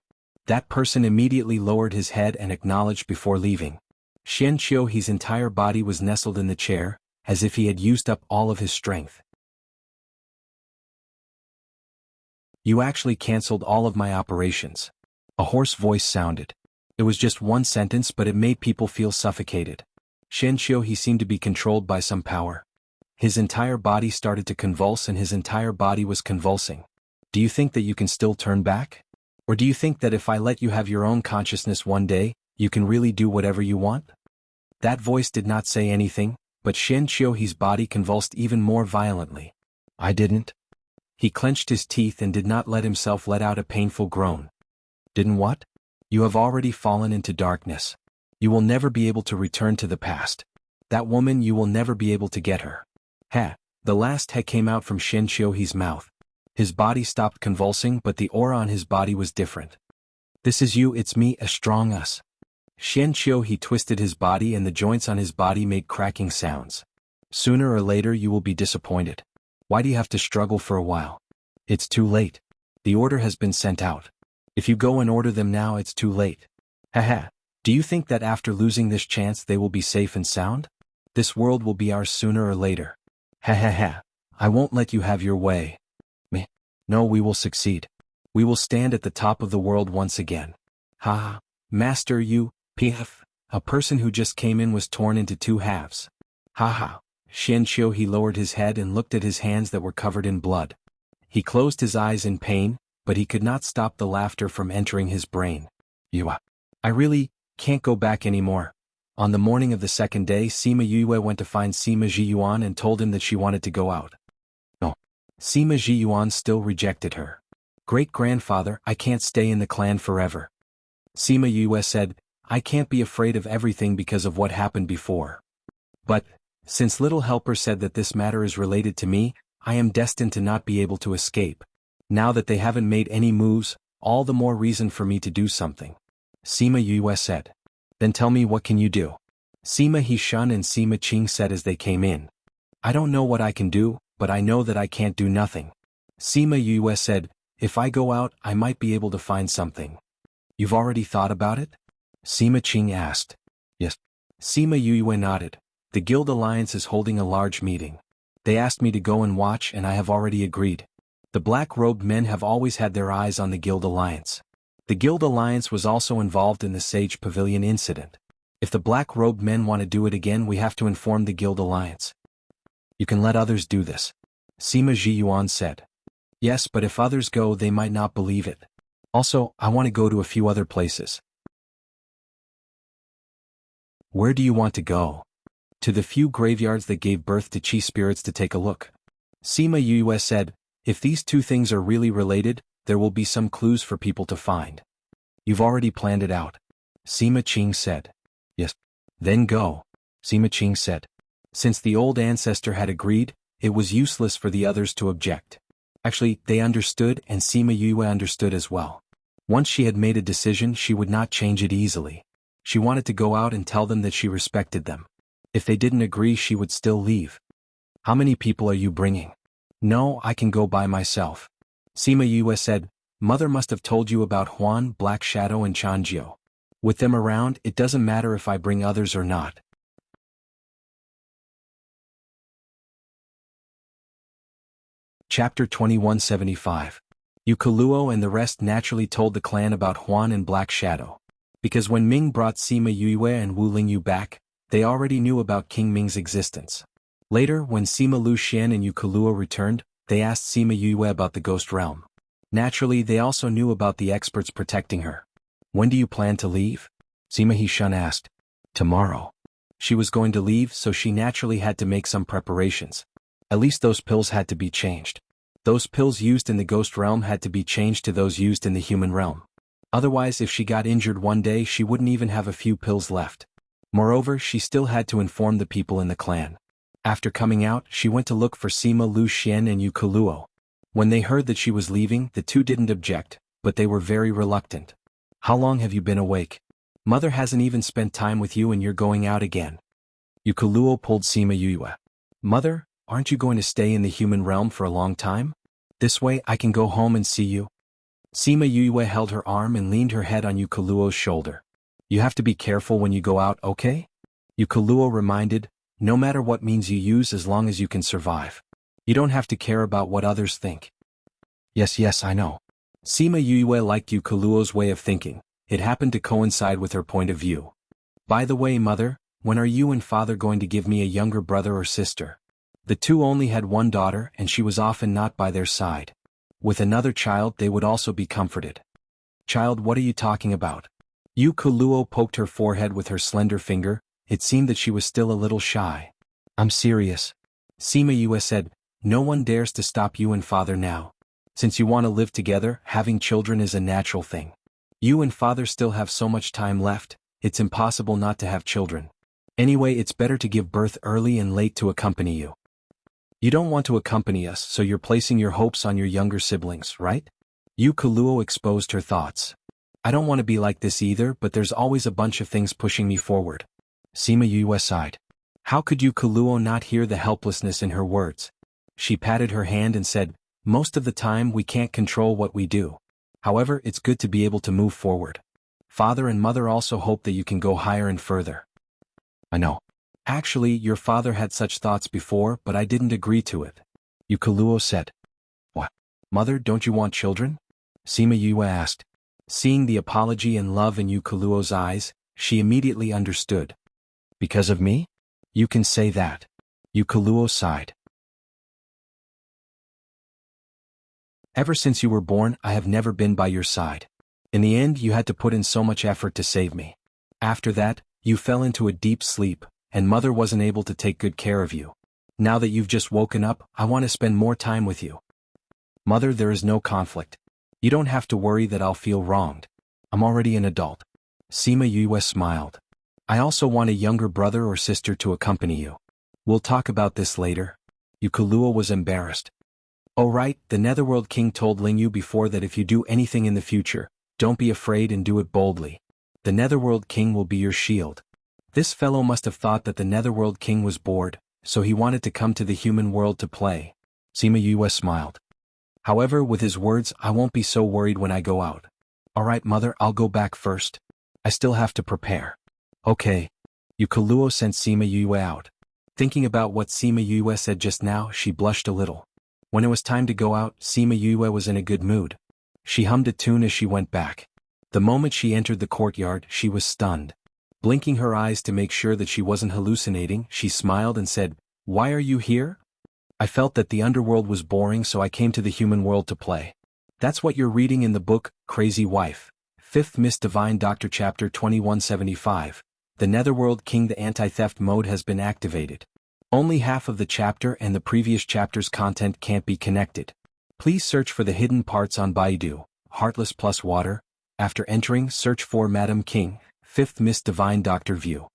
That person immediately lowered his head and acknowledged before leaving. Shen Qiuhe's entire body was nestled in the chair, as if he had used up all of his strength. You actually cancelled all of my operations. A hoarse voice sounded. It was just one sentence, but it made people feel suffocated. Shen Qiuhe seemed to be controlled by some power. His entire body started to convulse and his entire body was convulsing. Do you think that you can still turn back? Or do you think that if I let you have your own consciousness one day, you can really do whatever you want? That voice did not say anything, but Shen Qiuhe's body convulsed even more violently. I didn't. He clenched his teeth and did not let himself let out a painful groan. Didn't what? You have already fallen into darkness. You will never be able to return to the past. That woman, you will never be able to get her. Ha! The last he came out from Shen Qiuhe's mouth. His body stopped convulsing, but the aura on his body was different. This is you, it's me, a strong us. Shen Qiuhe twisted his body and the joints on his body made cracking sounds. Sooner or later you will be disappointed. Why do you have to struggle for a while? It's too late. The order has been sent out. If you go and order them now, it's too late. Haha. Do you think that after losing this chance they will be safe and sound? This world will be ours sooner or later. Ha ha ha. I won't let you have your way. Meh. No, we will succeed. We will stand at the top of the world once again. Ha ha. Master, you, PF. A person who just came in was torn into two halves. Ha ha. Shen Qiuhe lowered his head and looked at his hands that were covered in blood. He closed his eyes in pain, but he could not stop the laughter from entering his brain. I really can't go back anymore. On the morning of the second day, Sima Yue went to find Sima Zhiyuan and told him that she wanted to go out. No. Sima Zhiyuan still rejected her. Great-grandfather, I can't stay in the clan forever. Sima Yue said, I can't be afraid of everything because of what happened before. But, since Little Helper said that this matter is related to me, I am destined to not be able to escape. Now that they haven't made any moves, all the more reason for me to do something. Sima Yue said. Then tell me, what can you do? Sima Hishun and Sima Qing said as they came in. I don't know what I can do, but I know that I can't do nothing. Sima Yue said, if I go out, I might be able to find something. You've already thought about it? Sima Qing asked. Yes. Sima Yue nodded. The Guild Alliance is holding a large meeting. They asked me to go and watch and I have already agreed. The black-robed men have always had their eyes on the Guild Alliance. The Guild Alliance was also involved in the Sage Pavilion incident. If the black-robed men want to do it again, we have to inform the Guild Alliance. You can let others do this. Sima Zhiyuan said. Yes, but if others go, they might not believe it. Also, I want to go to a few other places. Where do you want to go? to the few graveyards that gave birth to chi spirits to take a look. Sima Yue said, if these two things are really related, there will be some clues for people to find. You've already planned it out. Sima Qing said. Yes. Then go. Sima Qing said. Since the old ancestor had agreed, it was useless for the others to object. Actually, they understood and Sima Yue understood as well. Once she had made a decision, she would not change it easily. She wanted to go out and tell them that she respected them. If they didn't agree, she would still leave. How many people are you bringing? No, I can go by myself. Sima Yue said, Mother must have told you about Huan, Black Shadow and Chanjiu. With them around, it doesn't matter if I bring others or not. Chapter 2175. Yukoluo and the rest naturally told the clan about Huan and Black Shadow. Because when Ming brought Sima Yue and Wu Lingyu back, they already knew about King Ming's existence. Later, when Sima Lu Xian and Yukoluo returned, they asked Sima Yue about the Ghost Realm. Naturally, they also knew about the experts protecting her. When do you plan to leave? Sima Hishun asked. Tomorrow. She was going to leave, so she naturally had to make some preparations. At least those pills had to be changed. Those pills used in the Ghost Realm had to be changed to those used in the human realm. Otherwise, if she got injured one day, she wouldn't even have a few pills left. Moreover, she still had to inform the people in the clan. After coming out, she went to look for Sima Lu Xian and Yukoluo. When they heard that she was leaving, the two didn't object, but they were very reluctant. How long have you been awake? Mother hasn't even spent time with you and you're going out again. Yukoluo pulled Sima Yue. Mother, aren't you going to stay in the human realm for a long time? This way I can go home and see you. Sima Yue held her arm and leaned her head on Yukoluo's shoulder. You have to be careful when you go out, okay? Yukoluo reminded, no matter what means you use as long as you can survive. You don't have to care about what others think. Yes, I know. Sima Yue liked Yukoluo's way of thinking. It happened to coincide with her point of view. By the way, Mother, when are you and Father going to give me a younger brother or sister? The two only had one daughter and she was often not by their side. With another child they would also be comforted. Child, what are you talking about? Yukoluo poked her forehead with her slender finger. It seemed that she was still a little shy. I'm serious. Sima Yue said, no one dares to stop you and Father now. Since you want to live together, having children is a natural thing. You and Father still have so much time left, it's impossible not to have children. Anyway, it's better to give birth early and late to accompany you. You don't want to accompany us, so you're placing your hopes on your younger siblings, right? Yukoluo exposed her thoughts. I don't want to be like this either, but there's always a bunch of things pushing me forward. Sima Yue sighed. How could Yukoluo not hear the helplessness in her words? She patted her hand and said, most of the time we can't control what we do. However, it's good to be able to move forward. Father and Mother also hope that you can go higher and further. I know. Actually, your father had such thoughts before, but I didn't agree to it. Yukoluo said. What? Mother, don't you want children? Sima Yue asked. Seeing the apology and love in Yukoluo's eyes, she immediately understood. Because of me? You can say that. Yukoluo sighed. Ever since you were born, I have never been by your side. In the end, you had to put in so much effort to save me. After that, you fell into a deep sleep, and Mother wasn't able to take good care of you. Now that you've just woken up, I want to spend more time with you. Mother, there is no conflict. You don't have to worry that I'll feel wronged. I'm already an adult. Sima Yue smiled. I also want a younger brother or sister to accompany you. We'll talk about this later. Yukoluo was embarrassed. Oh right, the Netherworld King told Lingyu before that if you do anything in the future, don't be afraid and do it boldly. The Netherworld King will be your shield. This fellow must have thought that the Netherworld King was bored, so he wanted to come to the human world to play. Sima Yue smiled. However, with his words, I won't be so worried when I go out. Alright, Mother, I'll go back first. I still have to prepare. Okay. Yukoluo sent Sima Yue out. Thinking about what Sima Yue said just now, she blushed a little. When it was time to go out, Sima Yue was in a good mood. She hummed a tune as she went back. The moment she entered the courtyard, she was stunned. Blinking her eyes to make sure that she wasn't hallucinating, she smiled and said, Why are you here? I felt that the underworld was boring, so I came to the human world to play. That's what you're reading in the book, Crazy Wife. 5th Miss Divine Doctor Chapter 2175. The Netherworld King. The anti-theft mode has been activated. Only half of the chapter and the previous chapter's content can't be connected. Please search for the hidden parts on Baidu, Heartless plus Water. After entering, search for Madam King, 5th Miss Divine Doctor View.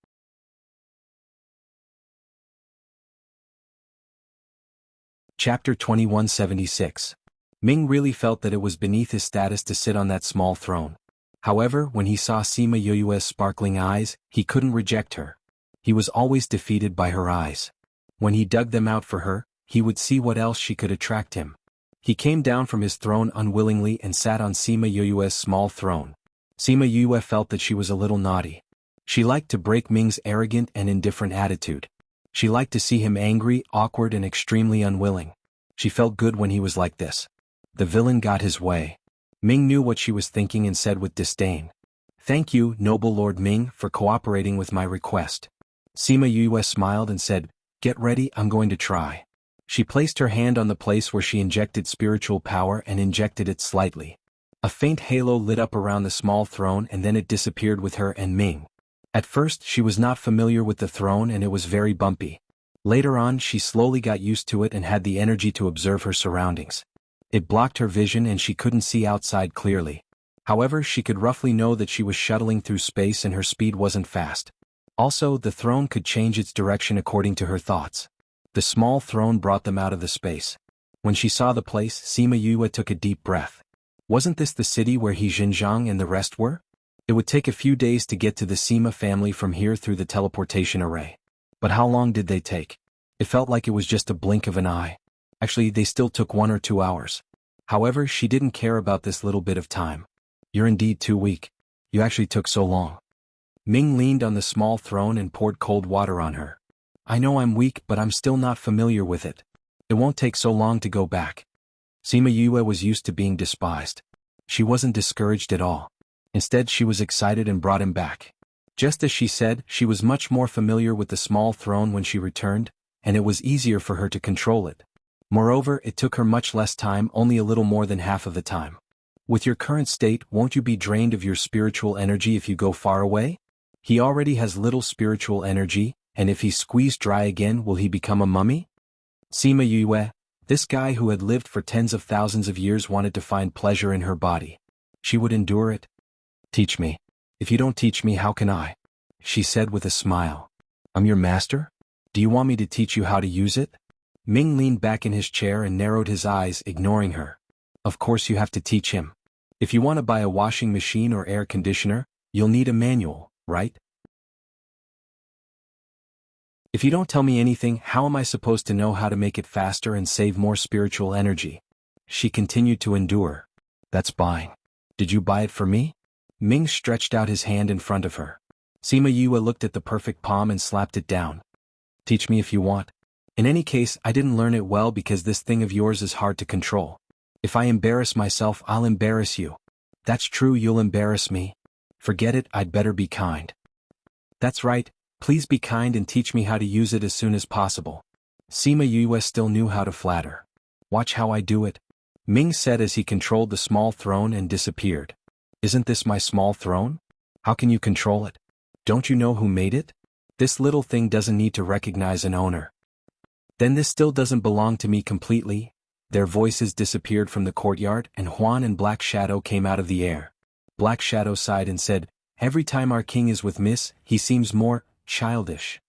Chapter 2176. Ming really felt that it was beneath his status to sit on that small throne. However, when he saw Sima Yuyue's sparkling eyes, he couldn't reject her. He was always defeated by her eyes. When he dug them out for her, he would see what else she could attract him. He came down from his throne unwillingly and sat on Sima Yuyue's small throne. Sima Yuyue felt that she was a little naughty. She liked to break Ming's arrogant and indifferent attitude. She liked to see him angry, awkward and extremely unwilling. She felt good when he was like this. The villain got his way. Ming knew what she was thinking and said with disdain, "Thank you, noble Lord Ming, for cooperating with my request." Sima Yue smiled and said, "Get ready, I'm going to try." She placed her hand on the place where she injected spiritual power and injected it slightly. A faint halo lit up around the small throne and then it disappeared with her and Ming. At first she was not familiar with the throne and it was very bumpy. Later on she slowly got used to it and had the energy to observe her surroundings. It blocked her vision and she couldn't see outside clearly. However, she could roughly know that she was shuttling through space and her speed wasn't fast. Also, the throne could change its direction according to her thoughts. The small throne brought them out of the space. When she saw the place, Sima Yue took a deep breath. Wasn't this the city where he Xinjiang and the rest were? It would take a few days to get to the Sima family from here through the teleportation array. But how long did they take? It felt like it was just a blink of an eye. Actually, they still took 1 or 2 hours. However, she didn't care about this little bit of time. You're indeed too weak. You actually took so long. Ming leaned on the small throne and poured cold water on her. I know I'm weak, but I'm still not familiar with it. It won't take so long to go back. Sima Yue was used to being despised. She wasn't discouraged at all. Instead, she was excited and brought him back. Just as she said, she was much more familiar with the small throne when she returned, and it was easier for her to control it. Moreover, it took her much less time, only a little more than half of the time. With your current state, won't you be drained of your spiritual energy if you go far away? He already has little spiritual energy, and if he's squeezed dry again, will he become a mummy? Sima Yue, this guy who had lived for tens of thousands of years, wanted to find pleasure in her body. She would endure it. Teach me. If you don't teach me, how can I? She said with a smile. I'm your master? Do you want me to teach you how to use it? Ming leaned back in his chair and narrowed his eyes, ignoring her. Of course you have to teach him. If you want to buy a washing machine or air conditioner, you'll need a manual, right? If you don't tell me anything, how am I supposed to know how to make it faster and save more spiritual energy? She continued to endure. That's buying. Did you buy it for me? Ming stretched out his hand in front of her. Sima Yue looked at the perfect palm and slapped it down. Teach me if you want. In any case, I didn't learn it well because this thing of yours is hard to control. If I embarrass myself, I'll embarrass you. That's true, you'll embarrass me. Forget it, I'd better be kind. That's right, please be kind and teach me how to use it as soon as possible. Sima Yue still knew how to flatter. Watch how I do it, Ming said as he controlled the small throne and disappeared. Isn't this my small throne? How can you control it? Don't you know who made it? This little thing doesn't need to recognize an owner. Then this still doesn't belong to me completely. Their voices disappeared from the courtyard and Huan and Black Shadow came out of the air. Black Shadow sighed and said, every time our king is with Miss, he seems more childish.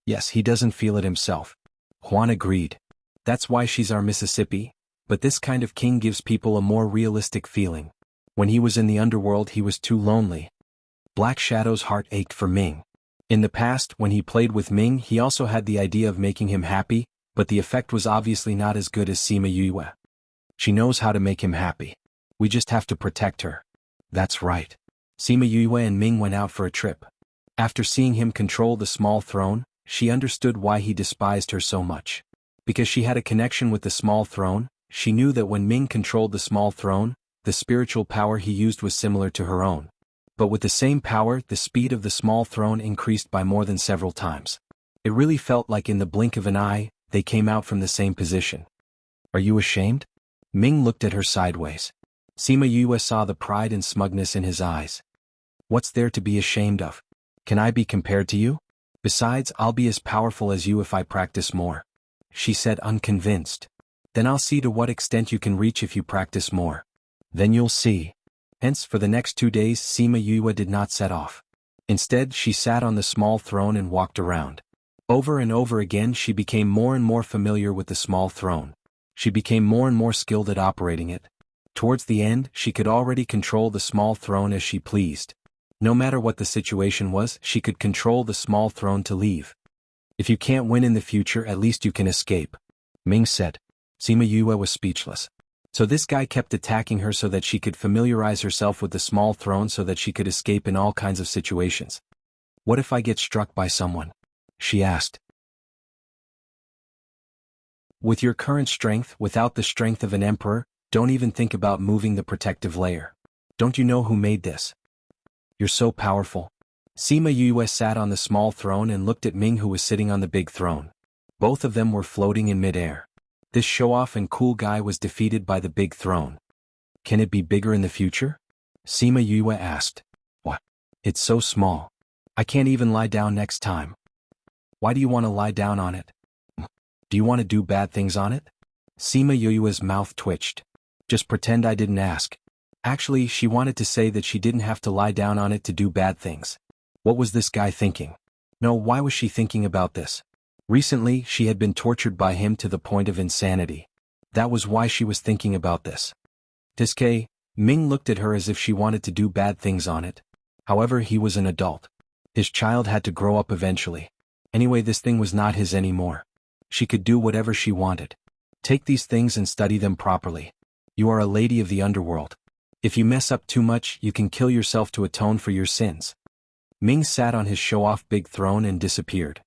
Yes, he doesn't feel it himself. Huan agreed. That's why she's our Mississippi, but this kind of king gives people a more realistic feeling. When he was in the underworld, he was too lonely. Black Shadow's heart ached for Ming. In the past, when he played with Ming, he also had the idea of making him happy, but the effect was obviously not as good as Sima Yue. She knows how to make him happy. We just have to protect her. That's right. Sima Yue and Ming went out for a trip. After seeing him control the small throne, she understood why he despised her so much. Because she had a connection with the small throne, she knew that when Ming controlled the small throne, the spiritual power he used was similar to her own. But with the same power, the speed of the small throne increased by more than several times. It really felt like in the blink of an eye, they came out from the same position. Are you ashamed? Ming looked at her sideways. Sima Yue saw the pride and smugness in his eyes. What's there to be ashamed of? Can I be compared to you? Besides, I'll be as powerful as you if I practice more. She said, unconvinced. Then I'll see to what extent you can reach if you practice more. Then you'll see. Hence, for the next 2 days, Sima Yue did not set off. Instead, she sat on the small throne and walked around. Over and over again, she became more and more familiar with the small throne. She became more and more skilled at operating it. Towards the end, she could already control the small throne as she pleased. No matter what the situation was, she could control the small throne to leave. If you can't win in the future, at least you can escape, Ming said. Sima Yue was speechless. So this guy kept attacking her so that she could familiarize herself with the small throne so that she could escape in all kinds of situations. What if I get struck by someone? She asked. With your current strength, without the strength of an emperor, don't even think about moving the protective layer. Don't you know who made this? You're so powerful. Sima Yue sat on the small throne and looked at Ming, who was sitting on the big throne. Both of them were floating in midair. This show-off and cool guy was defeated by the big throne. Can it be bigger in the future? Sima Yue asked. What? It's so small. I can't even lie down next time. Why do you want to lie down on it? Do you want to do bad things on it? Sima Yue's mouth twitched. Just pretend I didn't ask. Actually, she wanted to say that she didn't have to lie down on it to do bad things. What was this guy thinking? No, why was she thinking about this? Recently, she had been tortured by him to the point of insanity. That was why she was thinking about this. Tiske, Ming looked at her as if she wanted to do bad things on it. However, he was an adult. His child had to grow up eventually. Anyway, this thing was not his anymore. She could do whatever she wanted. Take these things and study them properly. You are a lady of the underworld. If you mess up too much, you can kill yourself to atone for your sins. Ming sat on his show-off big throne and disappeared.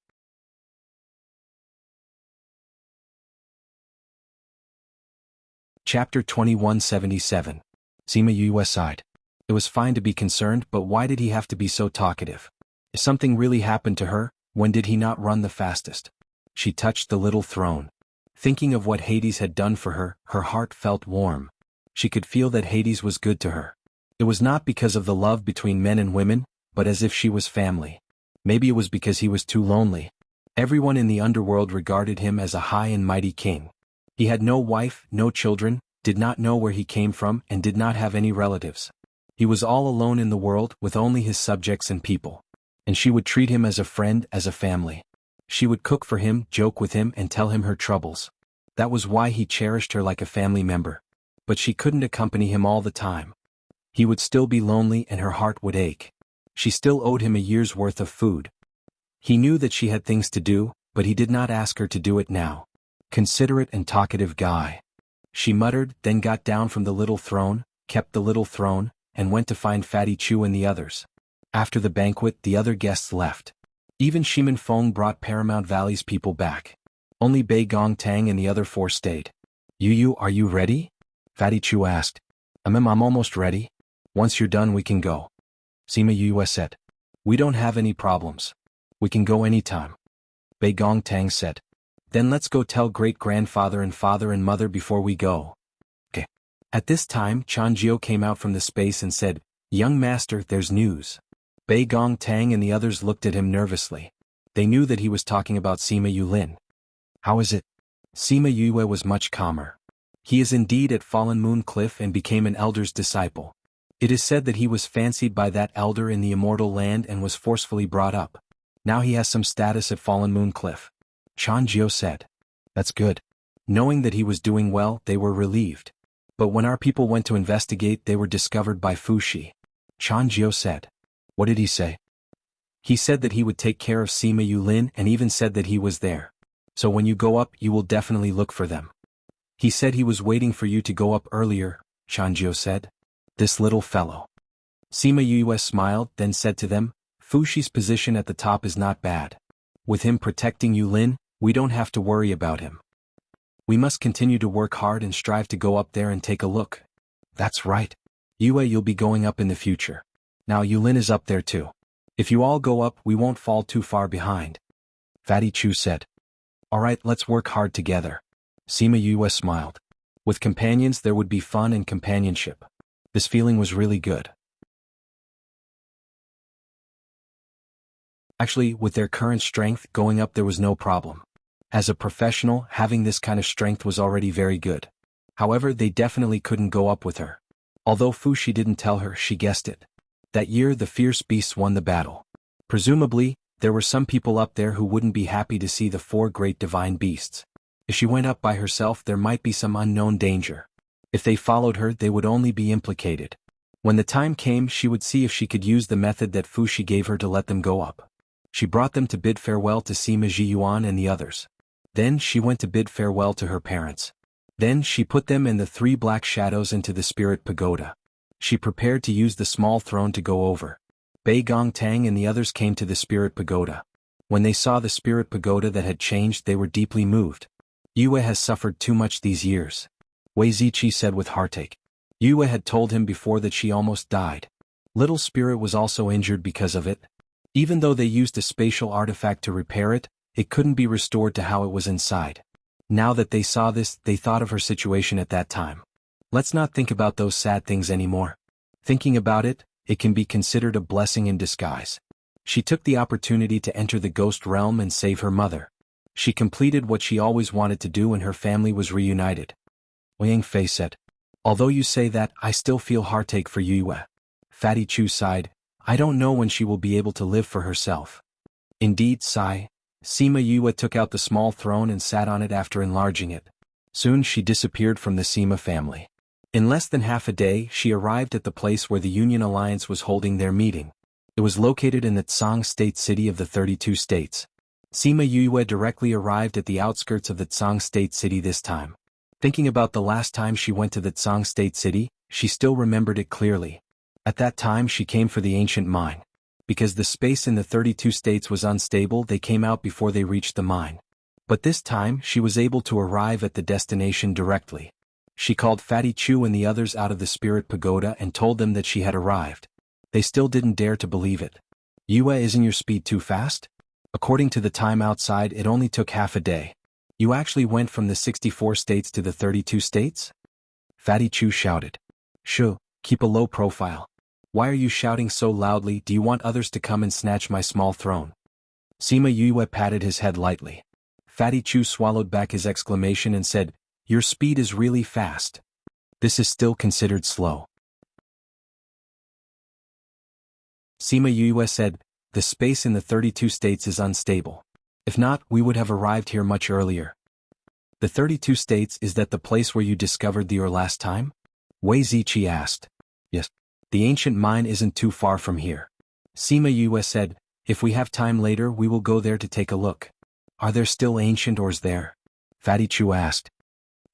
Chapter 2177. Sima Yue sighed. It was fine to be concerned, but why did he have to be so talkative? If something really happened to her, when did he not run the fastest? She touched the little throne. Thinking of what Hades had done for her, her heart felt warm. She could feel that Hades was good to her. It was not because of the love between men and women, but as if she was family. Maybe it was because he was too lonely. Everyone in the underworld regarded him as a high and mighty king. He had no wife, no children, did not know where he came from, and did not have any relatives. He was all alone in the world, with only his subjects and people. And she would treat him as a friend, as a family. She would cook for him, joke with him, and tell him her troubles. That was why he cherished her like a family member. But she couldn't accompany him all the time. He would still be lonely and her heart would ache. She still owed him a year's worth of food. He knew that she had things to do, but he did not ask her to do it now. Considerate and talkative guy. She muttered, then got down from the little throne, kept the little throne, and went to find Fatty Chu and the others. After the banquet, the other guests left. Even Shimin Feng brought Paramount Valley's people back. Only Bei Gong Tang and the other 4 stayed. Yu, are you ready? Fatty Chu asked. I'm almost ready. Once you're done we can go. Sima Yue said. We don't have any problems. We can go anytime. Bei Gong Tang said. Then let's go tell great-grandfather and father and mother before we go. Okay. At this time, Chanjiu came out from the space and said, Young master, there's news. Bei Gong Tang and the others looked at him nervously. They knew that he was talking about Sima Yulin. How is it? Sima Yue was much calmer. He is indeed at Fallen Moon Cliff and became an elder's disciple. It is said that he was fancied by that elder in the immortal land and was forcefully brought up. Now he has some status at Fallen Moon Cliff. Chanjiu said. That's good. Knowing that he was doing well, they were relieved. But when our people went to investigate, they were discovered by Fushi. Chanjiu said. What did he say? He said that he would take care of Sima Yulin and even said that he was there. So when you go up, you will definitely look for them. He said he was waiting for you to go up earlier, Chanjiu said. This little fellow. Sima Yue smiled, then said to them, Fushi's position at the top is not bad. With him protecting Yulin, we don't have to worry about him. We must continue to work hard and strive to go up there and take a look. That's right. Yue, you'll be going up in the future. Now Yulin is up there too. If you all go up, we won't fall too far behind. Fatty Chu said. Alright, let's work hard together. Sima Yue smiled. With companions there would be fun and companionship. This feeling was really good. Actually, with their current strength, going up there was no problem. As a professional, having this kind of strength was already very good. However, they definitely couldn't go up with her. Although Fushi didn't tell her, she guessed it. That year the fierce beasts won the battle. Presumably, there were some people up there who wouldn't be happy to see the 4 great divine beasts. If she went up by herself, there might be some unknown danger. If they followed her, they would only be implicated. When the time came, she would see if she could use the method that Fushi gave her to let them go up. She brought them to bid farewell to Sima Jiyuan and the others. Then she went to bid farewell to her parents. Then she put them and the 3 black shadows into the spirit pagoda. She prepared to use the small throne to go over. Bei Gongtang and the others came to the spirit pagoda. When they saw the spirit pagoda that had changed, they were deeply moved. Yue has suffered too much these years, Wei Ziqi said with heartache. Yue had told him before that she almost died. Little Spirit was also injured because of it. Even though they used a spatial artifact to repair it, it couldn't be restored to how it was inside. Now that they saw this, they thought of her situation at that time. Let's not think about those sad things anymore. Thinking about it, it can be considered a blessing in disguise. She took the opportunity to enter the ghost realm and save her mother. She completed what she always wanted to do and her family was reunited. Wang Fei said. Although you say that, I still feel heartache for Yue. Fatty Chu sighed. I don't know when she will be able to live for herself. Indeed, sigh. Sima Yue took out the small throne and sat on it after enlarging it. Soon she disappeared from the Sima family. In less than half a day, she arrived at the place where the Union Alliance was holding their meeting. It was located in the Tsang State City of the 32 states. Sima Yue directly arrived at the outskirts of the Tsang State City this time. Thinking about the last time she went to the Tsang State City, she still remembered it clearly. At that time she came for the ancient mine. Because the space in the 32 states was unstable, they came out before they reached the mine. But this time, she was able to arrive at the destination directly. She called Fatty Chu and the others out of the spirit pagoda and told them that she had arrived. They still didn't dare to believe it. Yue, isn't your speed too fast? According to the time outside, it only took half a day. You actually went from the 64 states to the 32 states? Fatty Chu shouted. Shoo, keep a low profile. Why are you shouting so loudly? Do you want others to come and snatch my small throne? Sima Yue patted his head lightly. Fatty Chu swallowed back his exclamation and said, Your speed is really fast. This is still considered slow. Sima Yue said, The space in the 32 states is unstable. If not, we would have arrived here much earlier. The 32 states, is that the place where you discovered the ore last time? Wei Ziqi asked. Yes. The ancient mine isn't too far from here. Sima Yue said, If we have time later, we will go there to take a look. Are there still ancient ores there? Fatty Chu asked.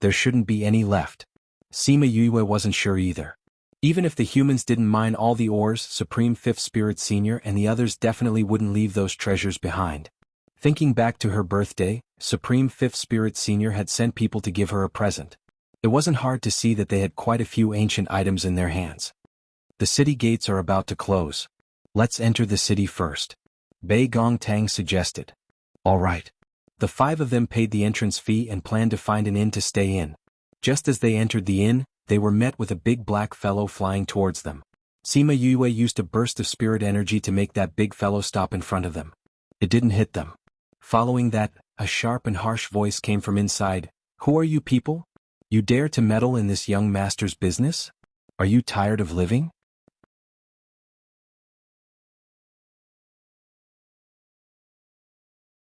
There shouldn't be any left. Sima Yue wasn't sure either. Even if the humans didn't mine all the ores, Supreme Fifth Spirit Senior and the others definitely wouldn't leave those treasures behind. Thinking back to her birthday, Supreme Fifth Spirit Senior had sent people to give her a present. It wasn't hard to see that they had quite a few ancient items in their hands. The city gates are about to close. Let's enter the city first. Bei Gongtang suggested. All right. The 5 of them paid the entrance fee and planned to find an inn to stay in. Just as they entered the inn, they were met with a big black fellow flying towards them. Sima Yue used a burst of spirit energy to make that big fellow stop in front of them. It didn't hit them. Following that, a sharp and harsh voice came from inside. Who are you people? You dare to meddle in this young master's business? Are you tired of living?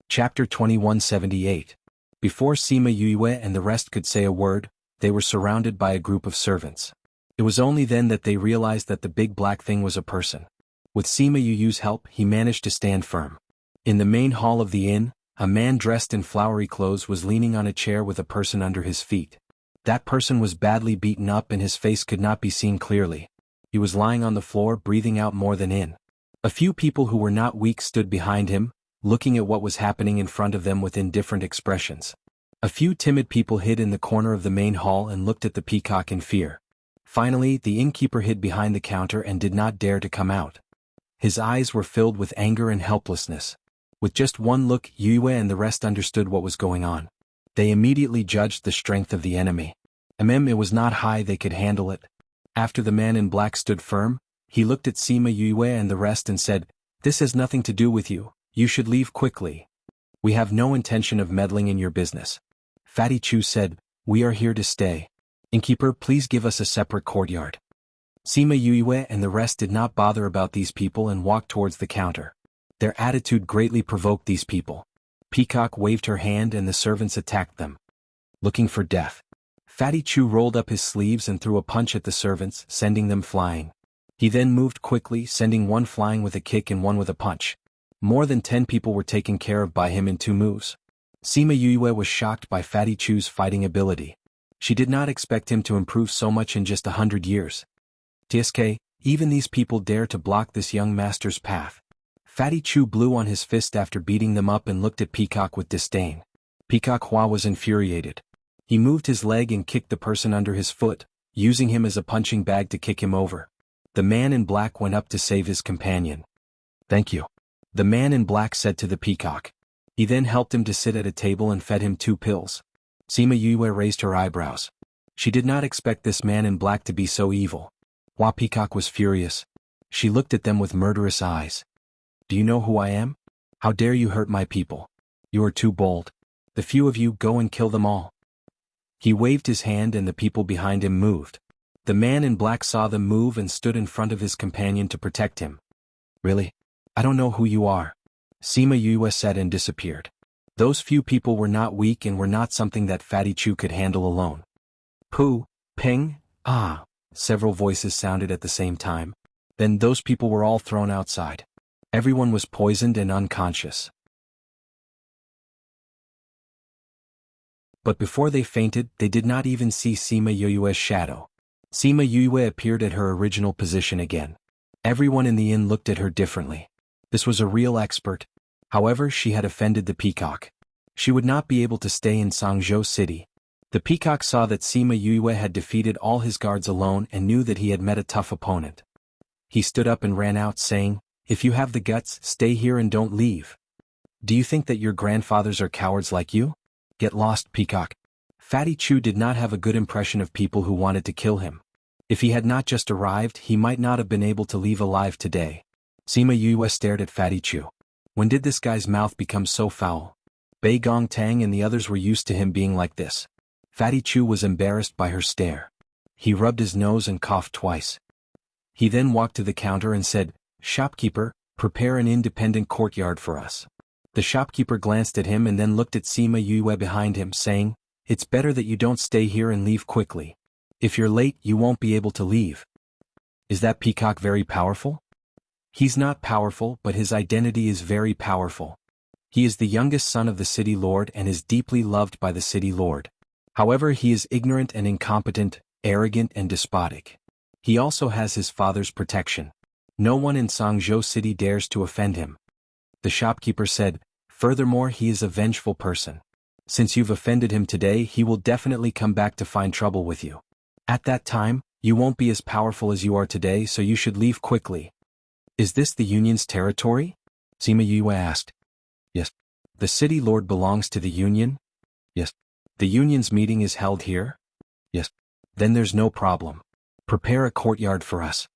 Chapter 2178. Before Sima Yue and the rest could say a word, they were surrounded by a group of servants. It was only then that they realized that the big black thing was a person. With Sima Yue's help, he managed to stand firm. In the main hall of the inn, a man dressed in flowery clothes was leaning on a chair with a person under his feet. That person was badly beaten up and his face could not be seen clearly. He was lying on the floor, breathing out more than in. A few people who were not weak stood behind him, looking at what was happening in front of them with indifferent expressions. A few timid people hid in the corner of the main hall and looked at the peacock in fear. Finally, the innkeeper hid behind the counter and did not dare to come out. His eyes were filled with anger and helplessness. With just one look, Yue and the rest understood what was going on. They immediately judged the strength of the enemy. It was not high, they could handle it. After the man in black stood firm, he looked at Sima Yue and the rest and said, This has nothing to do with you, you should leave quickly. We have no intention of meddling in your business. Fatty Chu said, we are here to stay. Innkeeper, please give us a separate courtyard. Sima Yue and the rest did not bother about these people and walked towards the counter. Their attitude greatly provoked these people. Peacock waved her hand and the servants attacked them. Looking for death. Fatty Chu rolled up his sleeves and threw a punch at the servants, sending them flying. He then moved quickly, sending one flying with a kick and one with a punch. More than 10 people were taken care of by him in 2 moves. Sima Yue was shocked by Fatty Chu's fighting ability. She did not expect him to improve so much in just 100 years. TSK, even these people dare to block this young master's path. Fatty Chu blew on his fist after beating them up and looked at Peacock with disdain. Peacock Hua was infuriated. He moved his leg and kicked the person under his foot, using him as a punching bag to kick him over. The man in black went up to save his companion. Thank you. The man in black said to the peacock. He then helped him to sit at a table and fed him 2 pills. Sima Yue raised her eyebrows. She did not expect this man in black to be so evil. Hua Peacock was furious. She looked at them with murderous eyes. Do you know who I am? How dare you hurt my people? You are too bold. The few of you go and kill them all. He waved his hand and the people behind him moved. The man in black saw them move and stood in front of his companion to protect him. Really? I don't know who you are. Sima Yue said and disappeared. Those few people were not weak and were not something that Fatty Chu could handle alone. Pooh, Ping, ah, several voices sounded at the same time. Then those people were all thrown outside. Everyone was poisoned and unconscious. But before they fainted, they did not even see Sima Yue's shadow. Sima Yue appeared at her original position again. Everyone in the inn looked at her differently. This was a real expert. However, she had offended the peacock. She would not be able to stay in Sangzhou City. The peacock saw that Sima Yue had defeated all his guards alone and knew that he had met a tough opponent. He stood up and ran out saying, if you have the guts, stay here and don't leave. Do you think that your grandfathers are cowards like you? Get lost, peacock. Fatty Chu did not have a good impression of people who wanted to kill him. If he had not just arrived, he might not have been able to leave alive today. Sima Yue stared at Fatty Chu. When did this guy's mouth become so foul? Bei Gong Tang and the others were used to him being like this. Fatty Chu was embarrassed by her stare. He rubbed his nose and coughed twice. He then walked to the counter and said, Shopkeeper, prepare an independent courtyard for us. The shopkeeper glanced at him and then looked at Sima Yue behind him, saying, it's better that you don't stay here and leave quickly. If you're late, you won't be able to leave. Is that peacock very powerful? He's not powerful, but his identity is very powerful. He is the youngest son of the city lord and is deeply loved by the city lord. However, he is ignorant and incompetent, arrogant and despotic. He also has his father's protection. No one in Sangzhou City dares to offend him. The shopkeeper said, furthermore, he is a vengeful person. Since you've offended him today, he will definitely come back to find trouble with you. At that time, you won't be as powerful as you are today, so you should leave quickly. Is this the Union's territory? Sima Yue asked. Yes. The city lord belongs to the Union? Yes. The Union's meeting is held here? Yes. Then there's no problem. Prepare a courtyard for us.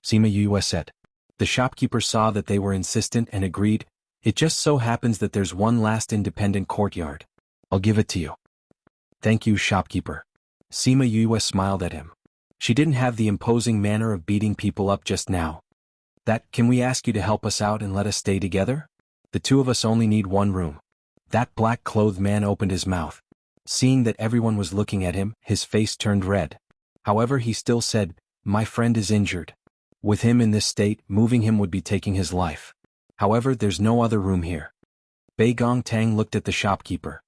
Sima Yue said. The shopkeeper saw that they were insistent and agreed. It just so happens that there's one last independent courtyard. I'll give it to you. Thank you, shopkeeper. Sima Yue smiled at him. She didn't have the imposing manner of beating people up just now. Can we ask you to help us out and let us stay together? The 2 of us only need 1 room. That black-clothed man opened his mouth. Seeing that everyone was looking at him, his face turned red. However, he still said, my friend is injured. With him in this state, moving him would be taking his life. However, there's no other room here. Bei Gong Tang looked at the shopkeeper.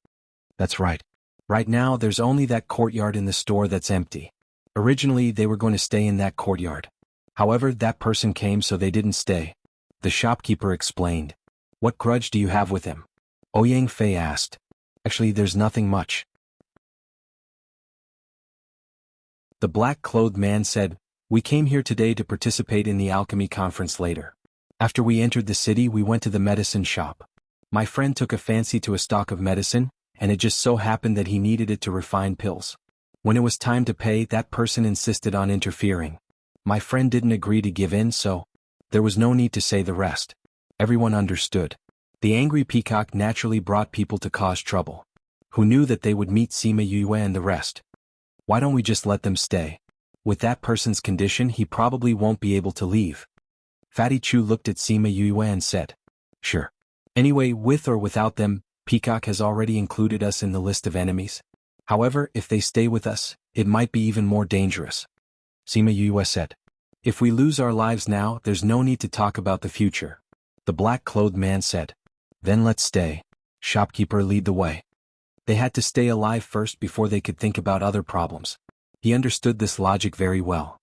That's right. Right now, there's only that courtyard in the store that's empty. Originally, they were going to stay in that courtyard. However, that person came, so they didn't stay. The shopkeeper explained. What grudge do you have with him? Ouyang Fei asked. Actually, there's nothing much. The black-clothed man said, we came here today to participate in the alchemy conference later. After we entered the city, we went to the medicine shop. My friend took a fancy to a stock of medicine, and it just so happened that he needed it to refine pills. When it was time to pay, that person insisted on interfering. My friend didn't agree to give in, so there was no need to say the rest. Everyone understood. The angry peacock naturally brought people to cause trouble. Who knew that they would meet Sima Yue and the rest? Why don't we just let them stay? With that person's condition, he probably won't be able to leave. Fatty Chu looked at Sima Yue and said, "Sure. Anyway, with or without them, Peacock has already included us in the list of enemies. However, if they stay with us, it might be even more dangerous." Sima Yue said, "If we lose our lives now, there's no need to talk about the future." The black-clothed man said, "Then let's stay. Shopkeeper, lead the way." They had to stay alive first before they could think about other problems. He understood this logic very well.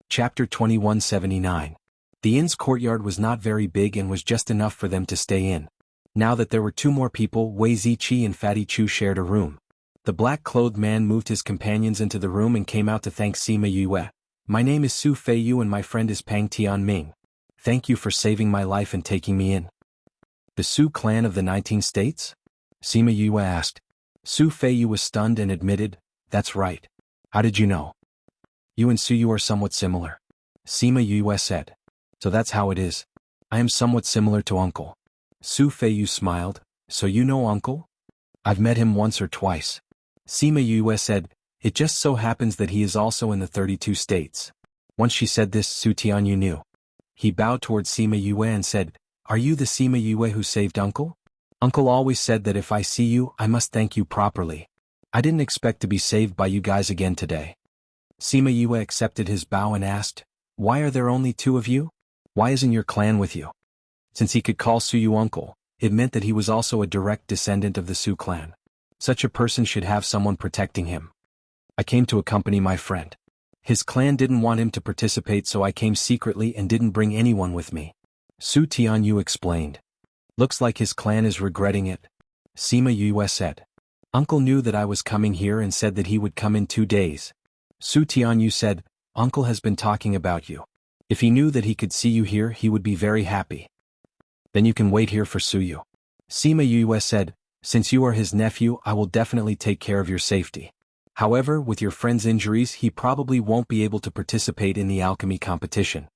Chapter 2179. The inn's courtyard was not very big and was just enough for them to stay in. Now that there were two more people, Wei Ziqi and Fatty Chu shared a room. The black-clothed man moved his companions into the room and came out to thank Sima Yue. "My name is Su Feiyu and my friend is Pang Tianming. Thank you for saving my life and taking me in." "The Su clan of the 19 states?" Sima Yue asked. Su Feiyu was stunned and admitted, "That's right. How did you know?" "You and Su are somewhat similar," Sima Yue said. "So that's how it is. I am somewhat similar to Uncle." Su Feiyu smiled. "So you know Uncle?" "I've met him once or twice." Sima Yue said, "It just so happens that he is also in the 32 states." Once she said this, Su Tianyu knew. He bowed towards Sima Yue and said, "Are you the Sima Yue who saved Uncle? Uncle always said that if I see you, I must thank you properly. I didn't expect to be saved by you guys again today." Sima Yue accepted his bow and asked, "Why are there only two of you? Why isn't your clan with you?" Since he could call Suyu uncle, it meant that he was also a direct descendant of the Su clan. Such a person should have someone protecting him. "I came to accompany my friend. His clan didn't want him to participate, so I came secretly and didn't bring anyone with me," Su Tianyu explained. "Looks like his clan is regretting it," Sima Yue said. "Uncle knew that I was coming here and said that he would come in 2 days." Su Tianyu said, "Uncle has been talking about you. If he knew that he could see you here, he would be very happy." "Then you can wait here for Suyu," Sima Yue said. "Since you are his nephew, I will definitely take care of your safety. However, with your friend's injuries, he probably won't be able to participate in the alchemy competition.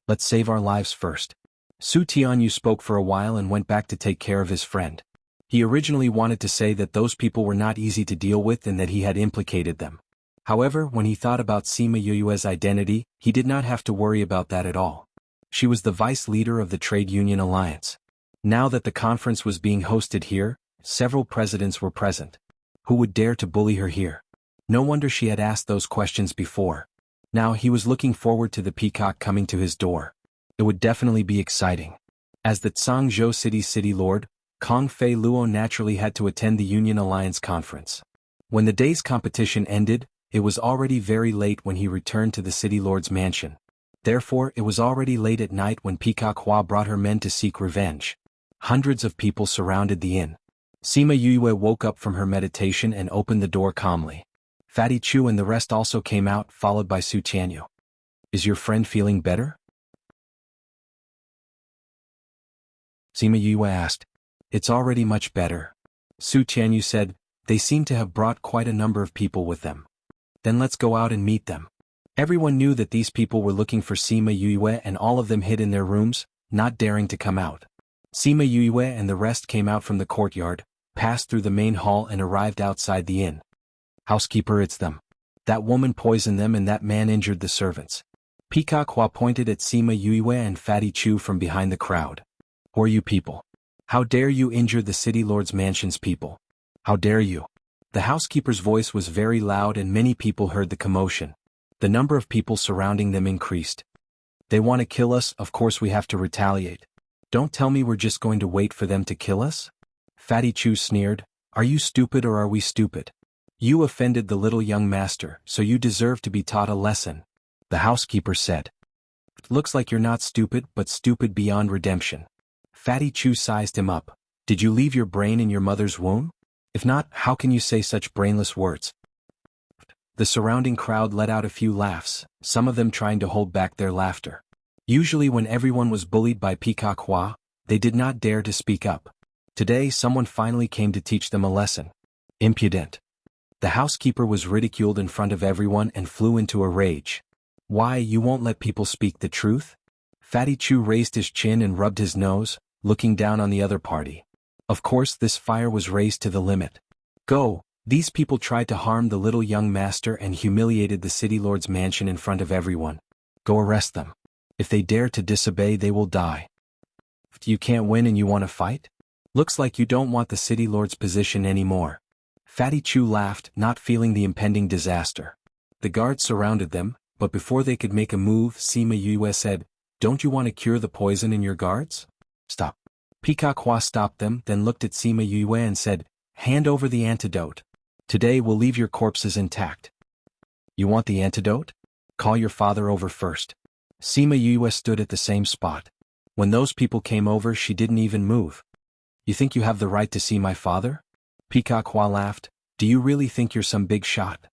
Let's save our lives first." Su Tianyu spoke for a while and went back to take care of his friend. He originally wanted to say that those people were not easy to deal with and that he had implicated them. However, when he thought about Sima Yue's identity, he did not have to worry about that at all. She was the vice leader of the Trade Union Alliance. Now that the conference was being hosted here, several presidents were present. Who would dare to bully her here? No wonder she had asked those questions before. Now he was looking forward to the peacock coming to his door. It would definitely be exciting. As the Zhangzhou City's city lord, Kong Fei Luo naturally had to attend the Union Alliance conference. When the day's competition ended, it was already very late when he returned to the city lord's mansion. Therefore, it was already late at night when Peacock Hua brought her men to seek revenge. Hundreds of people surrounded the inn. Sima Yue woke up from her meditation and opened the door calmly. Fatty Chu and the rest also came out, followed by Su Tianyu. "Is your friend feeling better?" Sima Yue asked. "It's already much better," Su Tianyu said. "They seem to have brought quite a number of people with them." "Then let's go out and meet them." Everyone knew that these people were looking for Sima Yue and all of them hid in their rooms, not daring to come out. Sima Yue and the rest came out from the courtyard, passed through the main hall and arrived outside the inn. "Housekeeper, it's them. That woman poisoned them and that man injured the servants." Peacock Hua pointed at Sima Yue and Fatty Chu from behind the crowd. "Who are you people? How dare you injure the city lord's mansion's people? How dare you?" The housekeeper's voice was very loud and many people heard the commotion. The number of people surrounding them increased. "They want to kill us, of course we have to retaliate. Don't tell me we're just going to wait for them to kill us?" Fatty Chu sneered. "Are you stupid or are we stupid? You offended the little young master, so you deserve to be taught a lesson," the housekeeper said. "Looks like you're not stupid but stupid beyond redemption." Fatty Chu sized him up. "Did you leave your brain in your mother's womb? If not, how can you say such brainless words?" The surrounding crowd let out a few laughs, some of them trying to hold back their laughter. Usually when everyone was bullied by Peacock Hua, they did not dare to speak up. Today someone finally came to teach them a lesson. Impudent. The housekeeper was ridiculed in front of everyone and flew into a rage. Why, you won't let people speak the truth? Fatty Chu raised his chin and rubbed his nose, looking down on the other party. Of course this fire was raised to the limit. Go! These people tried to harm the little young master and humiliated the city lord's mansion in front of everyone. Go arrest them. If they dare to disobey, they will die. You can't win and you want to fight? Looks like you don't want the city lord's position anymore. Fatty Chu laughed, not feeling the impending disaster. The guards surrounded them, but before they could make a move, Sima Yue said, "Don't you want to cure the poison in your guards? Stop." Peacock Hua stopped them, then looked at Sima Yue and said, "Hand over the antidote. Today we'll leave your corpses intact." "You want the antidote? Call your father over first." Sima Yue stood at the same spot. When those people came over, she didn't even move. "You think you have the right to see my father?" Peacock Hua laughed. "Do you really think you're some big shot?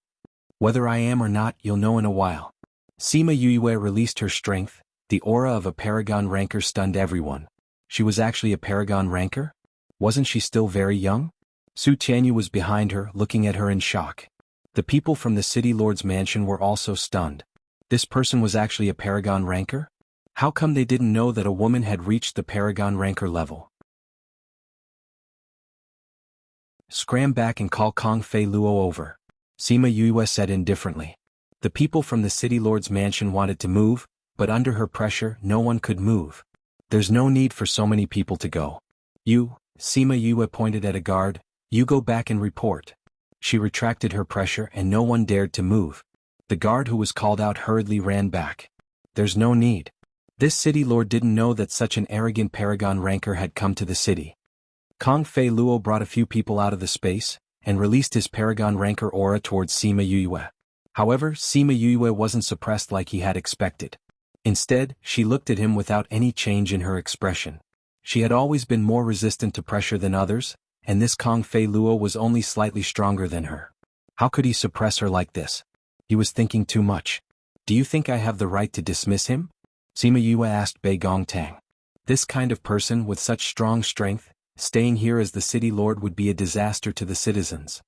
Whether I am or not, you'll know in a while." Sima Yue released her strength. The aura of a paragon ranker stunned everyone. She was actually a paragon ranker? Wasn't she still very young? Su Tianyu was behind her, looking at her in shock. The people from the city lord's mansion were also stunned. This person was actually a paragon ranker? How come they didn't know that a woman had reached the paragon ranker level? "Scram back and call Kong Fei Luo over," Sima Yue said indifferently. The people from the city lord's mansion wanted to move, but under her pressure no one could move. "There's no need for so many people to go. You," Sima Yue pointed at a guard, "you go back and report." She retracted her pressure and no one dared to move. The guard who was called out hurriedly ran back. "There's no need." This city lord didn't know that such an arrogant paragon ranker had come to the city. Kong Fei Luo brought a few people out of the space, and released his paragon ranker aura towards Sima Yue. However, Sima Yue wasn't suppressed like he had expected. Instead, she looked at him without any change in her expression. She had always been more resistant to pressure than others, and this Kong Fei Luo was only slightly stronger than her. How could he suppress her like this? He was thinking too much. "Do you think I have the right to dismiss him?" Sima Yue asked Bei Gongtang. This kind of person with such strong strength, staying here as the city lord would be a disaster to the citizens.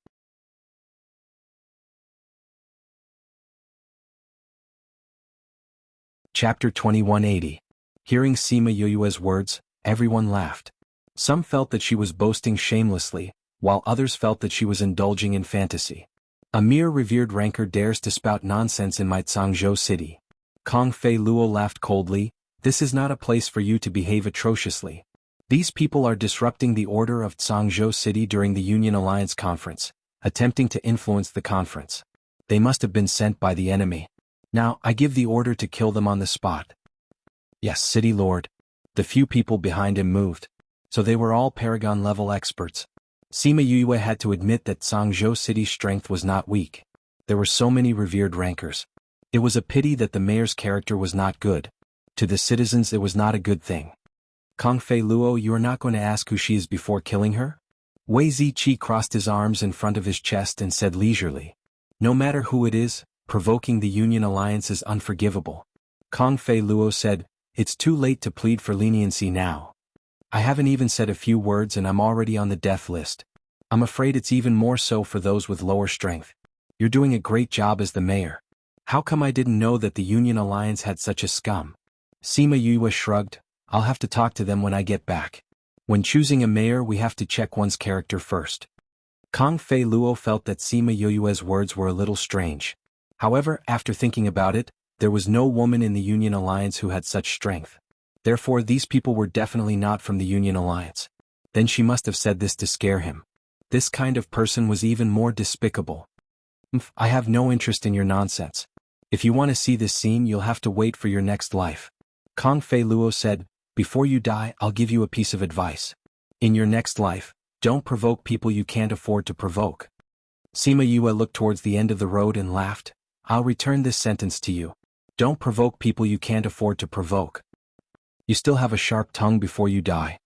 Chapter 2180. Hearing Sima Yue's words, everyone laughed. Some felt that she was boasting shamelessly, while others felt that she was indulging in fantasy. A mere revered ranker dares to spout nonsense in my Cangzhou city. Kong Fei Luo laughed coldly. "This is not a place for you to behave atrociously. These people are disrupting the order of Cangzhou city during the Union Alliance conference, attempting to influence the conference. They must have been sent by the enemy. Now, I give the order to kill them on the spot." "Yes, city lord." The few people behind him moved. So they were all paragon-level experts. Sima Yue had to admit that Cangzhou city's strength was not weak. There were so many revered rankers. It was a pity that the mayor's character was not good. To the citizens it was not a good thing. "Kong Fei Luo, you are not going to ask who she is before killing her?" Wei Ziqi crossed his arms in front of his chest and said leisurely. "No matter who it is, provoking the Union Alliance is unforgivable." Kong Fei Luo said, "It's too late to plead for leniency now. I haven't even said a few words and I'm already on the death list. I'm afraid it's even more so for those with lower strength. You're doing a great job as the mayor. How come I didn't know that the Union Alliance had such a scum?" Sima Yue shrugged. "I'll have to talk to them when I get back. When choosing a mayor we have to check one's character first." Kong Fei Luo felt that Sima Yue's words were a little strange. However, after thinking about it, there was no woman in the Union Alliance who had such strength. Therefore these people were definitely not from the Union Alliance. Then she must have said this to scare him. This kind of person was even more despicable. "I have no interest in your nonsense. If you want to see this scene you'll have to wait for your next life." Kong Fei Luo said, "Before you die I'll give you a piece of advice. In your next life, don't provoke people you can't afford to provoke." Sima Yue looked towards the end of the road and laughed. "I'll return this sentence to you. Don't provoke people you can't afford to provoke. You still have a sharp tongue before you die."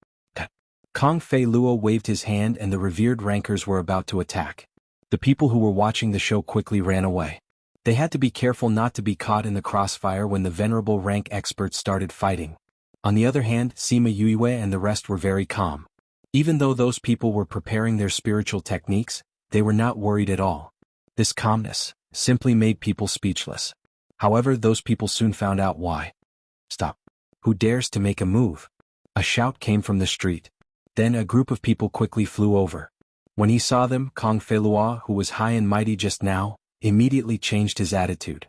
Kong Fei Luo waved his hand and the revered rankers were about to attack. The people who were watching the show quickly ran away. They had to be careful not to be caught in the crossfire when the venerable rank experts started fighting. On the other hand, Sima Yue and the rest were very calm. Even though those people were preparing their spiritual techniques, they were not worried at all. This calmness simply made people speechless. However, those people soon found out why. Stop. Who dares to make a move? A shout came from the street. Then a group of people quickly flew over. When he saw them, Kong Fei Luo, who was high and mighty just now, immediately changed his attitude.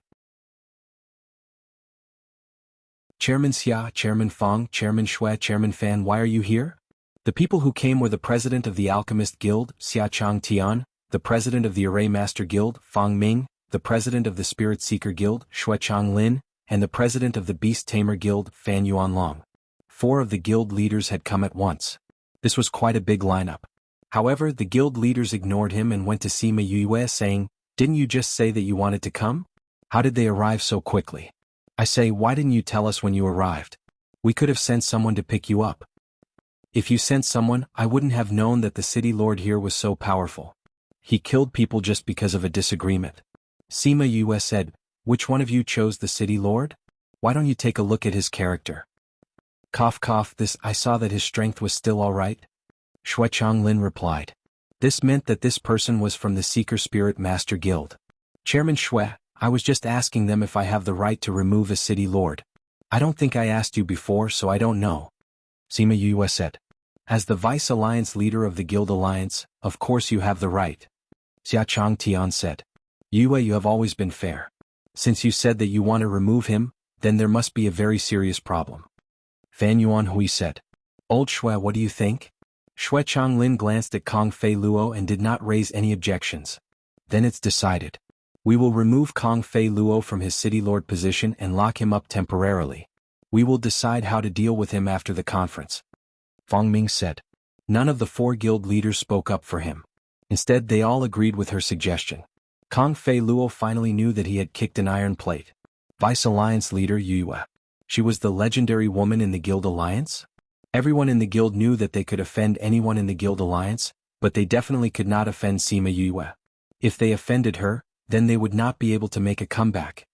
Chairman Xia, Chairman Fang, Chairman Shui, Chairman Fan, why are you here? The people who came were the president of the Alchemist Guild, Xia Chang Tian, the president of the Array Master Guild, Fang Ming, the president of the Spirit Seeker Guild, Shui Chang Lin, and the president of the Beast Tamer Guild, Fan Yuan Long. 4 of the guild leaders had come at once. This was quite a big lineup. However, the guild leaders ignored him and went to Sima Yue saying, "Didn't you just say that you wanted to come? How did they arrive so quickly? I say, why didn't you tell us when you arrived? We could have sent someone to pick you up. If you sent someone, I wouldn't have known that the city lord here was so powerful. He killed people just because of a disagreement." Sima Yue said, "Which one of you chose the city lord? Why don't you take a look at his character?" Cough cough, this I saw that his strength was still all right. Shui Chang Lin replied. This meant that this person was from the Seeker Spirit Master Guild. Chairman Shui, I was just asking them if I have the right to remove a city lord. I don't think I asked you before, so I don't know. Sima Yue said. As the Vice Alliance leader of the Guild Alliance, of course you have the right. Xia Chang Tian said. Yue, you have always been fair. Since you said that you want to remove him, then there must be a very serious problem. Fan Yuan Hui said. Old Shui, what do you think? Shui Chang Lin glanced at Kong Fei Luo and did not raise any objections. Then it's decided. We will remove Kong Fei Luo from his city lord position and lock him up temporarily. We will decide how to deal with him after the conference. Fang Ming said. None of the 4 guild leaders spoke up for him. Instead, they all agreed with her suggestion. Kong Fei Luo finally knew that he had kicked an iron plate. Vice Alliance leader Yue. She was the legendary woman in the Guild Alliance? Everyone in the guild knew that they could offend anyone in the Guild Alliance, but they definitely could not offend Sima Yue. If they offended her, then they would not be able to make a comeback.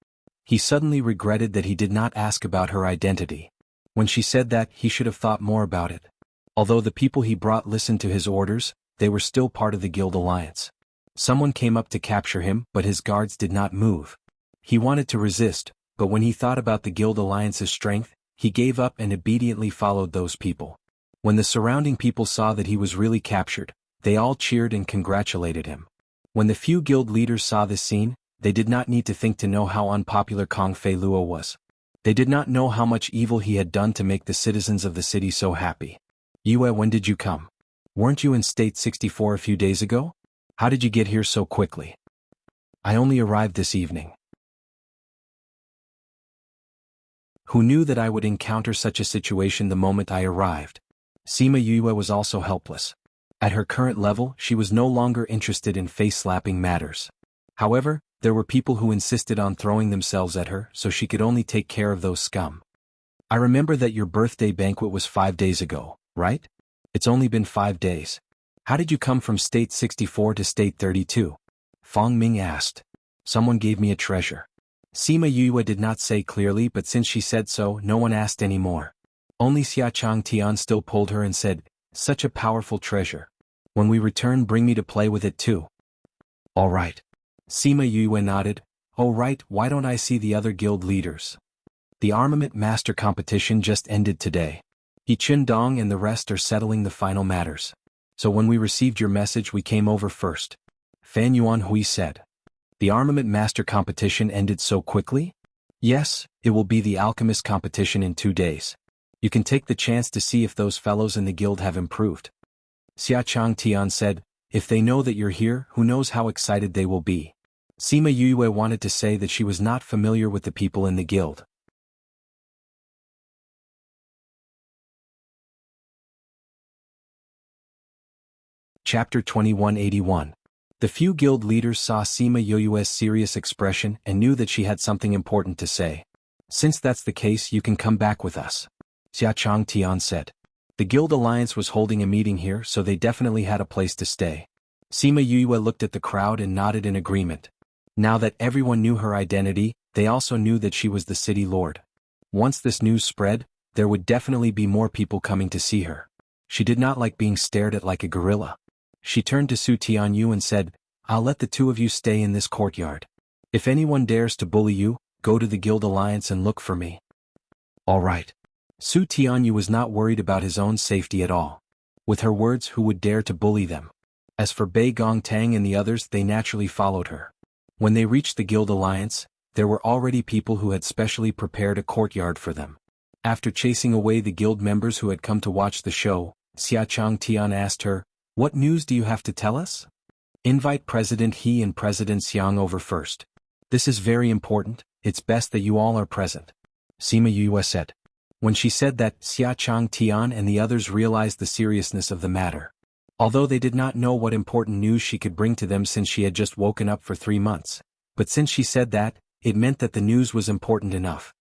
He suddenly regretted that he did not ask about her identity. When she said that, he should have thought more about it. Although the people he brought listened to his orders, they were still part of the Guild Alliance. Someone came up to capture him, but his guards did not move. He wanted to resist, but when he thought about the Guild Alliance's strength, he gave up and obediently followed those people. When the surrounding people saw that he was really captured, they all cheered and congratulated him. When the few guild leaders saw this scene, they did not need to think to know how unpopular Kong Fei Luo was. They did not know how much evil he had done to make the citizens of the city so happy. Yue, when did you come? Weren't you in State 64 a few days ago? How did you get here so quickly? I only arrived this evening. Who knew that I would encounter such a situation the moment I arrived? Sima Yue was also helpless. At her current level, she was no longer interested in face-slapping matters. However, there were people who insisted on throwing themselves at her, so she could only take care of those scum. I remember that your birthday banquet was 5 days ago, right? It's only been 5 days. How did you come from State 64 to State 32? Fang Ming asked. Someone gave me a treasure. Sima Yue did not say clearly, but since she said so, no one asked any more. Only Xia Chang Tian still pulled her and said, such a powerful treasure. When we return, bring me to play with it too. All right. Sima Yue nodded. Oh right, why don't I see the other guild leaders? The Armament Master competition just ended today. He Chun Dong and the rest are settling the final matters. So when we received your message, we came over first. Fan Yuan Hui said. The Armament Master competition ended so quickly? Yes, it will be the Alchemist competition in 2 days. You can take the chance to see if those fellows in the guild have improved. Xia Chang Tian said, if they know that you're here, who knows how excited they will be. Sima Yue wanted to say that she was not familiar with the people in the guild. Chapter 2181. The few guild leaders saw Sima Yue's serious expression and knew that she had something important to say. Since that's the case, you can come back with us. Xia Chang Tian said. The Guild Alliance was holding a meeting here, so they definitely had a place to stay. Sima Yue looked at the crowd and nodded in agreement. Now that everyone knew her identity, they also knew that she was the city lord. Once this news spread, there would definitely be more people coming to see her. She did not like being stared at like a gorilla. She turned to Su Tianyu and said, I'll let the two of you stay in this courtyard. If anyone dares to bully you, go to the Guild Alliance and look for me. All right. Su Tianyu was not worried about his own safety at all. With her words, who would dare to bully them? As for Bei Gongtang and the others, they naturally followed her. When they reached the Guild Alliance, there were already people who had specially prepared a courtyard for them. After chasing away the guild members who had come to watch the show, Xia Changtian asked her, "What news do you have to tell us?" "Invite President He and President Xiang over first. This is very important, it's best that you all are present," Sima Yue said. When she said that, Xia Changtian and the others realized the seriousness of the matter. Although they did not know what important news she could bring to them since she had just woken up for 3 months. But since she said that, it meant that the news was important enough.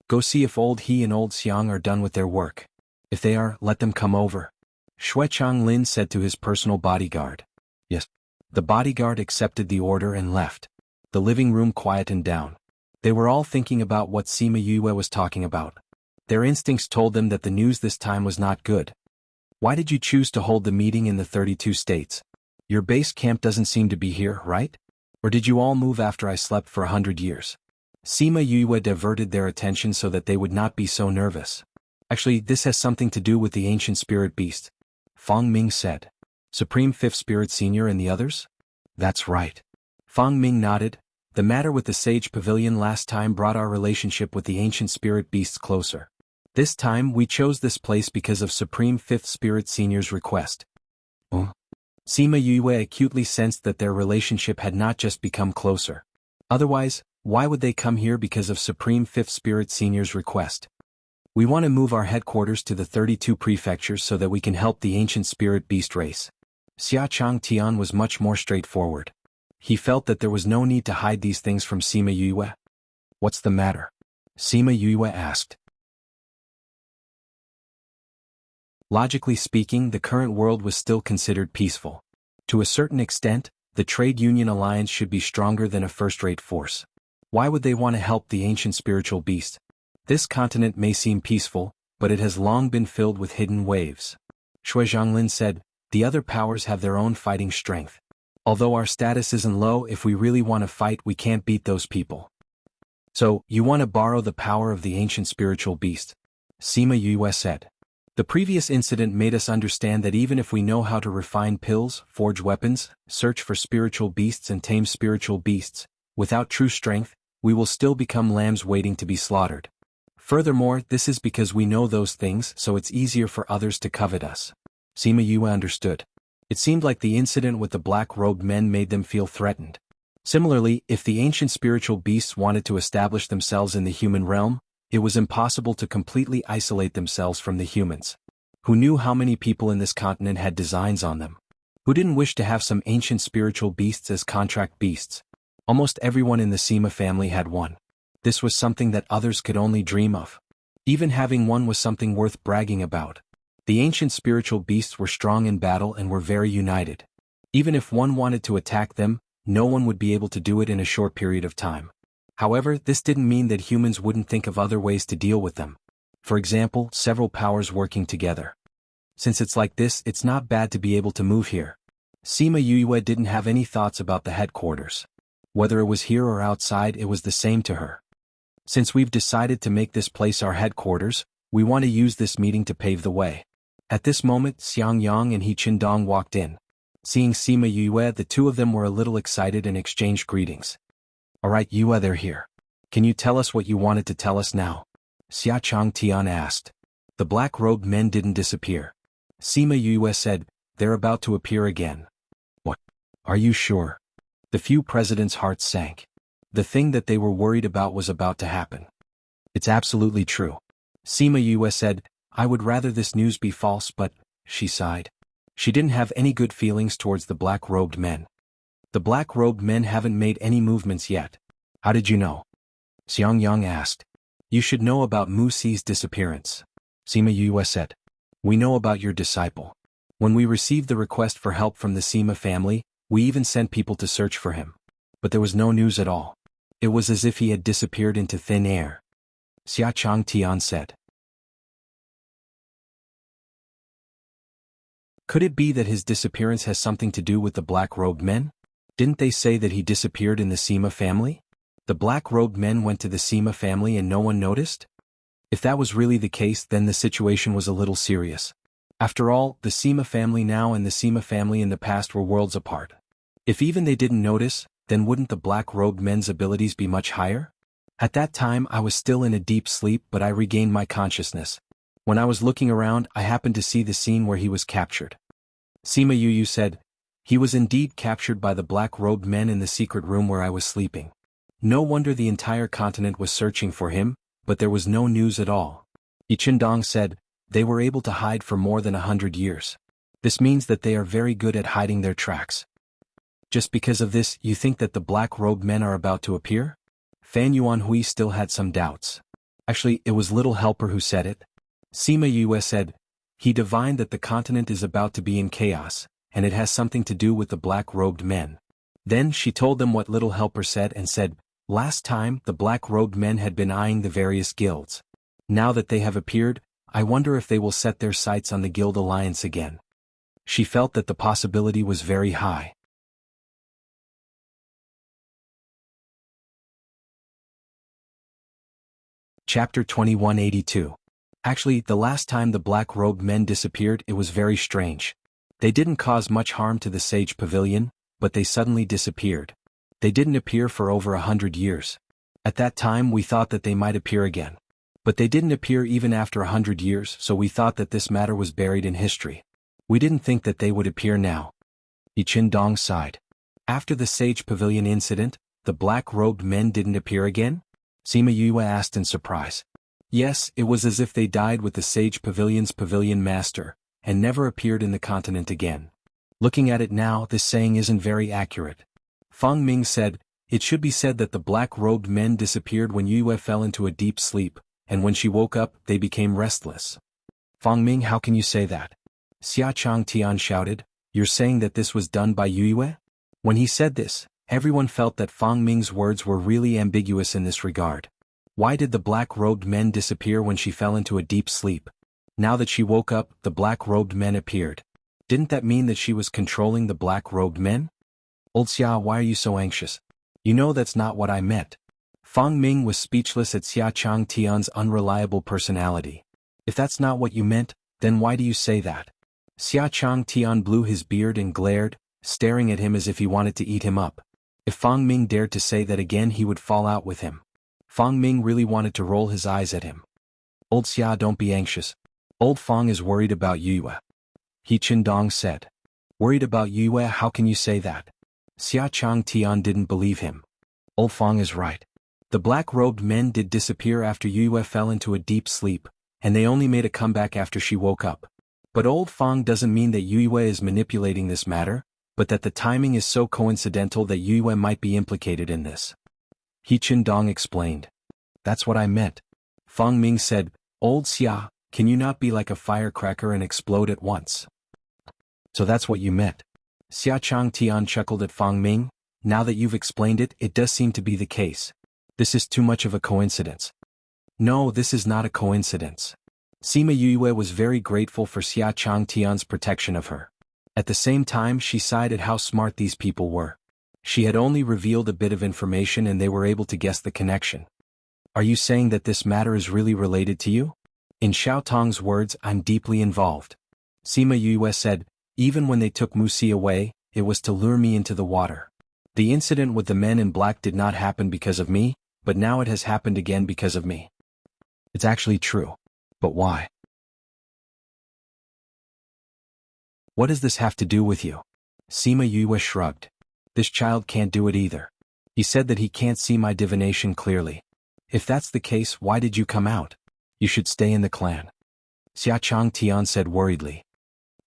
"Go see if old He and old Xiang are done with their work. If they are, let them come over," Shui Changlin said to his personal bodyguard. Yes. The bodyguard accepted the order and left. The living room quietened down. They were all thinking about what Sima Yue was talking about. Their instincts told them that the news this time was not good. "Why did you choose to hold the meeting in the 32 states? Your base camp doesn't seem to be here, right? Or did you all move after I slept for 100 years? Sima Yue diverted their attention so that they would not be so nervous. "Actually, this has something to do with the ancient spirit beast," Fang Ming said. "Supreme Fifth Spirit Senior and the others?" "That's right." Fang Ming nodded. "The matter with the Sage Pavilion last time brought our relationship with the ancient spirit beasts closer. This time we chose this place because of Supreme Fifth Spirit Senior's request." Oh. Sima Yue acutely sensed that their relationship had not just become closer. Otherwise, why would they come here because of Supreme Fifth Spirit Senior's request? "We want to move our headquarters to the 32 prefectures so that we can help the ancient spirit beast race." Xia Changtian was much more straightforward. He felt that there was no need to hide these things from Sima Yue. "What's the matter?" Sima Yue asked. Logically speaking, the current world was still considered peaceful. To a certain extent, the trade union alliance should be stronger than a first-rate force. Why would they want to help the ancient spiritual beast? This continent may seem peaceful, but it has long been filled with hidden waves. Shui Zhanglin said, "The other powers have their own fighting strength. Although our status isn't low, if we really want to fight, we can't beat those people." "So, you want to borrow the power of the ancient spiritual beast?" Sima Yue said. "The previous incident made us understand that even if we know how to refine pills, forge weapons, search for spiritual beasts and tame spiritual beasts, without true strength, we will still become lambs waiting to be slaughtered. Furthermore, this is because we know those things, so it's easier for others to covet us." Sima Yue understood. It seemed like the incident with the black-robed men made them feel threatened. Similarly, if the ancient spiritual beasts wanted to establish themselves in the human realm, it was impossible to completely isolate themselves from the humans. Who knew how many people in this continent had designs on them? Who didn't wish to have some ancient spiritual beasts as contract beasts? Almost everyone in the Sima family had one. This was something that others could only dream of. Even having one was something worth bragging about. The ancient spiritual beasts were strong in battle and were very united. Even if one wanted to attack them, no one would be able to do it in a short period of time. However, this didn't mean that humans wouldn't think of other ways to deal with them. For example, several powers working together. Since it's like this, it's not bad to be able to move here. Sima Yue didn't have any thoughts about the headquarters. Whether it was here or outside, it was the same to her. "Since we've decided to make this place our headquarters, we want to use this meeting to pave the way." At this moment, Xiang Yang and He Qindong walked in. Seeing Sima Yue, the two of them were a little excited and exchanged greetings. "Alright Yue, they're here. Can you tell us what you wanted to tell us now?" Xia Changtian asked. The black-robed men didn't disappear. Sima Yue said, "They're about to appear again." "What? Are you sure?" The few presidents' hearts sank. The thing that they were worried about was about to happen. "It's absolutely true." Sima Yue said, "I would rather this news be false, but," she sighed. She didn't have any good feelings towards the black-robed men. "The black-robed men haven't made any movements yet." "How did you know?" Xiang Yang asked. "You should know about Mu Si's disappearance." Sima Yue said. "We know about your disciple. When we received the request for help from the Sima family, we even sent people to search for him. But there was no news at all. It was as if he had disappeared into thin air." Xia Changtian said. Could it be that his disappearance has something to do with the black-robed men? Didn't they say that he disappeared in the Sima family? The black-robed men went to the Sima family and no one noticed? If that was really the case, then the situation was a little serious. After all, the Sima family now and the Sima family in the past were worlds apart. If even they didn't notice, then wouldn't the black-robed men's abilities be much higher? At that time I was still in a deep sleep, but I regained my consciousness. When I was looking around, I happened to see the scene where he was captured. Sima Yu said, "He was indeed captured by the black-robed men in the secret room where I was sleeping. No wonder the entire continent was searching for him, but there was no news at all." Yichindong said, "They were able to hide for more than 100 years. This means that they are very good at hiding their tracks. Just because of this, you think that the black-robed men are about to appear?" Fan Yuanhui still had some doubts. Actually, it was Little Helper who said it. Sima Yue said, "He divined that the continent is about to be in chaos, and it has something to do with the black-robed men." Then she told them what Little Helper said and said, "Last time, the black-robed men had been eyeing the various guilds. Now that they have appeared, I wonder if they will set their sights on the guild alliance again." She felt that the possibility was very high. Chapter 2182. Actually, the last time the black-robed men disappeared, it was very strange. They didn't cause much harm to the Sage Pavilion, but they suddenly disappeared. They didn't appear for over 100 years. At that time we thought that they might appear again. But they didn't appear even after 100 years, so we thought that this matter was buried in history. We didn't think that they would appear now. Yichindong sighed. After the Sage Pavilion incident, the black-robed men didn't appear again? Sima Yue asked in surprise. Yes, it was as if they died with the Sage Pavilion's pavilion master, and never appeared in the continent again. Looking at it now, this saying isn't very accurate. Fang Ming said, "It should be said that the black-robed men disappeared when Yue fell into a deep sleep, and when she woke up, they became restless." "Fang Ming, how can you say that?" Xia Chang Tian shouted, "You're saying that this was done by Yue?" When he said this, everyone felt that Fang Ming's words were really ambiguous in this regard. Why did the black-robed men disappear when she fell into a deep sleep? Now that she woke up, the black-robed men appeared. Didn't that mean that she was controlling the black-robed men? "Old Xia, why are you so anxious? You know that's not what I meant." Fang Ming was speechless at Xia Chang Tian's unreliable personality. "If that's not what you meant, then why do you say that?" Xia Chang Tian blew his beard and glared, staring at him as if he wanted to eat him up. If Fang Ming dared to say that again, he would fall out with him. Fang Ming really wanted to roll his eyes at him. "Old Xia, don't be anxious. Old Fang is worried about Yue." Yichindong said. "Worried about Yue? How can you say that?" Xia Chang Tian didn't believe him. Old Fang is right. The black-robed men did disappear after Yue fell into a deep sleep, and they only made a comeback after she woke up. But Old Fang doesn't mean that Yue is manipulating this matter, but that the timing is so coincidental that Yue might be implicated in this. Yichindong explained. "That's what I meant." Fang Ming said, "Old Xia, can you not be like a firecracker and explode at once?" "So that's what you meant." Xia Chang Tian chuckled at Fang Ming. "Now that you've explained it, it does seem to be the case. This is too much of a coincidence." "No, this is not a coincidence." Sima Yue was very grateful for Xia Chang Tian's protection of her. At the same time, she sighed at how smart these people were. She had only revealed a bit of information and they were able to guess the connection. "Are you saying that this matter is really related to you?" In Xiao Tong's words, "I'm deeply involved." Sima Yue said, "Even when they took Musi away, it was to lure me into the water. The incident with the men in black did not happen because of me, but now it has happened again because of me." "It's actually true. But why?" "What does this have to do with you?" Sima Yue shrugged. "This child can't do it either. He said that he can't see my divination clearly. If that's the case, why did you come out? You should stay in the clan." Xia Chang Tian said worriedly.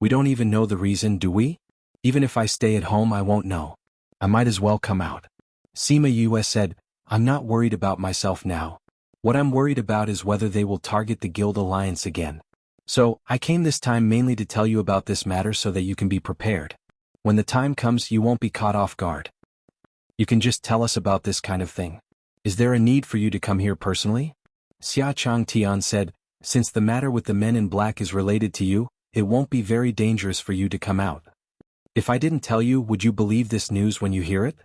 "We don't even know the reason, do we? Even if I stay at home, I won't know. I might as well come out." Sima Yue said, "I'm not worried about myself now. What I'm worried about is whether they will target the guild alliance again. So, I came this time mainly to tell you about this matter so that you can be prepared. When the time comes, you won't be caught off guard. You can just tell us about this kind of thing. Is there a need for you to come here personally?" Xia Chang Tian said, "Since the matter with the men in black is related to you, it won't be very dangerous for you to come out." If I didn't tell you, would you believe this news when you hear it?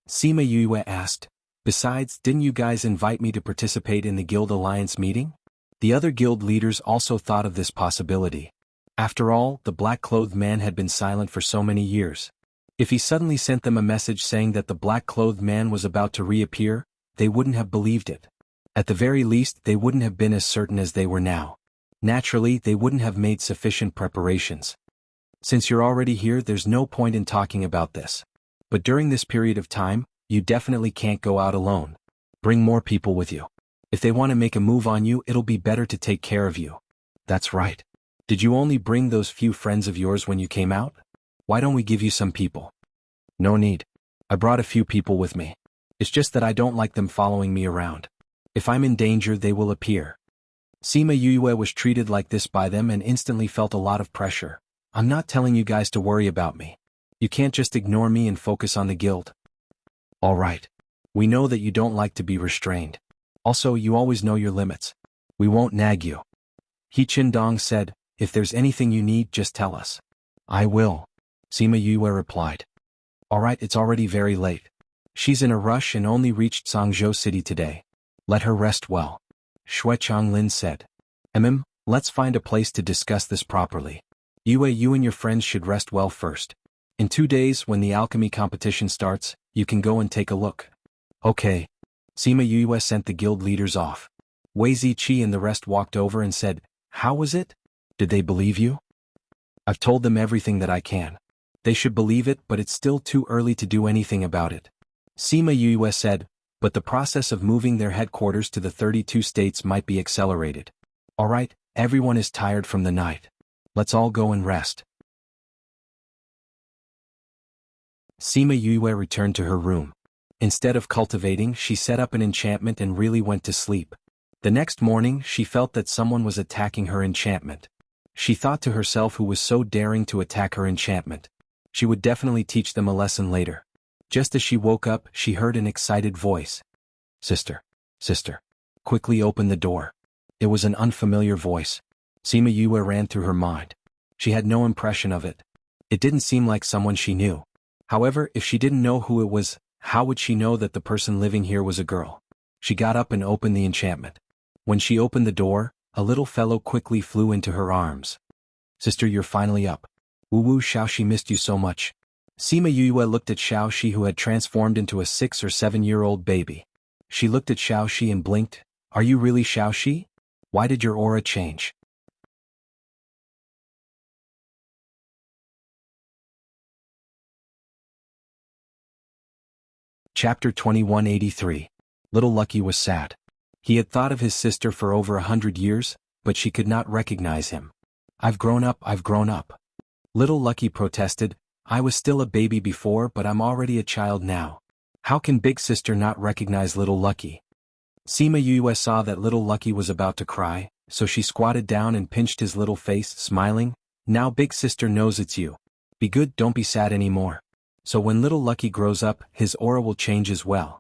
Sima Yue asked. Besides, didn't you guys invite me to participate in the Guild Alliance meeting? The other guild leaders also thought of this possibility. After all, the black-clothed man had been silent for so many years. If he suddenly sent them a message saying that the black-clothed man was about to reappear, they wouldn't have believed it. At the very least, they wouldn't have been as certain as they were now. Naturally, they wouldn't have made sufficient preparations. Since you're already here, there's no point in talking about this. But during this period of time, you definitely can't go out alone. Bring more people with you. If they want to make a move on you, it'll be better to take care of you. That's right. Did you only bring those few friends of yours when you came out? Why don't we give you some people? No need. I brought a few people with me. It's just that I don't like them following me around. If I'm in danger, they will appear. Sima Yue was treated like this by them and instantly felt a lot of pressure. I'm not telling you guys to worry about me. You can't just ignore me and focus on the guild. All right. We know that you don't like to be restrained. Also, you always know your limits. We won't nag you. He Qindong said, if there's anything you need, just tell us. I will. Sima Yue replied. All right, it's already very late. She's in a rush and only reached Sangzhou City today. Let her rest well. Xue Changlin said. Let's find a place to discuss this properly. Yue, you and your friends should rest well first. In 2 days, when the alchemy competition starts, you can go and take a look. Okay. Sima Yue sent the guild leaders off. Wei Ziqi and the rest walked over and said, how was it? Did they believe you? I've told them everything that I can. They should believe it, but it's still too early to do anything about it. Sima Yue said, but the process of moving their headquarters to the 32 states might be accelerated. All right, everyone is tired from the night. Let's all go and rest. Sima Yue returned to her room. Instead of cultivating, she set up an enchantment and really went to sleep. The next morning, she felt that someone was attacking her enchantment. She thought to herself who was so daring to attack her enchantment. She would definitely teach them a lesson later. Just as she woke up, she heard an excited voice. Sister. Sister. Quickly open the door. It was an unfamiliar voice. Sima Yue ran through her mind. She had no impression of it. It didn't seem like someone she knew. However, if she didn't know who it was, how would she know that the person living here was a girl? She got up and opened the enchantment. When she opened the door, a little fellow quickly flew into her arms. Sister, you're finally up. Wu Xiaoxi missed you so much. Sima Yue looked at Xiaoxi, who had transformed into a 6 or 7-year-old baby. She looked at Xiaoxi and blinked. Are you really Xiaoxi? Why did your aura change? Chapter 2183. Little Lucky was sad. He had thought of his sister for over 100 years, but she could not recognize him. I've grown up, I've grown up. Little Lucky protested. I was still a baby before, but I'm already a child now. How can Big Sister not recognize Little Lucky? Sima Yue saw that Little Lucky was about to cry, so she squatted down and pinched his little face, smiling. Now Big Sister knows it's you. Be good, don't be sad anymore. So when Little Lucky grows up, his aura will change as well.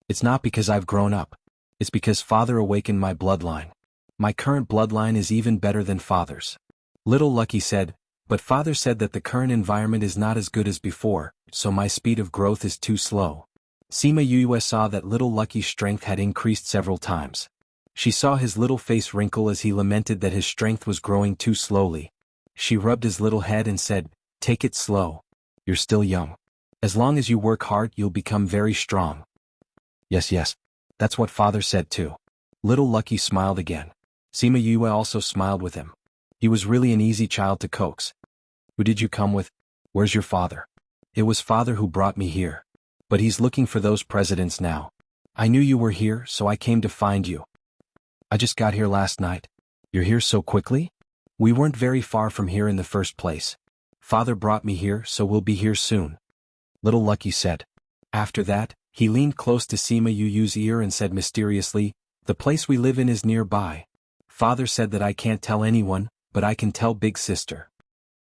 It's not because I've grown up. It's because Father awakened my bloodline. My current bloodline is even better than Father's. Little Lucky said, but Father said that the current environment is not as good as before, so my speed of growth is too slow. Sima Yue saw that Little Lucky's strength had increased several times. She saw his little face wrinkle as he lamented that his strength was growing too slowly. She rubbed his little head and said, take it slow. You're still young. As long as you work hard, you'll become very strong. Yes. That's what Father said too. Little Lucky smiled again. Sima Yue also smiled with him. He was really an easy child to coax. Who did you come with? Where's your father? It was Father who brought me here. But he's looking for those presidents now. I knew you were here, so I came to find you. I just got here last night. You're here so quickly? We weren't very far from here in the first place. Father brought me here, so we'll be here soon. Little Lucky said. After that, he leaned close to Sima Yue's ear and said mysteriously, the place we live in is nearby. Father said that I can't tell anyone, but I can tell Big Sister.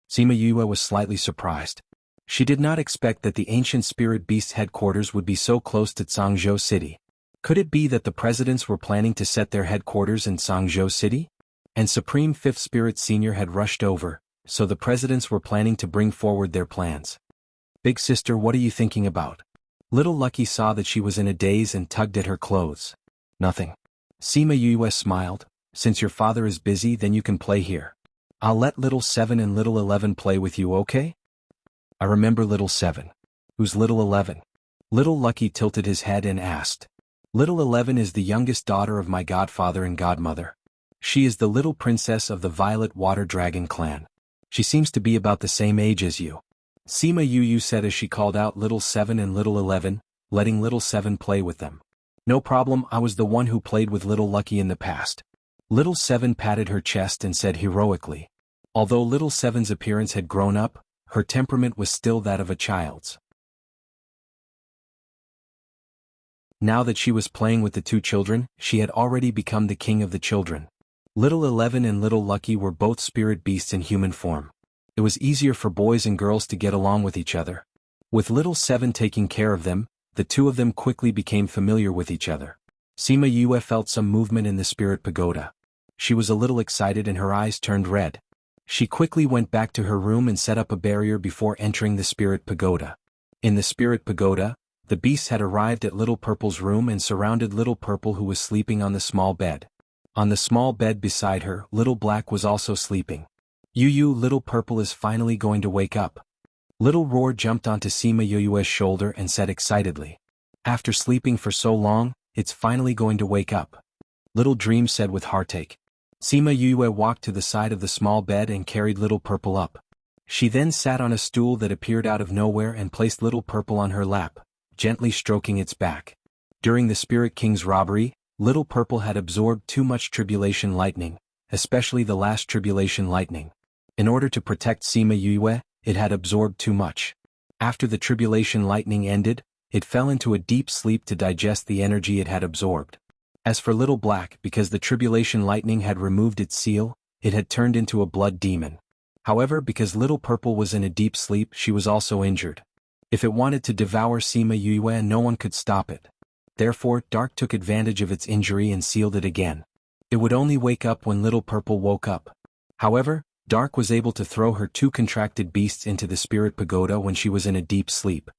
Sima Yue was slightly surprised. She did not expect that the ancient spirit beast's headquarters would be so close to Zhangzhou City. Could it be that the presidents were planning to set their headquarters in Zhangzhou City? And Supreme Fifth Spirit Senior had rushed over, so the presidents were planning to bring forward their plans. Big sister, what are you thinking about? Little Lucky saw that she was in a daze and tugged at her clothes. Nothing. Sima Yue smiled. Since your father is busy, then you can play here. I'll let little 7 and little 11 play with you, okay? I remember little 7. Who's little 11? Little Lucky tilted his head and asked. Little 11 is the youngest daughter of my godfather and godmother. She is the little princess of the Violet Water Dragon clan. She seems to be about the same age as you. Sima Yu said as she called out little 7 and little 11, letting little 7 play with them. No problem, I was the one who played with little Lucky in the past. Little 7 patted her chest and said heroically. Although little 7's appearance had grown up, her temperament was still that of a child's. Now that she was playing with the two children, she had already become the king of the children. Little 11 and little Lucky were both spirit beasts in human form. It was easier for boys and girls to get along with each other. With little 7 taking care of them, the two of them quickly became familiar with each other. Sima Yue felt some movement in the spirit pagoda. She was a little excited and her eyes turned red. She quickly went back to her room and set up a barrier before entering the spirit pagoda. In the spirit pagoda, the beasts had arrived at Little Purple's room and surrounded Little Purple, who was sleeping on the small bed. On the small bed beside her, Little Black was also sleeping. Little Purple is finally going to wake up. Little Roar jumped onto Sima Yue's shoulder and said excitedly. After sleeping for so long, it's finally going to wake up. Little Dream said with heartache. Sima Yue walked to the side of the small bed and carried Little Purple up. She then sat on a stool that appeared out of nowhere and placed Little Purple on her lap, gently stroking its back. During the Spirit King's robbery, Little Purple had absorbed too much tribulation lightning, especially the last tribulation lightning. In order to protect Sima Yue, it had absorbed too much. After the tribulation lightning ended, it fell into a deep sleep to digest the energy it had absorbed. As for Little Black, because the tribulation lightning had removed its seal, it had turned into a blood demon. However, because Little Purple was in a deep sleep, she was also injured. If it wanted to devour Sima Yue, no one could stop it. Therefore, Dark took advantage of its injury and sealed it again. It would only wake up when Little Purple woke up. However, Dark was able to throw her two contracted beasts into the spirit pagoda when she was in a deep sleep.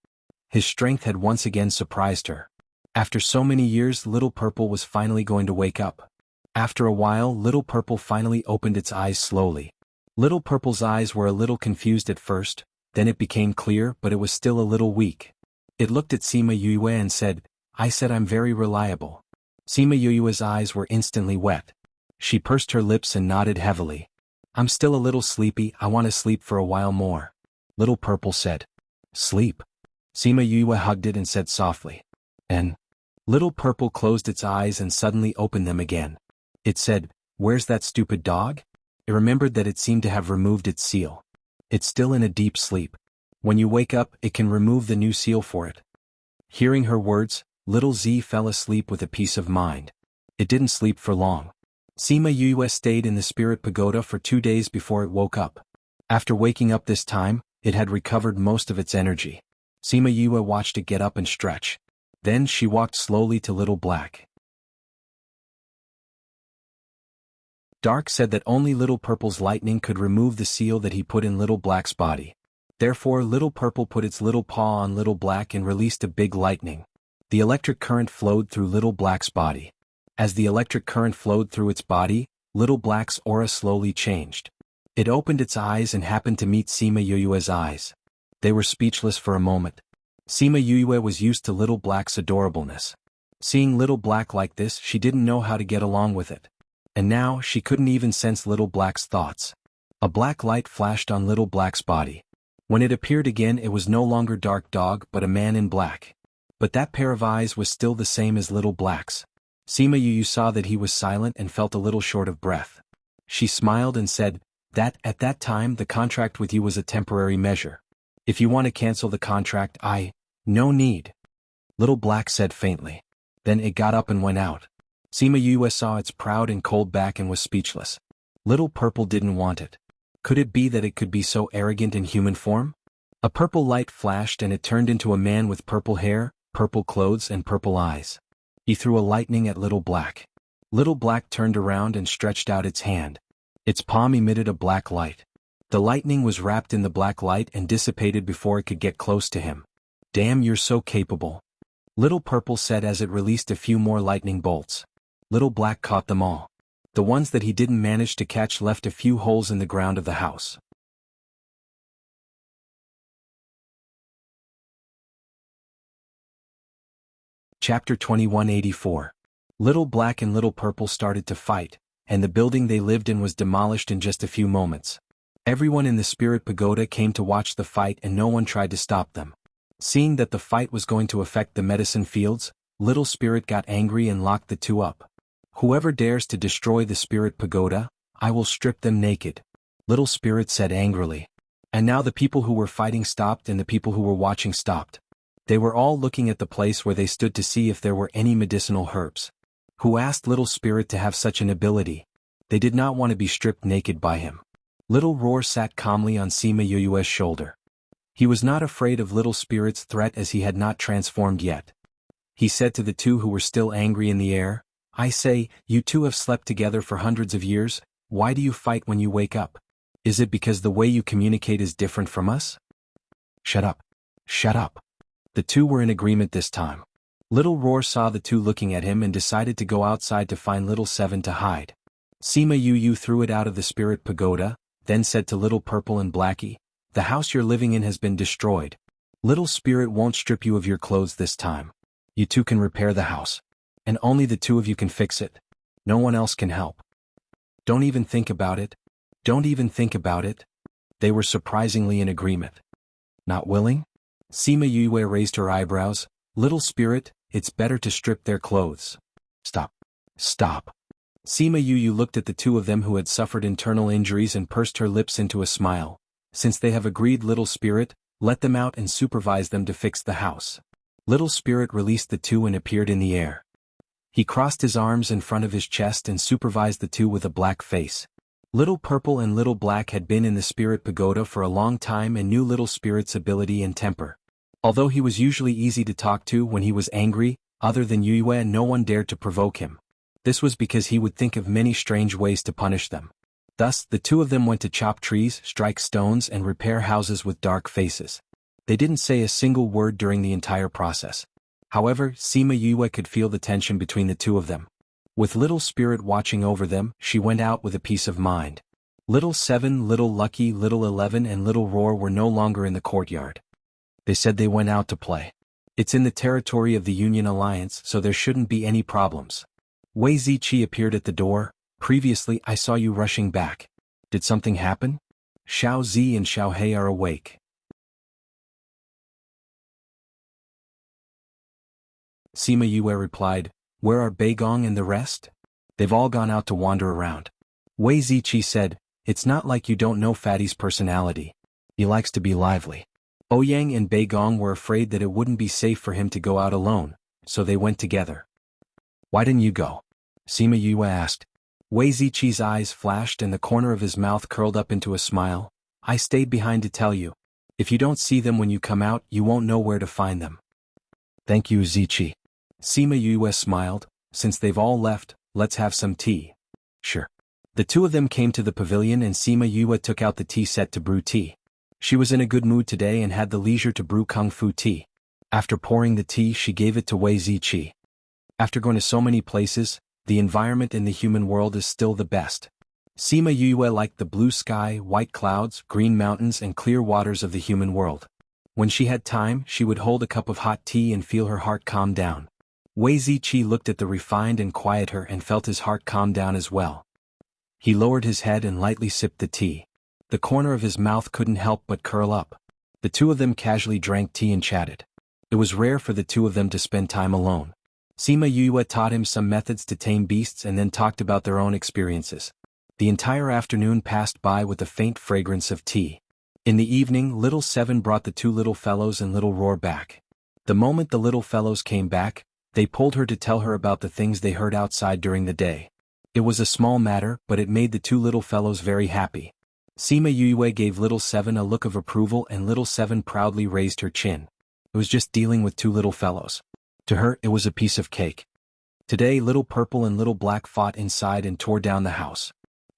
His strength had once again surprised her. After so many years, Little Purple was finally going to wake up. After a while, Little Purple finally opened its eyes slowly. Little Purple's eyes were a little confused at first, then it became clear, but it was still a little weak. It looked at Sima Yue and said, I said I'm very reliable. Sima Yue's eyes were instantly wet. She pursed her lips and nodded heavily. I'm still a little sleepy, I want to sleep for a while more. Little Purple said. Sleep. Sima Yue hugged it and said softly. And? Little Purple closed its eyes and suddenly opened them again. It said, Where's that stupid dog? It remembered that it seemed to have removed its seal. It's still in a deep sleep. When you wake up, it can remove the new seal for it. Hearing her words, Little Z fell asleep with a peace of mind. It didn't sleep for long. Sima Yue stayed in the spirit pagoda for 2 days before it woke up. After waking up this time, it had recovered most of its energy. Sima Yue watched it get up and stretch. Then she walked slowly to Little Black. Dark said that only Little Purple's lightning could remove the seal that he put in Little Black's body. Therefore, Little Purple put its little paw on Little Black and released a big lightning. The electric current flowed through Little Black's body. As the electric current flowed through its body, Little Black's aura slowly changed. It opened its eyes and happened to meet Sima Yue's eyes. They were speechless for a moment. Sima Yue was used to Little Black's adorableness. Seeing Little Black like this, she didn't know how to get along with it. And now, she couldn't even sense Little Black's thoughts. A black light flashed on Little Black's body. When it appeared again, it was no longer Dark Dog but a man in black. But that pair of eyes was still the same as Little Black's. Sima Yu saw that he was silent and felt a little short of breath. She smiled and said, that at that time the contract with you was a temporary measure. If you want to cancel the contract, no need. Little Black said faintly. Then it got up and went out. Sima Yu saw its proud and cold back and was speechless. Little Purple didn't want it. Could it be that it could be so arrogant in human form? A purple light flashed and it turned into a man with purple hair, purple clothes and purple eyes. He threw a lightning at Little Black. Little Black turned around and stretched out its hand. Its palm emitted a black light. The lightning was wrapped in the black light and dissipated before it could get close to him. Damn, you're so capable. Little Purple said as it released a few more lightning bolts. Little Black caught them all. The ones that he didn't manage to catch left a few holes in the ground of the house. Chapter 2184. Little Black and Little Purple started to fight, and the building they lived in was demolished in just a few moments. Everyone in the Spirit Pagoda came to watch the fight and no one tried to stop them. Seeing that the fight was going to affect the medicine fields, Little Spirit got angry and locked the two up. Whoever dares to destroy the Spirit Pagoda, I will strip them naked, Little Spirit said angrily. And now the people who were fighting stopped and the people who were watching stopped. They were all looking at the place where they stood to see if there were any medicinal herbs. Who asked Little Spirit to have such an ability? They did not want to be stripped naked by him. Little Roar sat calmly on Sima Yuyue's shoulder. He was not afraid of Little Spirit's threat as he had not transformed yet. He said to the two who were still angry in the air, I say, you two have slept together for hundreds of years, why do you fight when you wake up? Is it because the way you communicate is different from us? Shut up. Shut up. The two were in agreement this time. Little Roar saw the two looking at him and decided to go outside to find Little Seven to hide. Sima Yuyu threw it out of the Spirit Pagoda, then said to Little Purple and Blackie, the house you're living in has been destroyed. Little Spirit won't strip you of your clothes this time. You two can repair the house. And only the two of you can fix it. No one else can help. Don't even think about it. Don't even think about it. They were surprisingly in agreement. Not willing? Sima Yue raised her eyebrows. Little Spirit, it's better to strip their clothes. Stop. Stop. Sima Yu looked at the two of them who had suffered internal injuries and pursed her lips into a smile. Since they have agreed, Little Spirit, let them out and supervise them to fix the house. Little Spirit released the two and appeared in the air. He crossed his arms in front of his chest and supervised the two with a black face. Little Purple and Little Black had been in the Spirit Pagoda for a long time and knew Little Spirit's ability and temper. Although he was usually easy to talk to when he was angry, other than Yue, no one dared to provoke him. This was because he would think of many strange ways to punish them. Thus, the two of them went to chop trees, strike stones, and repair houses with dark faces. They didn't say a single word during the entire process. However, Sima Yue could feel the tension between the two of them. With Little Spirit watching over them, she went out with a peace of mind. Little Seven, Little Lucky, Little 11 and Little Roar were no longer in the courtyard. They said they went out to play. It's in the territory of the Union Alliance, so there shouldn't be any problems. Wei Ziqi appeared at the door. Previously, I saw you rushing back. Did something happen? Xiao Zi and Xiao He are awake. Sima Yue replied, where are Beigong and the rest? They've all gone out to wander around. Wei Ziqi said, it's not like you don't know Fatty's personality. He likes to be lively. Ouyang and Beigong were afraid that it wouldn't be safe for him to go out alone, so they went together. Why didn't you go? Sima Yue asked. Wei Ziqi's eyes flashed and the corner of his mouth curled up into a smile. I stayed behind to tell you. If you don't see them when you come out, you won't know where to find them. Thank you, Ziqi. Sima Yue smiled. Since they've all left, let's have some tea. Sure. The two of them came to the pavilion and Sima Yue took out the tea set to brew tea. She was in a good mood today and had the leisure to brew kung fu tea. After pouring the tea, she gave it to Wei Ziqi. After going to so many places, the environment in the human world is still the best. Sima Yue liked the blue sky, white clouds, green mountains and clear waters of the human world. When she had time, she would hold a cup of hot tea and feel her heart calm down. Wei Ziqi looked at the refined and quiet her and felt his heart calm down as well. He lowered his head and lightly sipped the tea. The corner of his mouth couldn't help but curl up. The two of them casually drank tea and chatted. It was rare for the two of them to spend time alone. Sima Yue taught him some methods to tame beasts and then talked about their own experiences. The entire afternoon passed by with a faint fragrance of tea. In the evening, Little Seven brought the two little fellows and Little Roar back. The moment the little fellows came back, they pulled her to tell her about the things they heard outside during the day. It was a small matter, but it made the two little fellows very happy. Sima Yue gave Little Seven a look of approval and Little Seven proudly raised her chin. It was just dealing with two little fellows. To her, it was a piece of cake. Today, Little Purple and Little Black fought inside and tore down the house.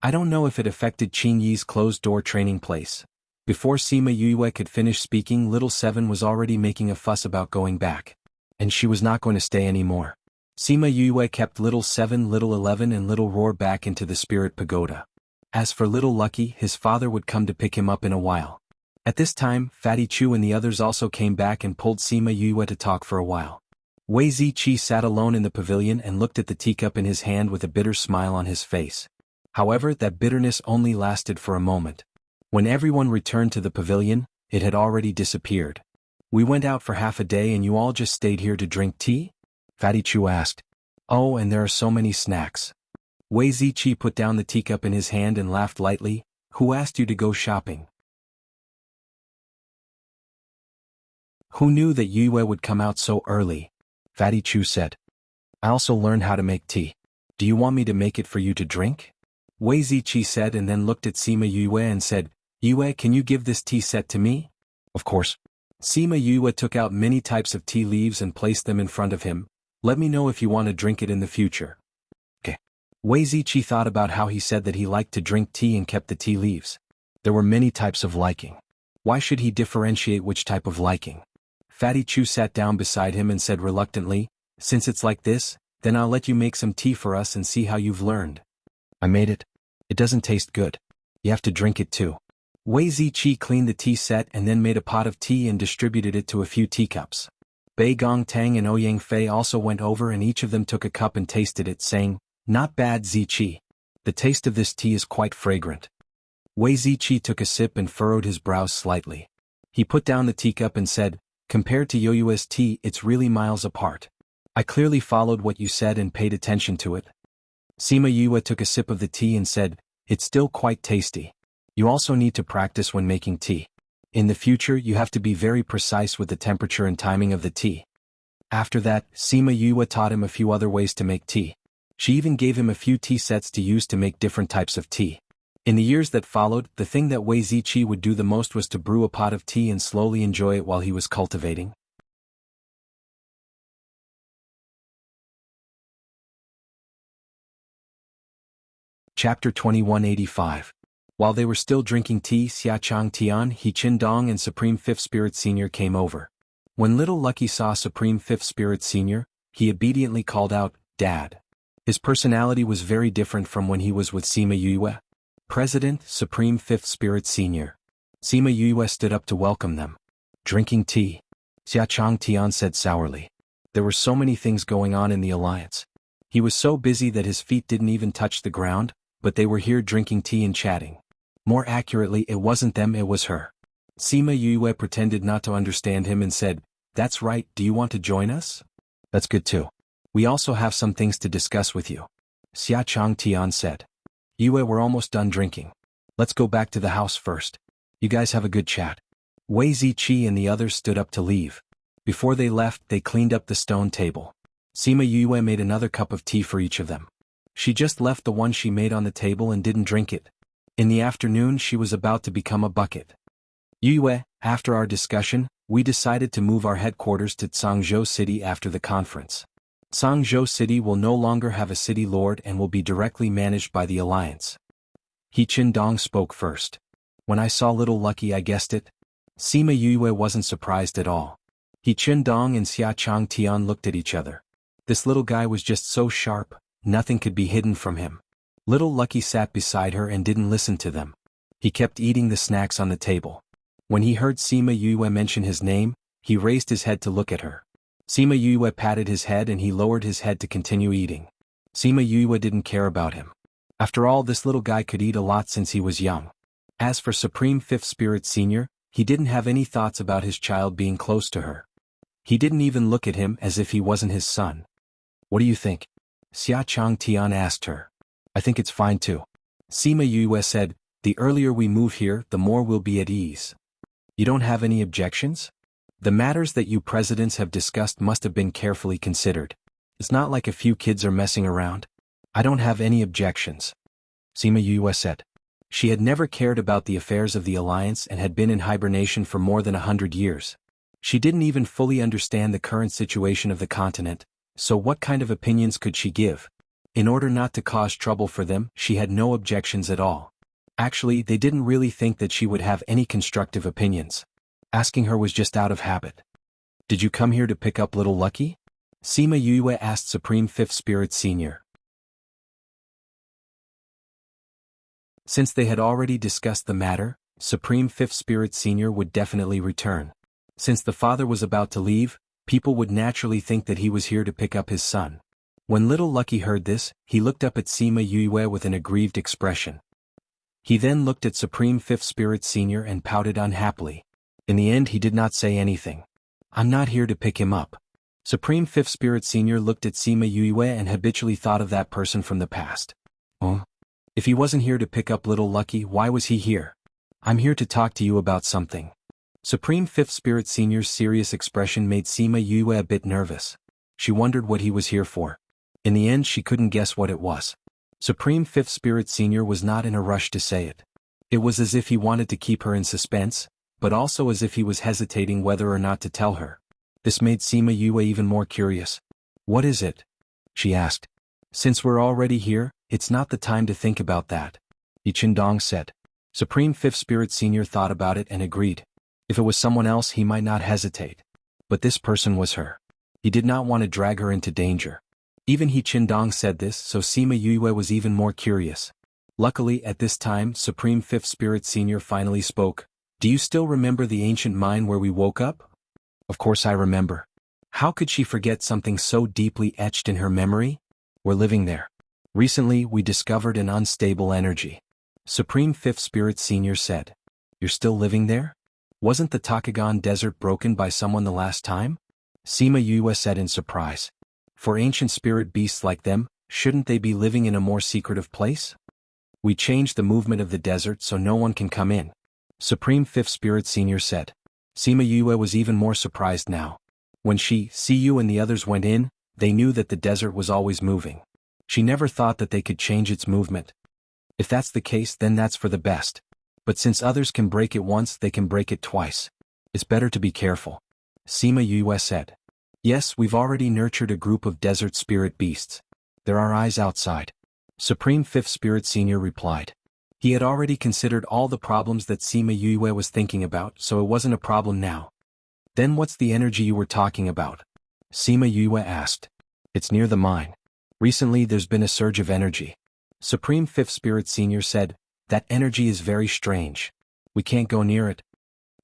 I don't know if it affected Qing Yi's closed-door training place. Before Sima Yue could finish speaking, Little Seven was already making a fuss about going back. And she was not going to stay anymore. Sima Yue kept Little 7, Little 11 and Little Roar back into the Spirit Pagoda. As for Little Lucky, his father would come to pick him up in a while. At this time, Fatty Chu and the others also came back and pulled Sima Yue to talk for a while. Wei Ziqi sat alone in the pavilion and looked at the teacup in his hand with a bitter smile on his face. However, that bitterness only lasted for a moment. When everyone returned to the pavilion, it had already disappeared. We went out for half a day and you all just stayed here to drink tea? Fatty Chu asked. Oh, and there are so many snacks. Wei Ziqi put down the teacup in his hand and laughed lightly. Who asked you to go shopping? Who knew that Yue would come out so early? Fatty Chu said. I also learned how to make tea. Do you want me to make it for you to drink? Wei Ziqi said and then looked at Sima Yue and said, Yue, can you give this tea set to me? Of course. Sima Yue took out many types of tea leaves and placed them in front of him. Let me know if you want to drink it in the future. Okay. Wei Ziqi thought about how he said that he liked to drink tea and kept the tea leaves. There were many types of liking. Why should he differentiate which type of liking? Fatty Chu sat down beside him and said reluctantly, since it's like this, then I'll let you make some tea for us and see how you've learned. I made it. It doesn't taste good. You have to drink it too. Wei Ziqi cleaned the tea set and then made a pot of tea and distributed it to a few teacups. Bei Gong Tang and Ouyang Fei also went over and each of them took a cup and tasted it, saying, Not bad, Ziqi. The taste of this tea is quite fragrant. Wei Ziqi took a sip and furrowed his brows slightly. He put down the teacup and said, Compared to Yoyue's tea, it's really miles apart. I clearly followed what you said and paid attention to it. Sima Yue took a sip of the tea and said, It's still quite tasty. You also need to practice when making tea. In the future you have to be very precise with the temperature and timing of the tea. After that, Sima Yue taught him a few other ways to make tea. She even gave him a few tea sets to use to make different types of tea. In the years that followed, the thing that Wei Ziqi would do the most was to brew a pot of tea and slowly enjoy it while he was cultivating. Chapter 2185. While they were still drinking tea, Xiachang Tian, He Qin Dong and Supreme Fifth Spirit Senior came over. When Little Lucky saw Supreme Fifth Spirit Senior, he obediently called out, Dad. His personality was very different from when he was with Sima Yue. President, Supreme Fifth Spirit Senior. Sima Yue stood up to welcome them. Drinking tea. Xiachang Tian said sourly. There were so many things going on in the alliance. He was so busy that his feet didn't even touch the ground, but they were here drinking tea and chatting. More accurately, it wasn't them, it was her. Sima Yue pretended not to understand him and said, That's right, do you want to join us? That's good too. We also have some things to discuss with you. Xiachang Tian said. Yue, we're almost done drinking. Let's go back to the house first. You guys have a good chat. Wei Ziqi and the others stood up to leave. Before they left, they cleaned up the stone table. Sima Yue made another cup of tea for each of them. She just left the one she made on the table and didn't drink it. In the afternoon she was about to become a bucket. Yue, after our discussion, we decided to move our headquarters to Changzhou City after the conference. Changzhou City will no longer have a city lord and will be directly managed by the alliance. He Qin Dong spoke first. When I saw Little Lucky I guessed it. Sima Yue wasn't surprised at all. He Qin Dong and Xiachang Tian looked at each other. This little guy was just so sharp, nothing could be hidden from him. Little Lucky sat beside her and didn't listen to them. He kept eating the snacks on the table. When he heard Sima Yue mention his name, he raised his head to look at her. Sima Yue patted his head and he lowered his head to continue eating. Sima Yue didn't care about him. After all, this little guy could eat a lot since he was young. As for Supreme Fifth Spirit Senior, he didn't have any thoughts about his child being close to her. He didn't even look at him as if he wasn't his son. What do you think? Xiachang Tian asked her. I think it's fine too. Sima Yue said, the earlier we move here, the more we'll be at ease. You don't have any objections? The matters that you presidents have discussed must have been carefully considered. It's not like a few kids are messing around. I don't have any objections. Sima Yue said. She had never cared about the affairs of the alliance and had been in hibernation for more than 100 years. She didn't even fully understand the current situation of the continent, so what kind of opinions could she give? In order not to cause trouble for them, she had no objections at all. Actually, they didn't really think that she would have any constructive opinions. Asking her was just out of habit. Did you come here to pick up little Lucky? Sima Yue asked Supreme Fifth Spirit Senior. Since they had already discussed the matter, Supreme Fifth Spirit Senior would definitely return. Since the father was about to leave, people would naturally think that he was here to pick up his son. When little Lucky heard this, he looked up at Sima Yue with an aggrieved expression. He then looked at Supreme Fifth Spirit Senior and pouted unhappily. In the end, he did not say anything. I'm not here to pick him up. Supreme Fifth Spirit Senior looked at Sima Yue and habitually thought of that person from the past. Oh? If he wasn't here to pick up little Lucky, why was he here? I'm here to talk to you about something. Supreme Fifth Spirit Senior's serious expression made Sima Yue a bit nervous. She wondered what he was here for. In the end, she couldn't guess what it was. Supreme Fifth Spirit Senior was not in a rush to say it. It was as if he wanted to keep her in suspense, but also as if he was hesitating whether or not to tell her. This made Sima Yue even more curious. What is it? She asked. Since we're already here, it's not the time to think about that. Yi Qindong said. Supreme Fifth Spirit Senior thought about it and agreed. If it was someone else, he might not hesitate. But this person was her. He did not want to drag her into danger. Even Yi Qindong said this, so Sima Yue was even more curious. Luckily, at this time, Supreme Fifth Spirit Senior finally spoke. Do you still remember the ancient mine where we woke up? Of course I remember. How could she forget something so deeply etched in her memory? We're living there. Recently, we discovered an unstable energy. Supreme Fifth Spirit Senior said. You're still living there? Wasn't the Takagon Desert broken by someone the last time? Sima Yue said in surprise. For ancient spirit beasts like them, shouldn't they be living in a more secretive place? We changed the movement of the desert so no one can come in. Supreme Fifth Spirit Senior said. Sima Yue was even more surprised now. When she, Siyu and the others went in, they knew that the desert was always moving. She never thought that they could change its movement. If that's the case, then that's for the best. But since others can break it once, they can break it twice. It's better to be careful. Sima Yue said. Yes, we've already nurtured a group of desert spirit beasts. There are eyes outside. Supreme Fifth Spirit Senior replied. He had already considered all the problems that Sima Yue was thinking about, so it wasn't a problem now. Then what's the energy you were talking about? Sima Yue asked. It's near the mine. Recently there's been a surge of energy. Supreme Fifth Spirit Senior said, that energy is very strange. We can't go near it.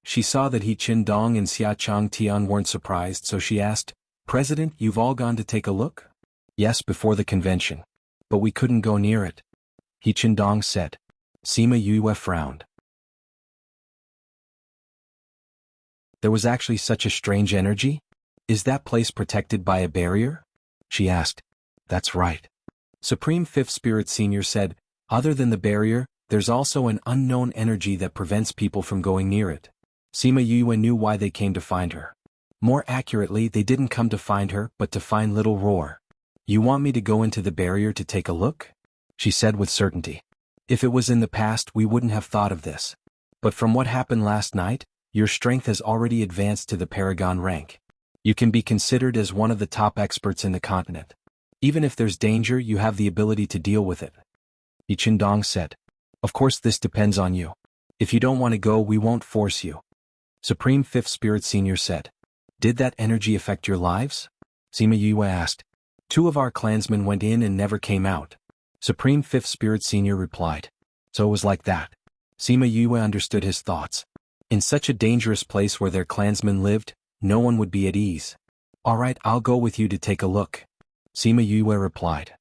She saw that Yi Qindong and Xia Chang Tian weren't surprised, so she asked, President, you've all gone to take a look? Yes, before the convention. But we couldn't go near it. Yi Qindong said. Sima Yue frowned. There was actually such a strange energy? Is that place protected by a barrier? She asked. That's right. Supreme Fifth Spirit Senior said, other than the barrier, there's also an unknown energy that prevents people from going near it. Sima Yue knew why they came to find her. More accurately, they didn't come to find her, but to find Little Roar. You want me to go into the barrier to take a look? She said with certainty. If it was in the past, we wouldn't have thought of this. But from what happened last night, your strength has already advanced to the Paragon rank. You can be considered as one of the top experts in the continent. Even if there's danger, you have the ability to deal with it. Yi Qindong said. Of course this depends on you. If you don't want to go, we won't force you. Supreme Fifth Spirit Senior said. Did that energy affect your lives? Sima Yue asked. 2 of our clansmen went in and never came out. Supreme Fifth Spirit Senior replied. So it was like that. Sima Yue understood his thoughts. In such a dangerous place where their clansmen lived, no one would be at ease. All right, I'll go with you to take a look. Sima Yue replied.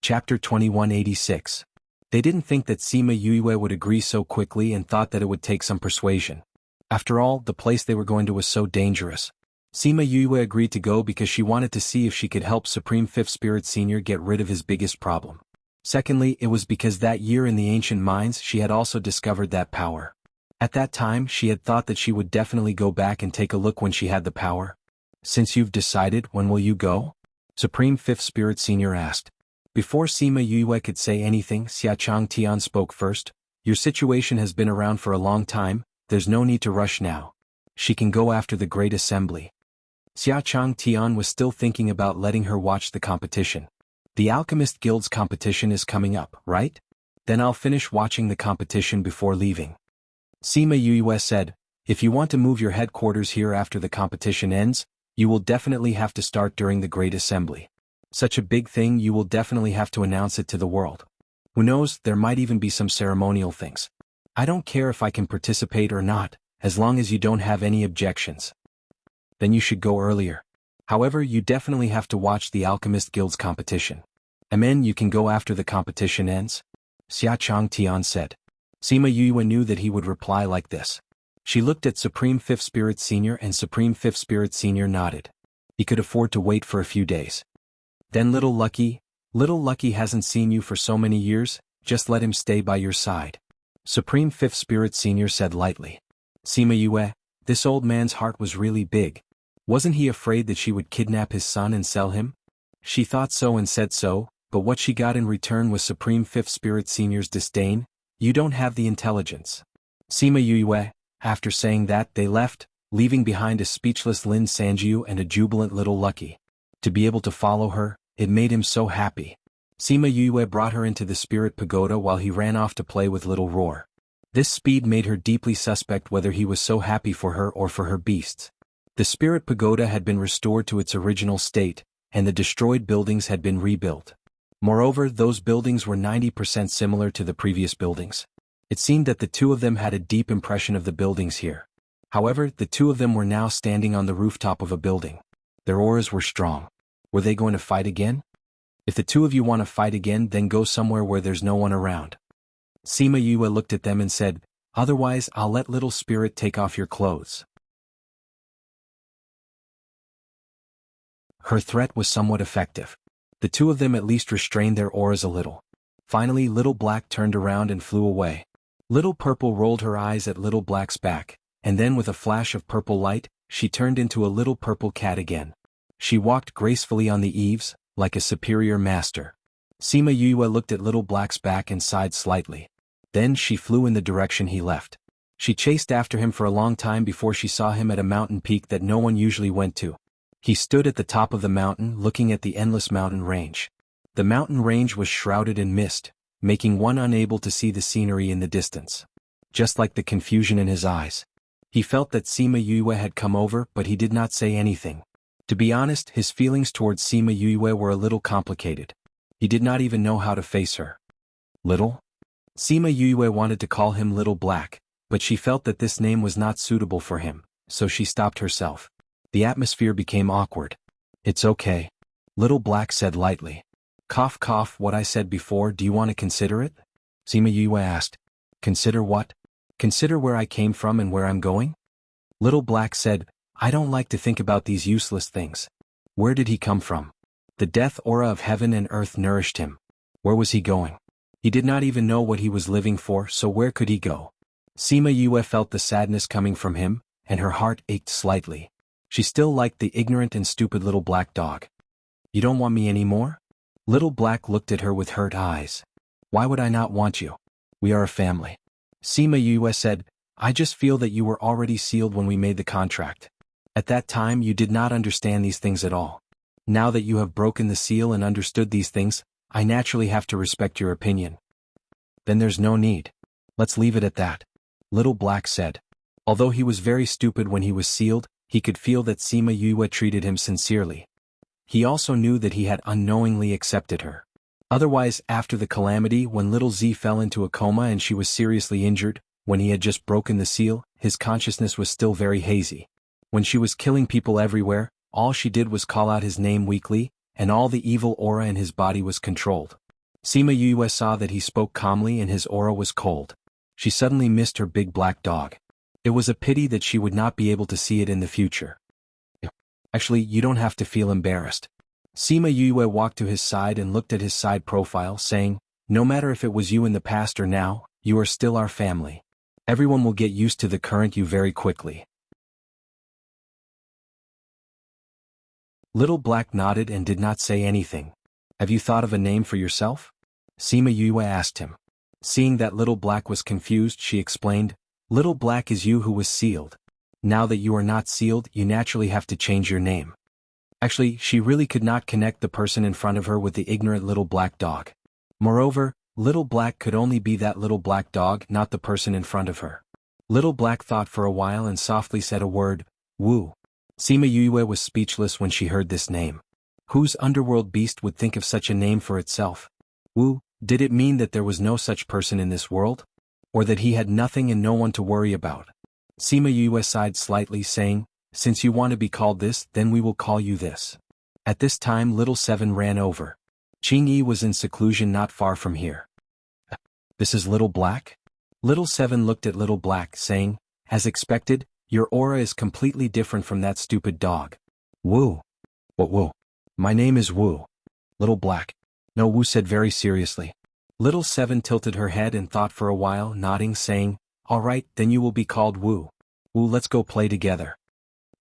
Chapter 2186. They didn't think that Sima Yue would agree so quickly and thought that it would take some persuasion. After all, the place they were going to was so dangerous. Sima Yue agreed to go because she wanted to see if she could help Supreme Fifth Spirit Senior get rid of his biggest problem. Secondly, it was because that year in the ancient mines she had also discovered that power. At that time, she had thought that she would definitely go back and take a look when she had the power. Since you've decided, when will you go? Supreme Fifth Spirit Senior asked. Before Sima Yue could say anything, Xia Chang Tian spoke first. Your situation has been around for a long time, there's no need to rush now. She can go after the Great Assembly. Xia Chang Tian was still thinking about letting her watch the competition. The Alchemist Guild's competition is coming up, right? Then I'll finish watching the competition before leaving. Sima Yue said, if you want to move your headquarters here after the competition ends, you will definitely have to start during the Great Assembly. Such a big thing, you will definitely have to announce it to the world. Who knows, there might even be some ceremonial things. I don't care if I can participate or not, as long as you don't have any objections. Then you should go earlier. However, you definitely have to watch the Alchemist Guild's competition. And then you can go after the competition ends? Xia Chang Tian said. Sima Yue knew that he would reply like this. She looked at Supreme Fifth Spirit Senior, and Supreme Fifth Spirit Senior nodded. He could afford to wait for a few days. Then Little Lucky hasn't seen you for so many years, just let him stay by your side. Supreme Fifth Spirit Senior said lightly. Sima Yue, this old man's heart was really big. Wasn't he afraid that she would kidnap his son and sell him? She thought so and said so, but what she got in return was Supreme Fifth Spirit Senior's disdain. You don't have the intelligence. Sima Yue, after saying that, they left, leaving behind a speechless Lin Sanjiu and a jubilant Little Lucky. To be able to follow her, it made him so happy. Sima Yue brought her into the Spirit Pagoda while he ran off to play with Little Roar. This speed made her deeply suspect whether he was so happy for her or for her beasts. The Spirit Pagoda had been restored to its original state, and the destroyed buildings had been rebuilt. Moreover, those buildings were 90% similar to the previous buildings. It seemed that the two of them had a deep impression of the buildings here. However, the two of them were now standing on the rooftop of a building. Their auras were strong. Were they going to fight again? If the two of you want to fight again, then go somewhere where there's no one around. Sima Yue looked at them and said, otherwise I'll let Little Spirit take off your clothes. Her threat was somewhat effective. The two of them at least restrained their auras a little. Finally, Little Black turned around and flew away. Little Purple rolled her eyes at Little Black's back, and then with a flash of purple light, she turned into a little purple cat again. She walked gracefully on the eaves, like a superior master. Sima Yue looked at Little Black's back and sighed slightly. Then she flew in the direction he left. She chased after him for a long time before she saw him at a mountain peak that no one usually went to. He stood at the top of the mountain looking at the endless mountain range. The mountain range was shrouded in mist, making one unable to see the scenery in the distance. Just like the confusion in his eyes. He felt that Sima Yue had come over, but he did not say anything. To be honest, his feelings towards Sima Yue were a little complicated. He did not even know how to face her. Little? Sima Yue wanted to call him Little Black, but she felt that this name was not suitable for him, so she stopped herself. The atmosphere became awkward. It's okay. Little Black said lightly. Cough cough, what I said before, do you want to consider it? Sima Yue asked. Consider what? Consider where I came from and where I'm going? Little Black said, I don't like to think about these useless things. Where did he come from? The death aura of heaven and earth nourished him. Where was he going? He did not even know what he was living for, so where could he go? Sima Yue felt the sadness coming from him, and her heart ached slightly. She still liked the ignorant and stupid Little Black dog. You don't want me anymore? Little Black looked at her with hurt eyes. Why would I not want you? We are a family. Sima Yue said, I just feel that you were already sealed when we made the contract. At that time you did not understand these things at all. Now that you have broken the seal and understood these things, I naturally have to respect your opinion. Then there's no need. Let's leave it at that. Little Black said. Although he was very stupid when he was sealed, he could feel that Sima Yue treated him sincerely. He also knew that he had unknowingly accepted her. Otherwise, after the calamity when Little Z fell into a coma and she was seriously injured, when he had just broken the seal, his consciousness was still very hazy. When she was killing people everywhere, all she did was call out his name weakly, and all the evil aura in his body was controlled. Sima Yue saw that he spoke calmly and his aura was cold. She suddenly missed her big black dog. It was a pity that she would not be able to see it in the future. Actually, you don't have to feel embarrassed. Sima Yue walked to his side and looked at his side profile, saying, no matter if it was you in the past or now, you are still our family. Everyone will get used to the current you very quickly. Little Black nodded and did not say anything. Have you thought of a name for yourself? Sima Yue asked him. Seeing that Little Black was confused, she explained, Little Black is you who was sealed. Now that you are not sealed, you naturally have to change your name. Actually, she really could not connect the person in front of her with the ignorant little black dog. Moreover, Little Black could only be that little black dog, not the person in front of her. Little Black thought for a while and softly said a word, Wu. Sima Yue was speechless when she heard this name. Whose underworld beast would think of such a name for itself? Wu, did it mean that there was no such person in this world? Or that he had nothing and no one to worry about? Sima Yue sighed slightly, saying, Since you want to be called this, then we will call you this. At this time Little Seven ran over. Qing Yi was in seclusion not far from here. This is Little Black? Little Seven looked at Little Black, saying, As expected, your aura is completely different from that stupid dog. Wu. What Wu? My name is Wu. Little Black. No, Wu said very seriously. Little Seven tilted her head and thought for a while, nodding, saying, All right, then you will be called Wu. Wu, let's go play together.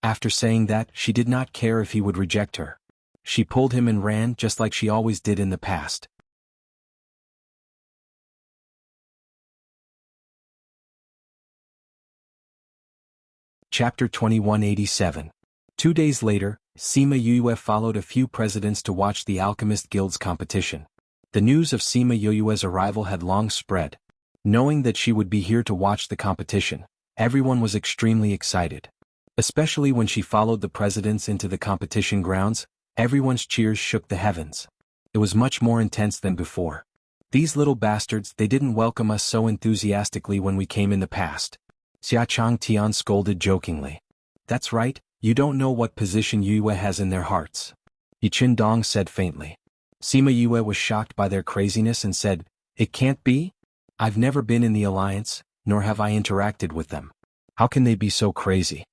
After saying that, she did not care if he would reject her. She pulled him and ran just like she always did in the past. Chapter 2187. 2 days later, Sima Yue followed a few presidents to watch the Alchemist Guild's competition. The news of Sima Yue's arrival had long spread. Knowing that she would be here to watch the competition, everyone was extremely excited. Especially when she followed the presidents into the competition grounds, everyone's cheers shook the heavens. It was much more intense than before. These little bastards, they didn't welcome us so enthusiastically when we came in the past. Xia Chang Tian scolded jokingly. That's right, you don't know what position Yue has in their hearts. Yi Qin Dong said faintly. Sima Yue was shocked by their craziness and said, It can't be? I've never been in the alliance, nor have I interacted with them. How can they be so crazy?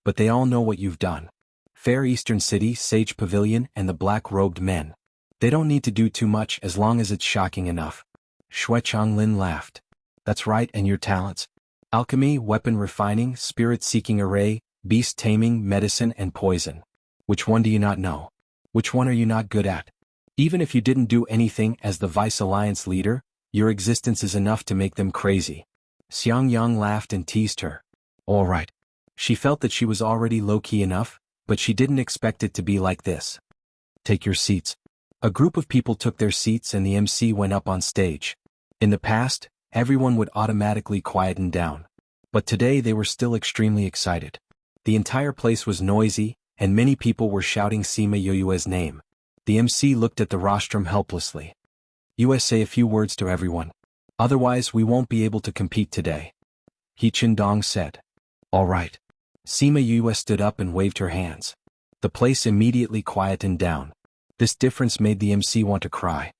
But they all know what you've done. Fair Eastern City, Sage Pavilion, and the black-robed men. They don't need to do too much as long as it's shocking enough. Xue Changlin laughed. That's right, and your talents? Alchemy, weapon refining, spirit-seeking array, beast taming, medicine, and poison. Which one do you not know? Which one are you not good at? Even if you didn't do anything as the Vice Alliance leader, your existence is enough to make them crazy. Xiang Yang laughed and teased her. All right. She felt that she was already low-key enough, but she didn't expect it to be like this. Take your seats. A group of people took their seats and the MC went up on stage. In the past, everyone would automatically quieten down. But today they were still extremely excited. The entire place was noisy, and many people were shouting Sima Yue's name. The MC looked at the rostrum helplessly. You say a few words to everyone. Otherwise we won't be able to compete today. Yi Qin Dong said. All right. Sima Yue stood up and waved her hands. The place immediately quietened down. This difference made the MC want to cry.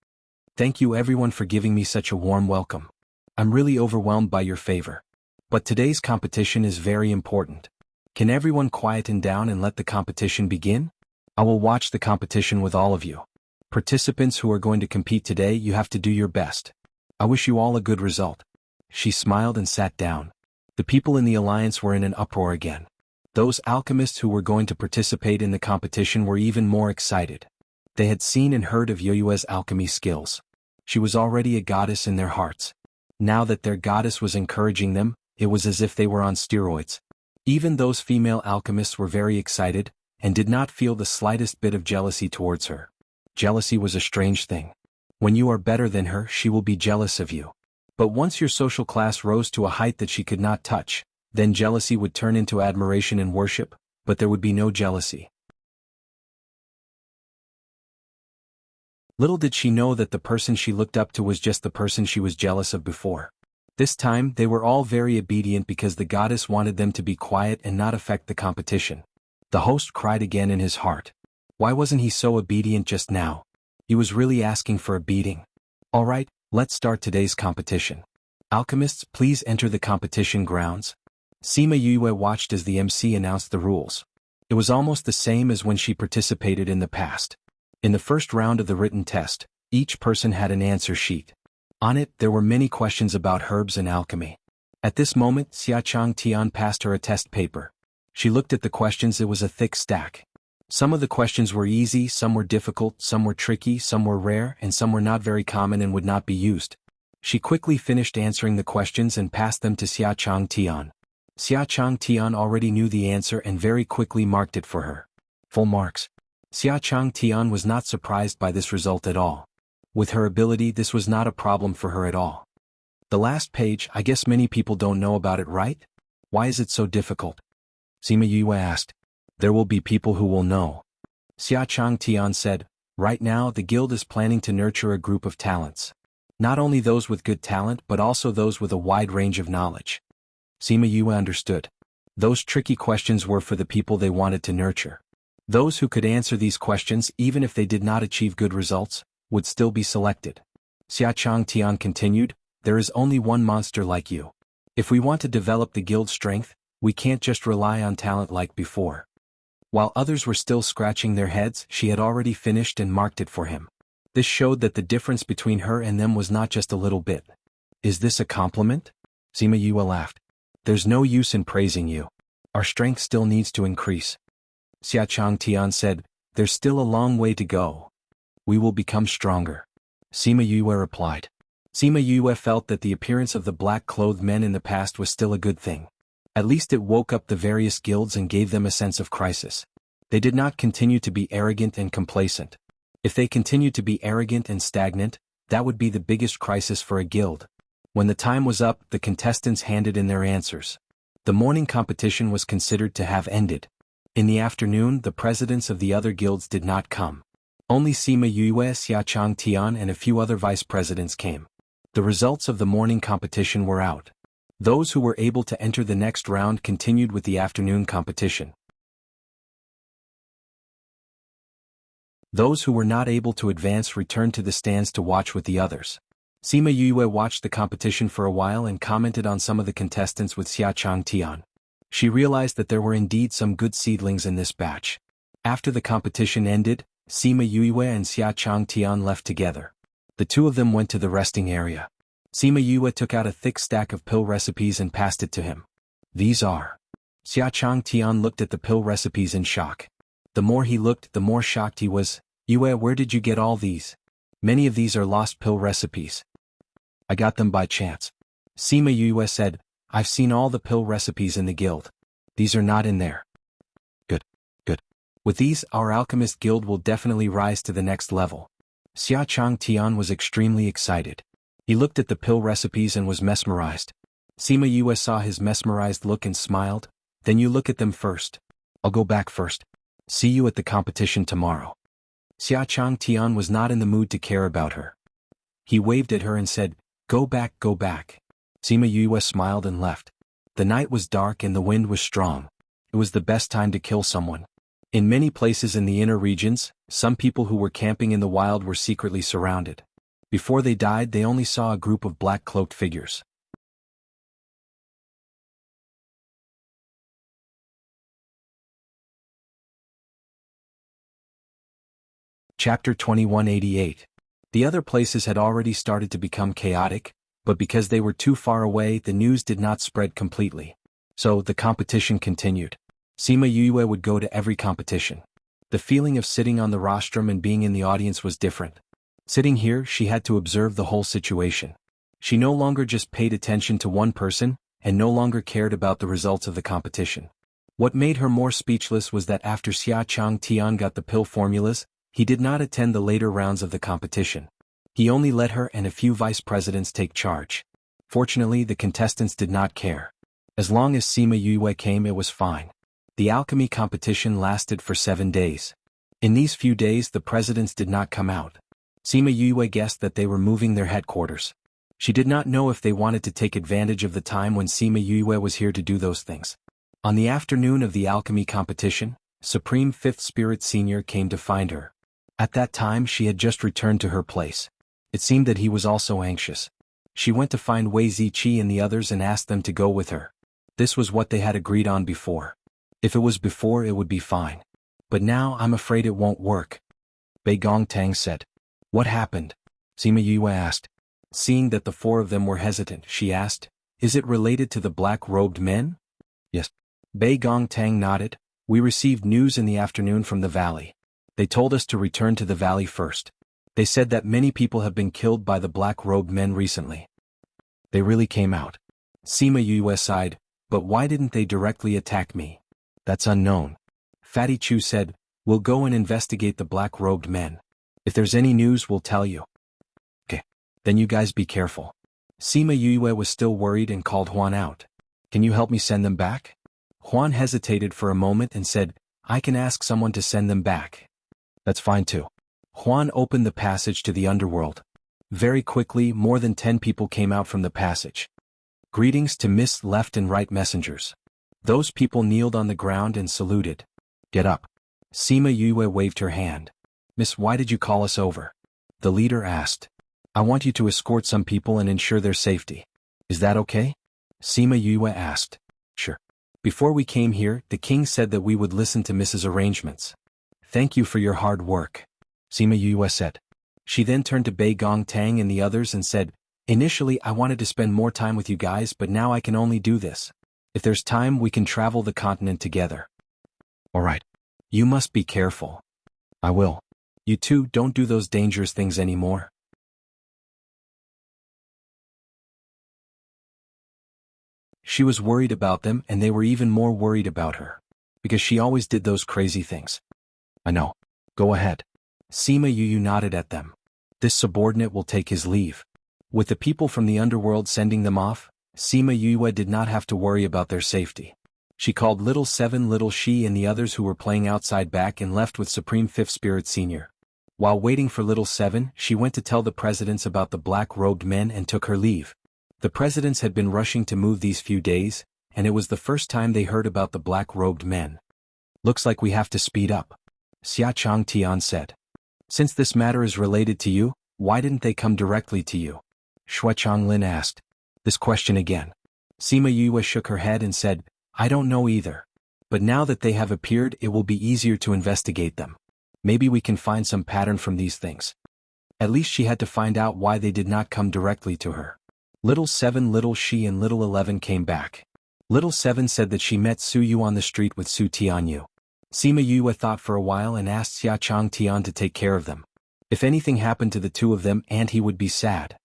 Thank you everyone for giving me such a warm welcome. I'm really overwhelmed by your favor. But today's competition is very important. Can everyone quieten down and let the competition begin? I will watch the competition with all of you. Participants who are going to compete today, you have to do your best. I wish you all a good result. She smiled and sat down. The people in the alliance were in an uproar again. Those alchemists who were going to participate in the competition were even more excited. They had seen and heard of Yue's alchemy skills. She was already a goddess in their hearts. Now that their goddess was encouraging them, it was as if they were on steroids. Even those female alchemists were very excited, and did not feel the slightest bit of jealousy towards her. Jealousy was a strange thing. When you are better than her, she will be jealous of you. But once your social class rose to a height that she could not touch, then jealousy would turn into admiration and worship, but there would be no jealousy. Little did she know that the person she looked up to was just the person she was jealous of before. This time, they were all very obedient because the goddess wanted them to be quiet and not affect the competition. The host cried again in his heart. Why wasn't he so obedient just now? He was really asking for a beating. All right, let's start today's competition. Alchemists, please enter the competition grounds. Sima Yue watched as the MC announced the rules. It was almost the same as when she participated in the past. In the first round of the written test, each person had an answer sheet. On it, there were many questions about herbs and alchemy. At this moment, Xia Chang Tian passed her a test paper. She looked at the questions. It was a thick stack. Some of the questions were easy, some were difficult, some were tricky, some were rare, and some were not very common and would not be used. She quickly finished answering the questions and passed them to Xia Chang Tian. Xia Chang Tian already knew the answer and very quickly marked it for her. Full marks. Xia Chang Tian was not surprised by this result at all. With her ability, this was not a problem for her at all. The last page, I guess many people don't know about it, right? Why is it so difficult? Sima Yue asked. There will be people who will know. Xia Chang Tian said, right now the guild is planning to nurture a group of talents. Not only those with good talent but also those with a wide range of knowledge. Sima Yue understood. Those tricky questions were for the people they wanted to nurture. Those who could answer these questions even if they did not achieve good results, would still be selected. Xia Chang Tian continued, there is only one monster like you. If we want to develop the guild's strength, we can't just rely on talent like before. While others were still scratching their heads, she had already finished and marked it for him. This showed that the difference between her and them was not just a little bit. Is this a compliment? Sima Yue laughed. There's no use in praising you. Our strength still needs to increase. Xia Chang Tian said, there's still a long way to go. We will become stronger. Sima Yue replied. Sima Yue felt that the appearance of the black-clothed men in the past was still a good thing. At least it woke up the various guilds and gave them a sense of crisis. They did not continue to be arrogant and complacent. If they continued to be arrogant and stagnant, that would be the biggest crisis for a guild. When the time was up, the contestants handed in their answers. The morning competition was considered to have ended. In the afternoon, the presidents of the other guilds did not come. Only Sima Yue, Xia Chang Tian and a few other vice presidents came. The results of the morning competition were out. Those who were able to enter the next round continued with the afternoon competition. Those who were not able to advance returned to the stands to watch with the others. Sima Yue watched the competition for a while and commented on some of the contestants with Xia Chang Tian. She realized that there were indeed some good seedlings in this batch. After the competition ended, Sima Yue and Xia Chang Tian left together. The two of them went to the resting area. Sima Yue took out a thick stack of pill recipes and passed it to him. These are. Xia Chang Tian looked at the pill recipes in shock. The more he looked, the more shocked he was. Yue, where did you get all these? Many of these are lost pill recipes. I got them by chance. Sima Yue said, I've seen all the pill recipes in the guild. These are not in there. Good. Good. With these, our alchemist guild will definitely rise to the next level. Xia Chang Tian was extremely excited. He looked at the pill recipes and was mesmerized. Sima Yue saw his mesmerized look and smiled. Then you look at them first. I'll go back first. See you at the competition tomorrow. Xia Chang Tian was not in the mood to care about her. He waved at her and said, go back, go back. Sima Yue smiled and left. The night was dark and the wind was strong. It was the best time to kill someone. In many places in the inner regions, some people who were camping in the wild were secretly surrounded. Before they died, they only saw a group of black-cloaked figures. Chapter 2188. The other places had already started to become chaotic, but because they were too far away, the news did not spread completely. So, the competition continued. Sima Yue would go to every competition. The feeling of sitting on the rostrum and being in the audience was different. Sitting here, she had to observe the whole situation. She no longer just paid attention to one person, and no longer cared about the results of the competition. What made her more speechless was that after Xia Chang Tian got the pill formulas, he did not attend the later rounds of the competition. He only let her and a few vice presidents take charge. Fortunately, the contestants did not care. As long as Sima Yue came, it was fine. The alchemy competition lasted for 7 days. In these few days, the presidents did not come out. Sima Yue guessed that they were moving their headquarters. She did not know if they wanted to take advantage of the time when Sima Yue was here to do those things. On the afternoon of the alchemy competition, Supreme Fifth Spirit Senior came to find her. At that time, she had just returned to her place. It seemed that he was also anxious. She went to find Wei Ziqi and the others and asked them to go with her. This was what they had agreed on before. If it was before, it would be fine. But now, I'm afraid it won't work. Bei Gongtang said. What happened? Sima Yue asked. Seeing that the four of them were hesitant, she asked, is it related to the black-robed men? Yes. Bei Gongtang nodded. We received news in the afternoon from the valley. They told us to return to the valley first. They said that many people have been killed by the black-robed men recently. They really came out. Sima Yue sighed. But why didn't they directly attack me? That's unknown. Fatty Chu said, we'll go and investigate the black-robed men. If there's any news, we'll tell you. Okay. Then you guys be careful. Sima Yue was still worried and called Huan out. Can you help me send them back? Huan hesitated for a moment and said, I can ask someone to send them back. That's fine too. Huan opened the passage to the underworld. Very quickly, more than 10 people came out from the passage. Greetings to Miss left and right messengers. Those people kneeled on the ground and saluted. Get up. Sima Yue waved her hand. Miss, why did you call us over? The leader asked. I want you to escort some people and ensure their safety. Is that okay? Sima Yue asked. Sure. Before we came here, the king said that we would listen to Mrs. arrangements. Thank you for your hard work. Sima Yue said. She then turned to Bei Gong Tang and the others and said, Initially I wanted to spend more time with you guys, but now I can only do this. If there's time, we can travel the continent together. Alright. You must be careful. I will. You two, don't do those dangerous things anymore. She was worried about them, and they were even more worried about her. Because she always did those crazy things. I know. Go ahead. Sima Yue nodded at them. This subordinate will take his leave. With the people from the underworld sending them off, Sima Yue did not have to worry about their safety. She called Little Seven, Little Shi and the others who were playing outside back and left with Supreme Fifth Spirit Senior. While waiting for Little Seven, she went to tell the presidents about the black-robed men and took her leave. The presidents had been rushing to move these few days, and it was the first time they heard about the black-robed men. Looks like we have to speed up. Xia Chang Tian said. Since this matter is related to you, why didn't they come directly to you? Shui Changlin asked. This question again. Sima Yue shook her head and said, I don't know either. But now that they have appeared, it will be easier to investigate them. Maybe we can find some pattern from these things. At least she had to find out why they did not come directly to her. Little Seven, Little Shi and Little 11 came back. Little Seven said that she met Su Yu on the street with Su Tianyu. Sima Yue thought for a while and asked Xia Chang Tian to take care of them. If anything happened to the two of them, and he would be sad.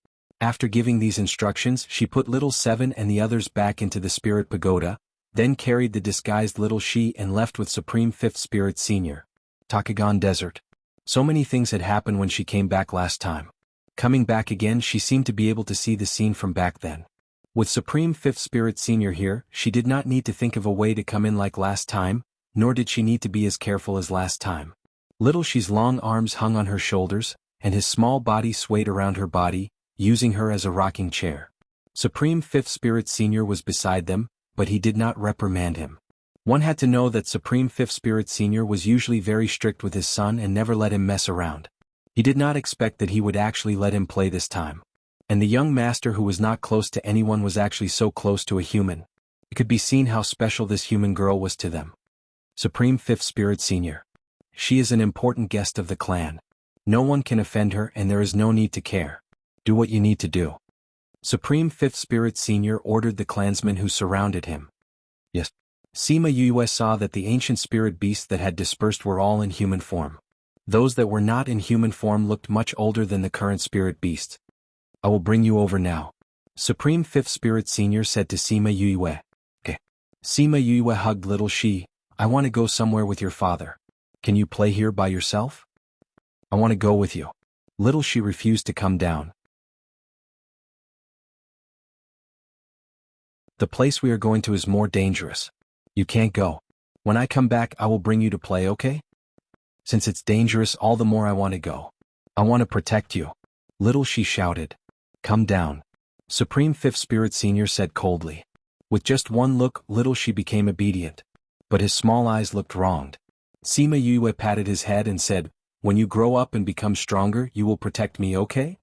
After giving these instructions, she put Little Seven and the others back into the Spirit Pagoda, then carried the disguised Little Shi and left with Supreme Fifth Spirit Senior. Takagon Desert. So many things had happened when she came back last time. Coming back again, she seemed to be able to see the scene from back then. With Supreme Fifth Spirit Senior here, she did not need to think of a way to come in like last time, nor did she need to be as careful as last time. Little Shi's long arms hung on her shoulders, and his small body swayed around her body, using her as a rocking chair. Supreme Fifth Spirit Senior was beside them, but he did not reprimand him. One had to know that Supreme Fifth Spirit Senior was usually very strict with his son and never let him mess around. He did not expect that he would actually let him play this time. And the young master who was not close to anyone was actually so close to a human. It could be seen how special this human girl was to them. Supreme Fifth Spirit Senior. She is an important guest of the clan. No one can offend her and there is no need to care. Do what you need to do. Supreme Fifth Spirit Senior ordered the clansmen who surrounded him. Yes. Sima Yue saw that the ancient spirit beasts that had dispersed were all in human form. Those that were not in human form looked much older than the current spirit beasts. I will bring you over now. Supreme Fifth Spirit Senior said to Sima Yue. Okay. Sima Yue hugged Little Shi. I want to go somewhere with your father. Can you play here by yourself? I want to go with you. Little Shi refused to come down. The place we are going to is more dangerous. You can't go. When I come back, I will bring you to play, okay? Since it's dangerous, all the more I want to go. I want to protect you. Little Shi shouted. Come down. Supreme Fifth Spirit Senior said coldly. With just one look, Little Shi became obedient. But his small eyes looked wronged. Sima Yue patted his head and said, when you grow up and become stronger, you will protect me, okay?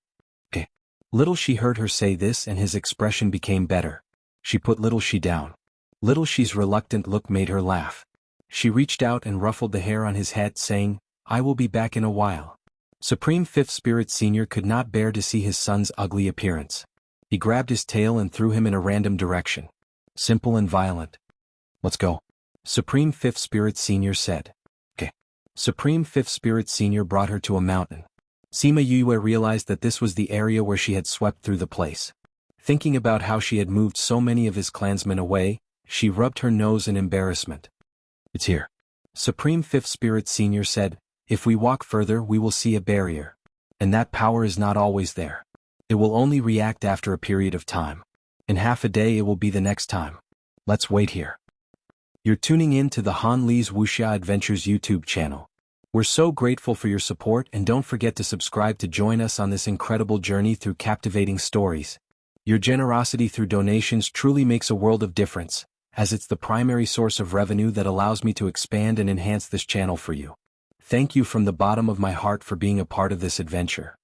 Okay. Little Shi heard her say this and his expression became better. She put Little Shi down. Little Shi's reluctant look made her laugh. She reached out and ruffled the hair on his head, saying, I will be back in a while. Supreme Fifth Spirit Senior could not bear to see his son's ugly appearance. He grabbed his tail and threw him in a random direction. Simple and violent. Let's go. Supreme Fifth Spirit Senior said. Okay. Supreme Fifth Spirit Senior brought her to a mountain. Sima Yue realized that this was the area where she had swept through the place. Thinking about how she had moved so many of his clansmen away, She rubbed her nose in embarrassment. It's here. Supreme Fifth Spirit Senior said, if we walk further we will see a barrier. And that power is not always there. It will only react after a period of time. In half a day it will be the next time. Let's wait here. You're tuning in to the Han Li's Wuxia Adventures YouTube channel. We're so grateful for your support, and don't forget to subscribe to join us on this incredible journey through captivating stories. Your generosity through donations truly makes a world of difference, as it's the primary source of revenue that allows me to expand and enhance this channel for you. Thank you from the bottom of my heart for being a part of this adventure.